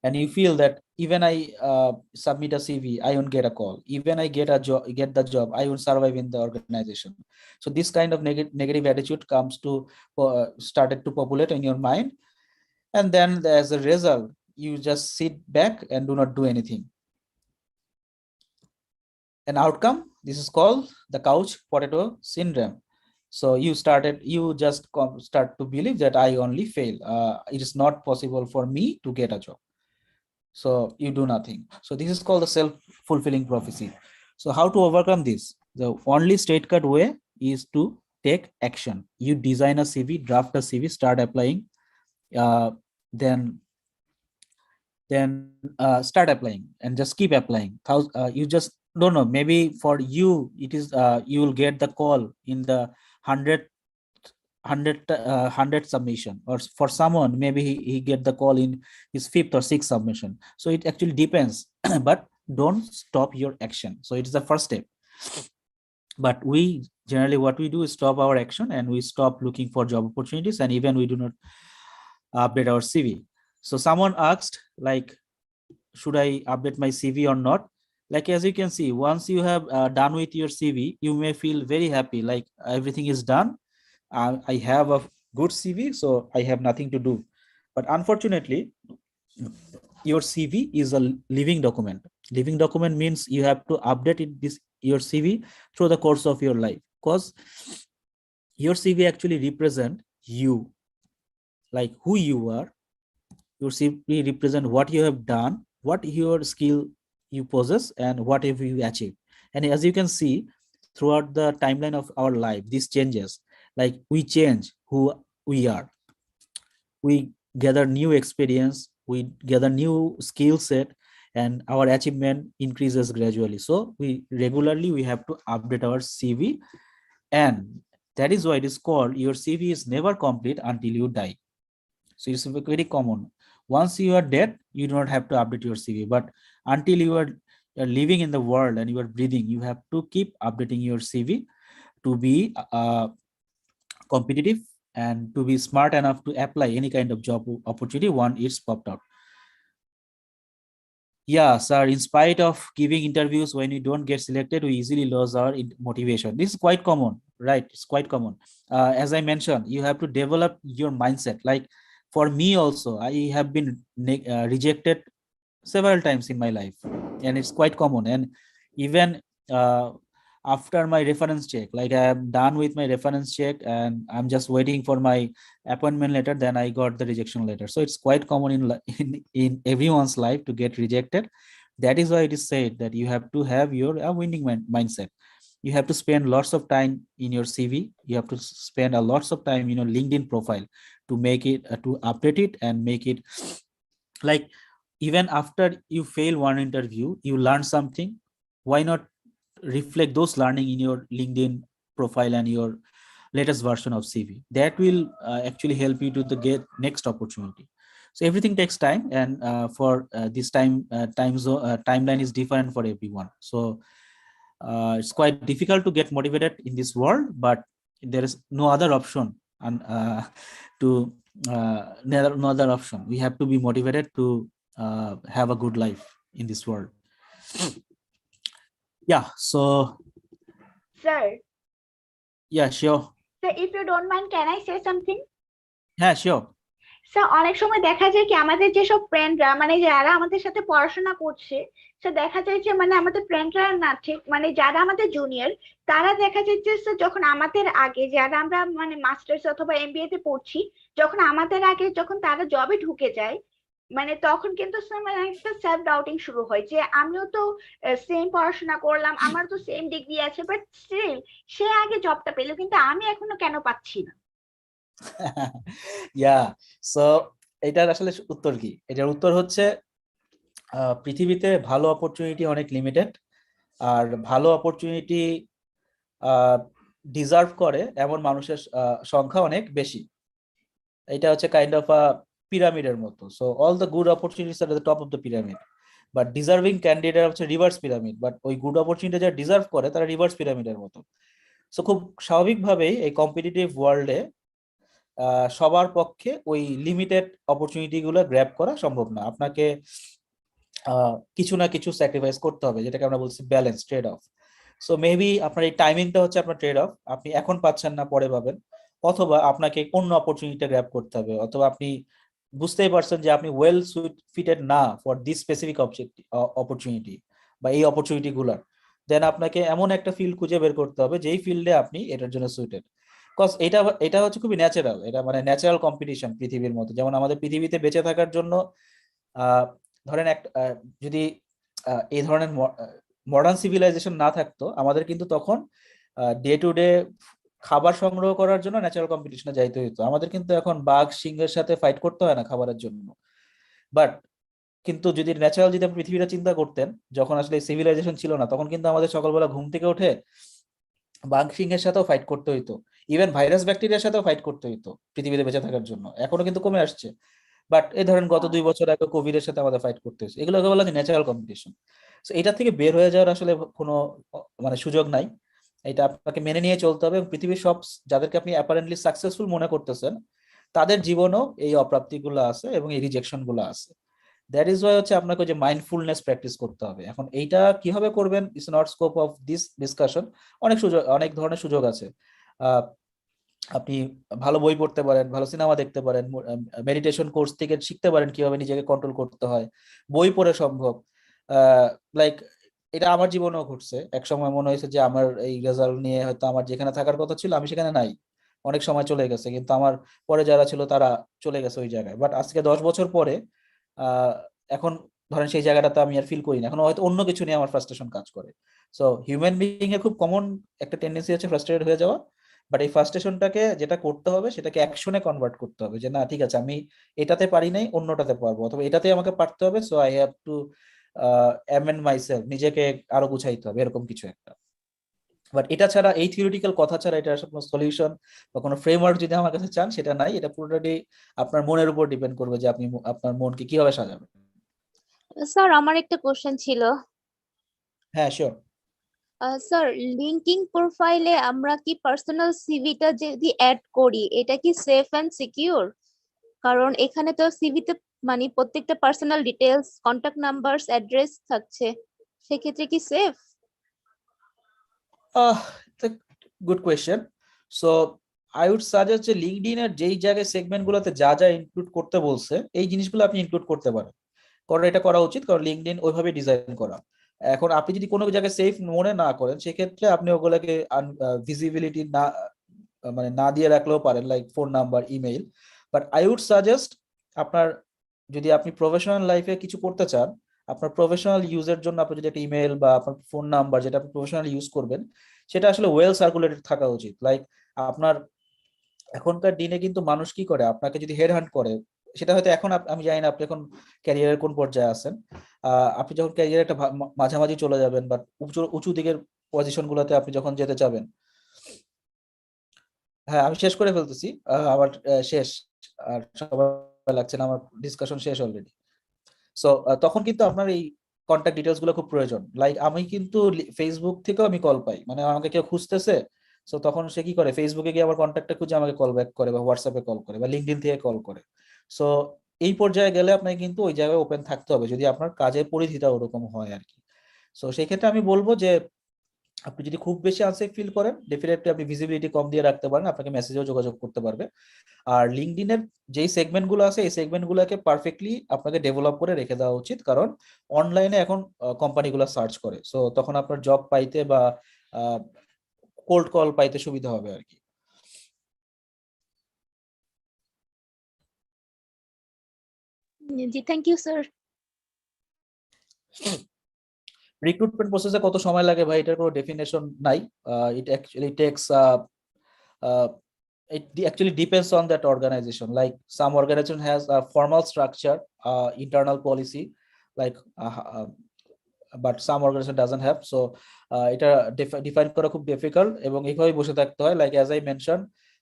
and you feel that even I submit a CV, I won't get a call. Even I get a job, get the job, I won't survive in the organization. So this kind of negative attitude comes to started to populate in your mind, and then as a result, you just sit back and do not do anything. An outcome, this is called the couch potato syndrome. So you start to believe that I only fail. It is not possible for me to get a job. So you do nothing. So this is called the self-fulfilling prophecy. So how to overcome this? The only straight cut way is to take action. You design a CV, draft a CV, start applying, then start applying and just keep applying. You just don't know, maybe for you it is you will get the call in the 100 submission, or for someone maybe he get the call in his 5th or 6th submission. So it actually depends. But don't stop your action. So it is the first step. But we generally, what we do is stop our action, and we stop looking for job opportunities, and even we do not update our CV. So someone asked, like, should I update my CV or not? Like, as you can see, once you have done with your CV, you may feel very happy, like everything is done. I have a good CV, so I have nothing to do. But unfortunately, your CV is a living document. Living document means you have to update your CV through the course of your life, because your CV actually represent you, like who you are. Your CV represent what you have done, what your skill you possess, and what have you achieved. And as you can see, throughout the timeline of our life, this changes. Like, we change who we are. We gather new experience, we gather new skill set, and our achievement increases gradually. So we have to update our CV, and that is why it is called, your CV is never complete until you die. So it's very common. Once you are dead, you do not have to update your CV. But until you're living in the world and you are breathing, you have to keep updating your CV to be competitive and to be smart enough to apply any kind of job opportunity once it's popped out. Yeah, sir, in spite of giving interviews, when we don't get selected, we easily lose our motivation. This is quite common, right? It's quite common. As I mentioned, you have to develop your mindset. Like, for me also, I have been rejected several times in my life, and it's quite common. And even after my reference check, like, I am done with my reference check and I'm just waiting for my appointment letter, then I got the rejection letter. So it's quite common in everyone's life to get rejected. That is why it is said that you have to have your winning mindset. You have to spend lots of time in your CV. You have to spend a lots of time in your LinkedIn profile to make it to update it and make it, like, even after you fail one interview, you learn something. Why not reflect those learning in your LinkedIn profile and your latest version of CV? That will actually help you to get next opportunity. So everything takes time, and for this timeline is different for everyone. So it's quite difficult to get motivated in this world, but there is no other option, and to no other option. We have to be motivated to have a good life in this world. Yeah, so Sir, yeah, sure. sir, if you don't mind, can I say something? Yeah, sure. Sir অনেক সময় দেখা যায় কি আমাদের যেসব ফ্রেন্ডরা মানে যারা আমাদের সাথে পড়াশোনা করছে, সে দেখা যায় যে মানে আমাদের ফ্রেন্ডরা না ঠিক মানে যারা আমাদের জুনিয়র, তারা দেখা যাচ্ছে স্যার যখন আমাদের আগে যারা আমরা মানে মাস্টার্স অথবা এমবিএ তে পড়ছি, যখন আমাদের আগে যখন তারা জবে ঢুকে যায়, মানে তখন কিন্তু স্যার মানে একটা সেলফ ডাউটিং শুরু হয় যে আমিও তো সেম পড়াশোনা করলাম, আমার তো সেম ডিগ্রি আছে, বাট স্টিল সে আগে জবটা পেলো কিন্তু আমি এখনো কেন পাচ্ছি না? ইয়া, সো এটার আসলে উত্তর কি? এটার উত্তর হচ্ছে পৃথিবীতে ভালো অপরচুনিটি অনেক লিমিটেড, আর ভালো অপরচুনিটি ডিজার্ভ করে এমন মানুষের সংখ্যা অনেক বেশি। এটা হচ্ছে কাইন্ড অফ আ পিরামিডের মতো। So all the good opportunities are the top of the pyramid, but deserving candidate হচ্ছে রিভার্স পিরামিড। বাট ওই গুড অপরচুনিটি যারা ডিজার্ভ করে তারা রিভার্স পিরামিডের মতো। সো খুব স্বাভাবিকভাবেই এই কম্পিটিটিভ ওয়ার্ল্ডে সবার পক্ষে ওই লিমিটেড অপরচুনিটি গুলো গ্র্যাব করা সম্ভব না। আপনাকে কিছু না কিছু স্যাক্রিফাইস করতে হবে, যেটাকে আমরা বলছি balance, trade of. So maybe আপনার এই টাইমিংটা হচ্ছে আপনার ট্রেড অফ, আপনি এখন পাচ্ছেন না পরে পাবেন, অথবা আপনাকে অন্য অপরচুনিটিটা গ্র্যাব করতে হবে, অথবা আপনি বুঝতেই পারছেন যে আপনি ওয়েল ফিটেড না ফর দিস স্পেসিফিক অপরচুনিটি বা এই অপরচুনিটি গুলার, দেন আপনাকে এমন একটা ফিল্ড খুঁজে বের করতে হবে যেই ফিল্ডে আপনি এটার জন্য সুইটেড। কজ এটা এটা হচ্ছে খুবই ন্যাচারাল, এটা মানে ন্যাচারাল কম্পিটিশন পৃথিবীর মতো। যেমন আমাদের পৃথিবীতে বেঁচে থাকার জন্য ধরেন যদি এই ধরনের মডার্ন সিভিলাইজেশন না থাকতো, আমাদের কিন্তু তখন ডে টু ডে খাবার সংগ্রহ করার জন্য ন্যাচারাল কম্পিটিশনে যাইতে হইতো। আমাদের কিন্তু এখন বাঘ সিংহের সাথে ফাইট করতে হয় না খাবারের জন্য। বাট কিন্তু যদি ন্যাচারাল যদি আপনি পৃথিবীটা চিন্তা করতেন, যখন আসলে সিভিলাইজেশন ছিল না, তখন কিন্তু আমাদের সকালবেলা ঘুম থেকে উঠে বাঘ সিংহের সাথেও ফাইট করতে হইতো, ইভেন ভাইরাস ব্যাকটেরিয়ার সাথেও ফাইট করতে হইতো পৃথিবীতে বেঁচে থাকার জন্য। এখনো কিন্তু কমে আসছে, বাট এই ধরেন গত 2 বছর আগে কোভিড এর সাথে আমাদের ফাইট করতে হয়েছে। এগুলোকে বলা হয় ন্যাচারাল কম্পিটিশন। সো এটা থেকে বের হয়ে যাওয়ার আসলে কোনো মানে সুযোগ নাই। এটা আপনাকে মেনে নিয়ে চলতে হবে। এবং পৃথিবীর সব যাদেরকে আপনি অ্যাপারেন্টলি সাকসেসফুল মনে করতেছেন, তাদের জীবনেও এই অপ্রাপ্তিগুলো আছে এবং এই রিজেকশন গুলো আছে। দ্যাট ইজ ওয়াই হচ্ছে আপনাকে যে মাইন্ডফুলনেস প্র্যাকটিস করতে হবে। এখন এইটা কিভাবে করবেন is not scope of this discussion. অনেক সুযোগ, অনেক ধরনের সুযোগ আছে। আপনি ভালো বই পড়তে পারেন, ভালো সিনেমা দেখতে পারেন, মেডিটেশন কোর্স থেকে শিখতে পারেন কিভাবে নিজেকে কন্ট্রোল করতে হয়, বই পড়ে সম্ভব। লাইক এটা আমার জীবনেও ঘটছে। এক সময় মনে হয়েছে যে আমার এই রেজাল্ট নিয়ে হয়তো আমার যেখানে থাকার কথা ছিল আমি সেখানে নাই, অনেক সময় চলে গেছে, কিন্তু আমার পরে যারা ছিল তারা চলে গেছে ওই জায়গায়। বাট আজকে 10 বছর পরে এখন ধরেন সেই জায়গাটাতে আমি আর ফিল করি না, এখন হয়তো অন্য কিছু নিয়ে আমার ফ্রাস্ট্রেশন কাজ করে। সো হিউম্যান বিইং এর খুব কমন একটা টেন্ডেন্সি হচ্ছে ফ্রাস্ট্রেটেড হয়ে যাওয়া। বাট এই ফ্রাস্ট্রেশনটাকে যেটা করতে হবে সেটাকে অ্যাকশনে কনভার্ট করতে হবে, যে না ঠিক আছে আমি এটাতে পারি নাই, অন্যটাতে পারবো, অথবা এটাতে আমাকে পারতে হবে, so I have to amend myself, নিজেকে আরো গুছাইতে হবে, এরকম কিছু একটা। বাট এটা ছাড়া, এই থিওরিটিক্যাল কথা ছাড়া এটা আসলে কোনো সলিউশন বা কোনো ফ্রেমওয়ার্ক যদি আমার কাছে চান সেটা নাই। এটা পুরোটাই আপনার মনের উপর ডিপেন্ড করবে যে আপনি আপনার মনকে কিভাবে সাজাবেন। স্যার আমার একটা কোশ্চেন ছিল। হ্যাঁ, শিওর। স্যার লিঙ্কিং প্রোফাইলে আমরা কি পার্সোনাল সিভিটা যদি অ্যাড করি এটা কি সেফ এন্ড সিকিউর? কারণ এখানে তো সিভিতে মানে প্রত্যেকটা personal details, contact numbers, address থাকছে, সেক্ষেত্রে কি সেফ? Good question. So I would suggest যে লিঙ্কডইন এর যেই জায়গায় সেগমেন্ট গুলোতে যা যা ইনক্লুড করতে বলছে এই জিনিসগুলো আপনি ইনক্লুড করতে পারেন, কারণ এটা করা উচিত, কারণ লিঙ্কডইন ওইভাবে ডিজাইন করা। এখন আপনি যদি কোনো জায়গায় সেফ মনে না করেন, সেক্ষেত্রে আপনি ওগুলোকে ভিজিবিলিটি না মানে না দিয়ে রাখলেও পারেন, like phone number, email. But I would suggest আপনার যদি আপনি প্রফেশনাল লাইফে কিছু করতে চান, আপনার প্রফেশনাল ইউজের জন্য আপনি যদি একটা ইমেল বা আপনার ফোন নাম্বার যেটা আপনি প্রফেশনাল ইউজ করবেন, সেটা আসলে ওয়েল সার্কুলেটেড থাকা উচিত। লাইক আপনার এখনকার দিনে কিন্তু মানুষ কি করে, আপনাকে যদি হেড হান্ট করে, সেটা হয়তো এখন আমি জানি না আপনি এখন ক্যারিয়ারের কোন পর্যায়ে আছেন। আপনি যখন ক্যারিয়ার একটা মাঝামাঝি চলে যাবেন বা উঁচু উঁচু দিকের পজিশন গুলোতে আপনি যখন যেতে চাবেন, হ্যাঁ আমি শেষ করে ফেলতেছি, আমার শেষ, আর সবাই লাগছে না, আমার ডিসকাশন শেষ অলরেডি। সো তখন কিন্তু আপনার এই কন্ট্যাক্ট ডিটেলস গুলো খুব প্রয়োজন। লাইক আমি কিন্তু ফেসবুক থেকেও আমি কল পাই, মানে আমাকে কেউ খুঁজতেছে, সো তখন সে কি করে, ফেসবুকে গিয়ে আমার কন্ট্যাক্টটা খুঁজে আমাকে কল ব্যাক করে, বা হোয়াটসঅ্যাপে কল করে, বা লিঙ্কডইন থেকে কল করে। সো এই পর্যায়ে গেলে আপনাকে কিন্তু ওই জায়গায় ওপেন থাকতে হবে, যদি আপনার কাজের পরিধিটা ওরকম হয় আর কি। সো সেই ক্ষেত্রে আমি বলবো যে আপনি যদি খুব বেশি আনসেফ ফিল করেন, ডেফিনেটলি আপনি ভিজিবিলিটি কম দিয়ে রাখতে পারেন, আপনাকে মেসেজেও যোগাযোগ করতে পারবে। আর লিঙ্কডইনের যেই সেগমেন্টগুলো আছে এই সেগমেন্টগুলোকে পারফেক্টলি আপনাকে ডেভেলপ করে রেখে দেওয়া উচিত, কারণ অনলাইনে এখন কোম্পানিগুলো সার্চ করে, সো তখন আপনার জব পাইতে বা কোল্ড কল পাইতে সুবিধা হবে আর কি। জি, থ্যাংক ইউ স্যার। রিক্রুটমেন্ট প্রসেসে কত সময় লাগে ভাই, এটার কোনো ডেফিনেশন নাই। It actually tax it actually depends on that organization. Like some organization has a formal structure, internal policy, like but some organization doesn't have. So এটা ডিফাইন করা খুব ডিফিকাল্ট এবং এইভাবেই বসে থাকতে হয়। লাইক অ্যাজ আই মেনশন,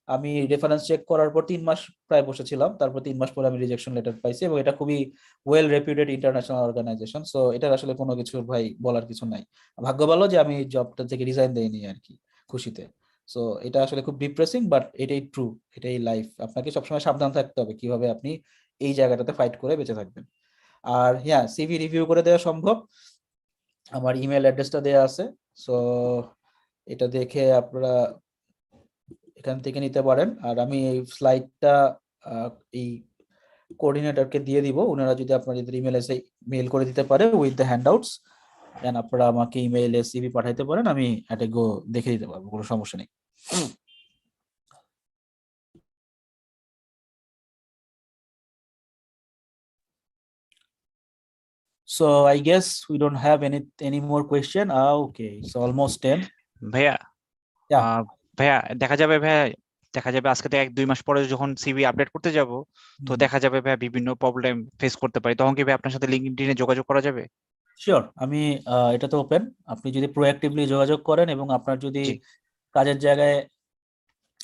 আমি reference check করার পর 3 মাস প্রায় বসেছিলাম, তারপর 3 মাস পরে আমি রিজেকশন লেটার পাইছি, এবং এটা খুবই well reputed international organization. So এটার আসলে কোনো কিছু ভাই বলার কিছু নাই। ভাগ্য ভালো যে আমি জবটা থেকে রিজাইন দেইনি আর কি, খুশিতে। সো এটা আসলে খুব ডিপ্রেসিং, বাট এটাই ট্রু, এটাই লাইফ। আপনাকে সবসময় সাবধান থাকতে হবে কিভাবে আপনি এই জায়গাটাতে ফাইট করে বেঁচে থাকবেন। আর হ্যাঁ, সিভি রিভিউ করে দেওয়া সম্ভব, আমার ইমেল অ্যাড্রেসটা দেওয়া আছে। সো এটা দেখে আপনারা এখান থেকে নিতে পারেন। আর আমি এই স্লাইডটা এই কোঅর্ডিনেটরকে দিয়ে দিব, ওনারা যদি আপনাদের ইমেলে মেইল করে দিতে পারে উইথ দ্য হ্যান্ডআউটস, দেন আপনারা আমাকে ইমেইলে সিভি পাঠাইতে পারেন, আমি একটা গো দেখে দিতে পারবো, কোনো সমস্যা নেই। So I guess we don't have any more question. Okay, it's almost 10. ভাইয়া Yeah. ভাইয়া দেখা যাবে আজকে থেকে 1-2 মাস পরে যখন সিভি আপডেট করতে যাব, তো দেখা যাবে ভাইয়া বিভিন্ন প্রবলেম ফেস করতে পারি, তখন কি ভাই আপনার সাথে লিঙ্কডইনে যোগাযোগ করা যাবে? শিওর, আমি এটাতে ওপেন। আপনি যদি প্রোঅ্যাক্টিভলি যোগাযোগ করেন এবং আপনার যদি কাজের জায়গায়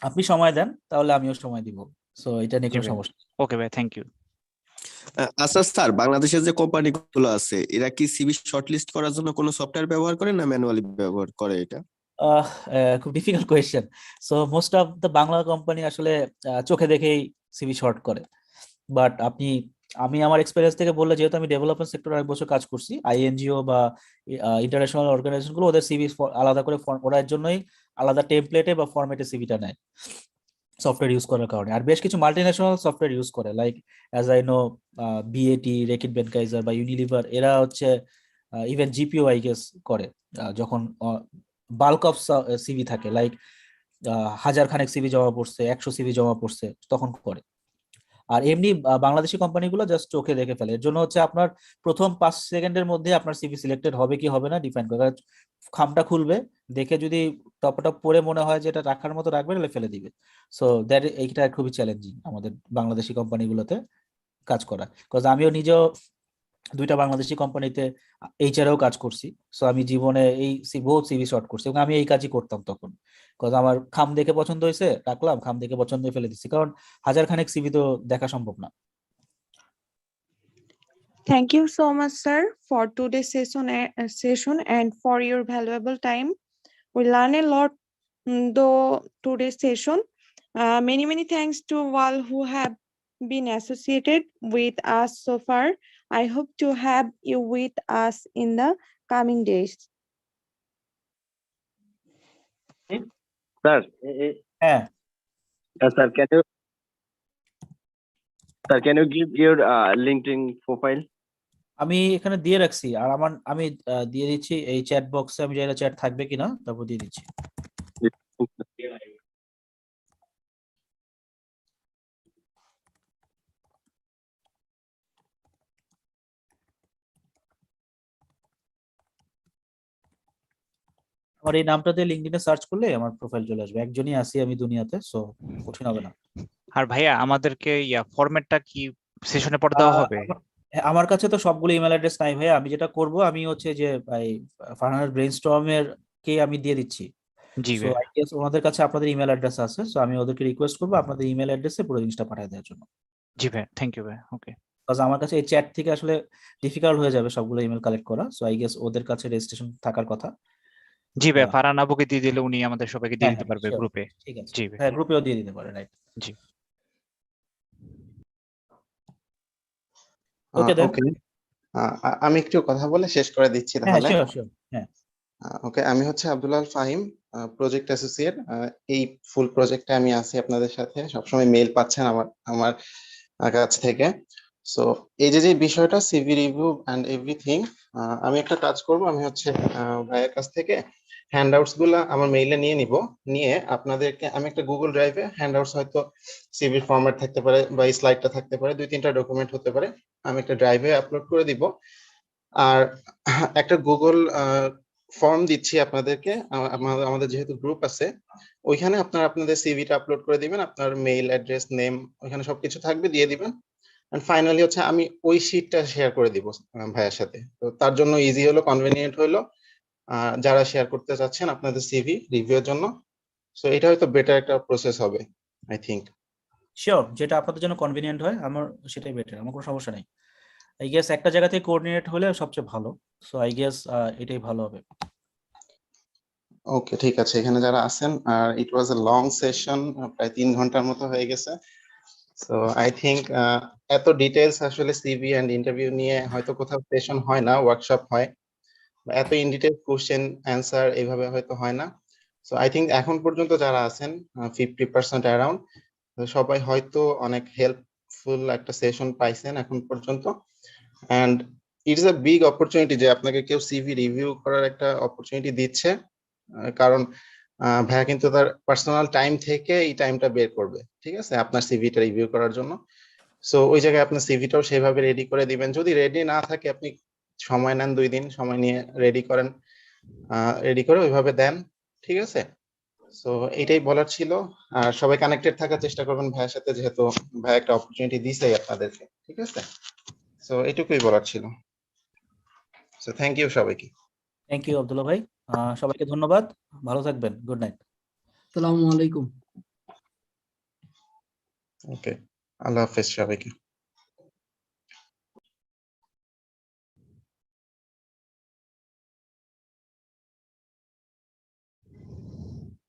আপনি সময় দেন, তাহলে আমিও সময় দিব। সো এটা নিয়ে কোনো সমস্যা নেই। ওকে ভাই, থ্যাংক ইউ। আচ্ছা স্যার, বাংলাদেশের যে কোম্পানিগুলো আছে এরা কি সিভি শর্টলিস্ট করার জন্য কোনো সফটওয়্যার ব্যবহার করে না ম্যানুয়ালি ব্যবহার করে এটা? খুব difficult question. So most of the Bangla company আসলে চোখে দেখেই সিভি শর্ট করে, বাট আমি আমার এক্সপেরিয়েন্স থেকে বললে, যেহেতু আমি ডেভেলপমেন্ট সেক্টরে অনেক বছর কাজ করছি, আইএনজিও বা ইন্টারন্যাশনাল অর্গানাইজেশন গুলো ওদের সিভি আলাদা করে ওরা এর জন্যই আলাদা টেমপ্লেটে বা ফরম্যাটে সিভিটা নেয় সফটওয়্যার ইউজ করার কারণে। আর বেশ কিছু মাল্টিন্যাশনাল সফটওয়্যার ইউজ করে, like as I know BAT, Reckitt Benckiser বা ইউনিলিভার, এরা হচ্ছে ইভেন জিপিও আই গেস করে, যখন বাল্ক অফ সিভি থাকে, লাইক 1000 খানেক সিভি জমা পড়ছে, 100 সিভি জমা পড়ছে, তখন করে। আর এমনি বাংলাদেশি কোম্পানিগুলো জাস্ট চোখে দেখে ফেলে, এর জন্য হচ্ছে আপনার প্রথম 5 সেকেন্ডের মধ্যে আপনার সিভি সিলেক্টেড হবে কি হবে না ডিফাইন করে। খামটা খুলবে, দেখে যদি টপ পরে মনে হয় যে এটা রাখার মতো রাখবে, তাহলে ফেলে দিবে। সো দ্যাট এইটা খুবই চ্যালেঞ্জিং আমাদের বাংলাদেশি কোম্পানিগুলোতে কাজ করা, বিকজ আমিও নিজেও 2টা বাংলাদেশি কোম্পানিতে এইচআরও কাজ করছি। সো আমি জীবনে এই বহুত সিভি শর্ট করছি, এবং আমি এই কাজই করতাম তখন, বিকজ আমার খাম দেখে পছন্দ হয়েছে রাখলাম, খাম দেখে পছন্দ হয়ে ফেলে দিচ্ছি, কারণ 1000 খানেক সিভি তো দেখা সম্ভব না। Thank you so much, sir, for today's session and for your valuable time. We learn a lot though today's session. Many thanks to all who have been associated with us so far. I hope to have you with us in the coming days. Sir, can you give your LinkedIn profile? আমি এখানে দিয়ে রাখছি, আর আমি দিয়ে দিচ্ছি এই chat বক্সে, আমি জানি না চ্যাট থাকবে কিনা, তারপর দিয়ে দিচ্ছি। আমার এই নামটা দিয়ে লিঙ্কডইনে সার্চ করলে আমার প্রোফাইল চলে আসবে, একজনই আছি আমি দুনিয়াতে, সো কঠিন হবে না। আর ভাইয়া আমাদেরকে ফরম্যাটটা কি সেশনে পড়ে দেওয়া হবে? আমার কাছে তো সবগুলো ইমেল অ্যাড্রেস নাই ভাইয়া, আমি যেটা করব আমি হচ্ছে যে ভাই ফারহানার ব্রেইনস্টর্মের কে আমি দিয়ে দিচ্ছি। জি সো আই গেস ওনাদের কাছে আপনাদের ইমেল অ্যাড্রেস আছে, সো আমি ওদেরকে রিকোয়েস্ট করব আপনাদের ইমেল অ্যাড্রেসে পুরো জিনিসটা পাঠিয়ে দেওয়ার জন্য। জি ভাই, থ্যাংক ইউ ভাই। ওকে, বিকজ আমার কাছে এই চ্যাট থেকে আসলে ডিফিকাল্ট হয়ে যাবে সবগুলো ইমেল কালেক্ট করা, সো আই গেস ওদের কাছে রেজিস্ট্রেশন থাকার কথা। জি ভাই, ফারহান আপুকে দিয়ে দিলে উনি আমাদের সবাইকে দিয়ে দিতে পারবে গ্রুপে। ঠিক আছে, জি ভাই, হ্যাঁ গ্রুপেও দিয়ে দিতে পারে, রাইট। জি ওকে দেন। Okay. আমি একটু কথা বলে শেষ করে দিচ্ছি হ্যাঁ তাহলে। শিওর শিওর হ্যাঁ ওকে, আমি হচ্ছে আব্দুল্লাহ ফাহিম, প্রজেক্ট অ্যাসোসিয়েট। এই ফুল প্রজেক্টে আমি আছি আপনাদের সাথে, সবসময় মেইল পাচ্ছেন আমার আমার কাছ থেকে। সো এই যে বিষয়টা সিভি রিভিউ অ্যান্ড এভরিথিং, আমি একটা কাজ করব, আমি হচ্ছে ভাইয়ের কাছ থেকে হ্যান্ডআউটস গুলা আমার মেইলে নিয়ে নিব, নিয়ে আপনাদেরকে আমি একটা গুগল ড্রাইভে হ্যান্ডআউটস, হয়তো সিভির ফরম্যাট থাকতে পারে বা এই স্লাইডটা থাকতে পারে, 2-3টা ডকুমেন্ট হতে পারে, আমি একটা ড্রাইভে আপলোড করে দিব। আর একটা গুগল ফর্ম দিচ্ছি আপনাদেরকে, আমাদের যেহেতু গ্রুপ আছে, ওইখানে আপনারা আপনাদের সিভিটা আপলোড করে দিবেন, আপনার মেইল অ্যাড্রেস, নেম, ওইখানে সবকিছু থাকবে, দিয়ে দিবেন। এন্ড ফাইনালি হচ্ছে আমি ওই শিটটা শেয়ার করে দিব ভাইয়ের সাথে। তো তার জন্য ইজি হলো, কনভেনিয়েন্ট হলো যারা শেয়ার করতে চাচ্ছেন আপনাদের সিভি রিভিউর জন্য। সো এটা হয়তো বেটার একটা প্রসেস হবে আই থিংক। শিওর, যেটা আপনাদের জন্য কনভিনিয়েন্ট হয় আমার সেটাই বেটার, আমার কোনো সমস্যা নেই। আই গেস একটা জায়গা থেকে কোঅর্ডিনেট হলে সবচেয়ে ভালো। সো আই গেস এটাই ভালো হবে। ওকে, ঠিক আছে, এখানে যারা আছেন, আর ইট ওয়াজ এ লং সেশন, প্রায় 3 ঘন্টার মতো হয়ে গেছে। সো আই থিংক এত ডিটেলস আসলে সিভি এন্ড ইন্টারভিউ নিয়ে হয়তো কোথাও সেশন হয় না, ওয়ার্কশপ হয়, বা এত ইন ডিটেলস কোশ্চেন অ্যান্সার এইভাবে হয়তো হয় না। সো আই থিংক এখন পর্যন্ত যারা আছেন 50% অ্যারাউন্ড, সবাই হয়তো অনেক হেল্পফুল একটা সেশন পাইছেন এখন পর্যন্ত। And it's a big opportunity যে আপনাকে কেউ সিভি রিভিউ করার একটা অপরচুনিটি দিচ্ছে, কারণ ভাইয়া কিন্তু তার পার্সোনাল টাইম থেকে এই টাইমটা বের করবে, ঠিক আছে, আপনার সিভিটা রিভিউ করার জন্য। সো ওই জায়গায় আপনার সিভিটাও সেভাবে রেডি করে দিবেন। যদি রেডি না থাকে, আপনি সময় নেন, 2 দিন সময় নিয়ে রেডি করেন, রেডি করে ওইভাবে দেন, ঠিক আছে। সো এটাই বলার ছিল। আর সবাই কানেক্টেড থাকার চেষ্টা করবেন ভাইয়ের সাথে, যেহেতু ভাই একটা অপরচুনিটি দিছে আপনাদেরকে, ঠিক আছে। সো এটুকুই বলার ছিল। সো থ্যাংক ইউ সবাইকে। থ্যাংক ইউ আব্দুল্লাহ ভাই, সবাইকে ধন্যবাদ, ভালো থাকবেন, গুড নাইট। আসসালামু আলাইকুম। ওকে, আল্লাহ হাফেজ সবাইকে।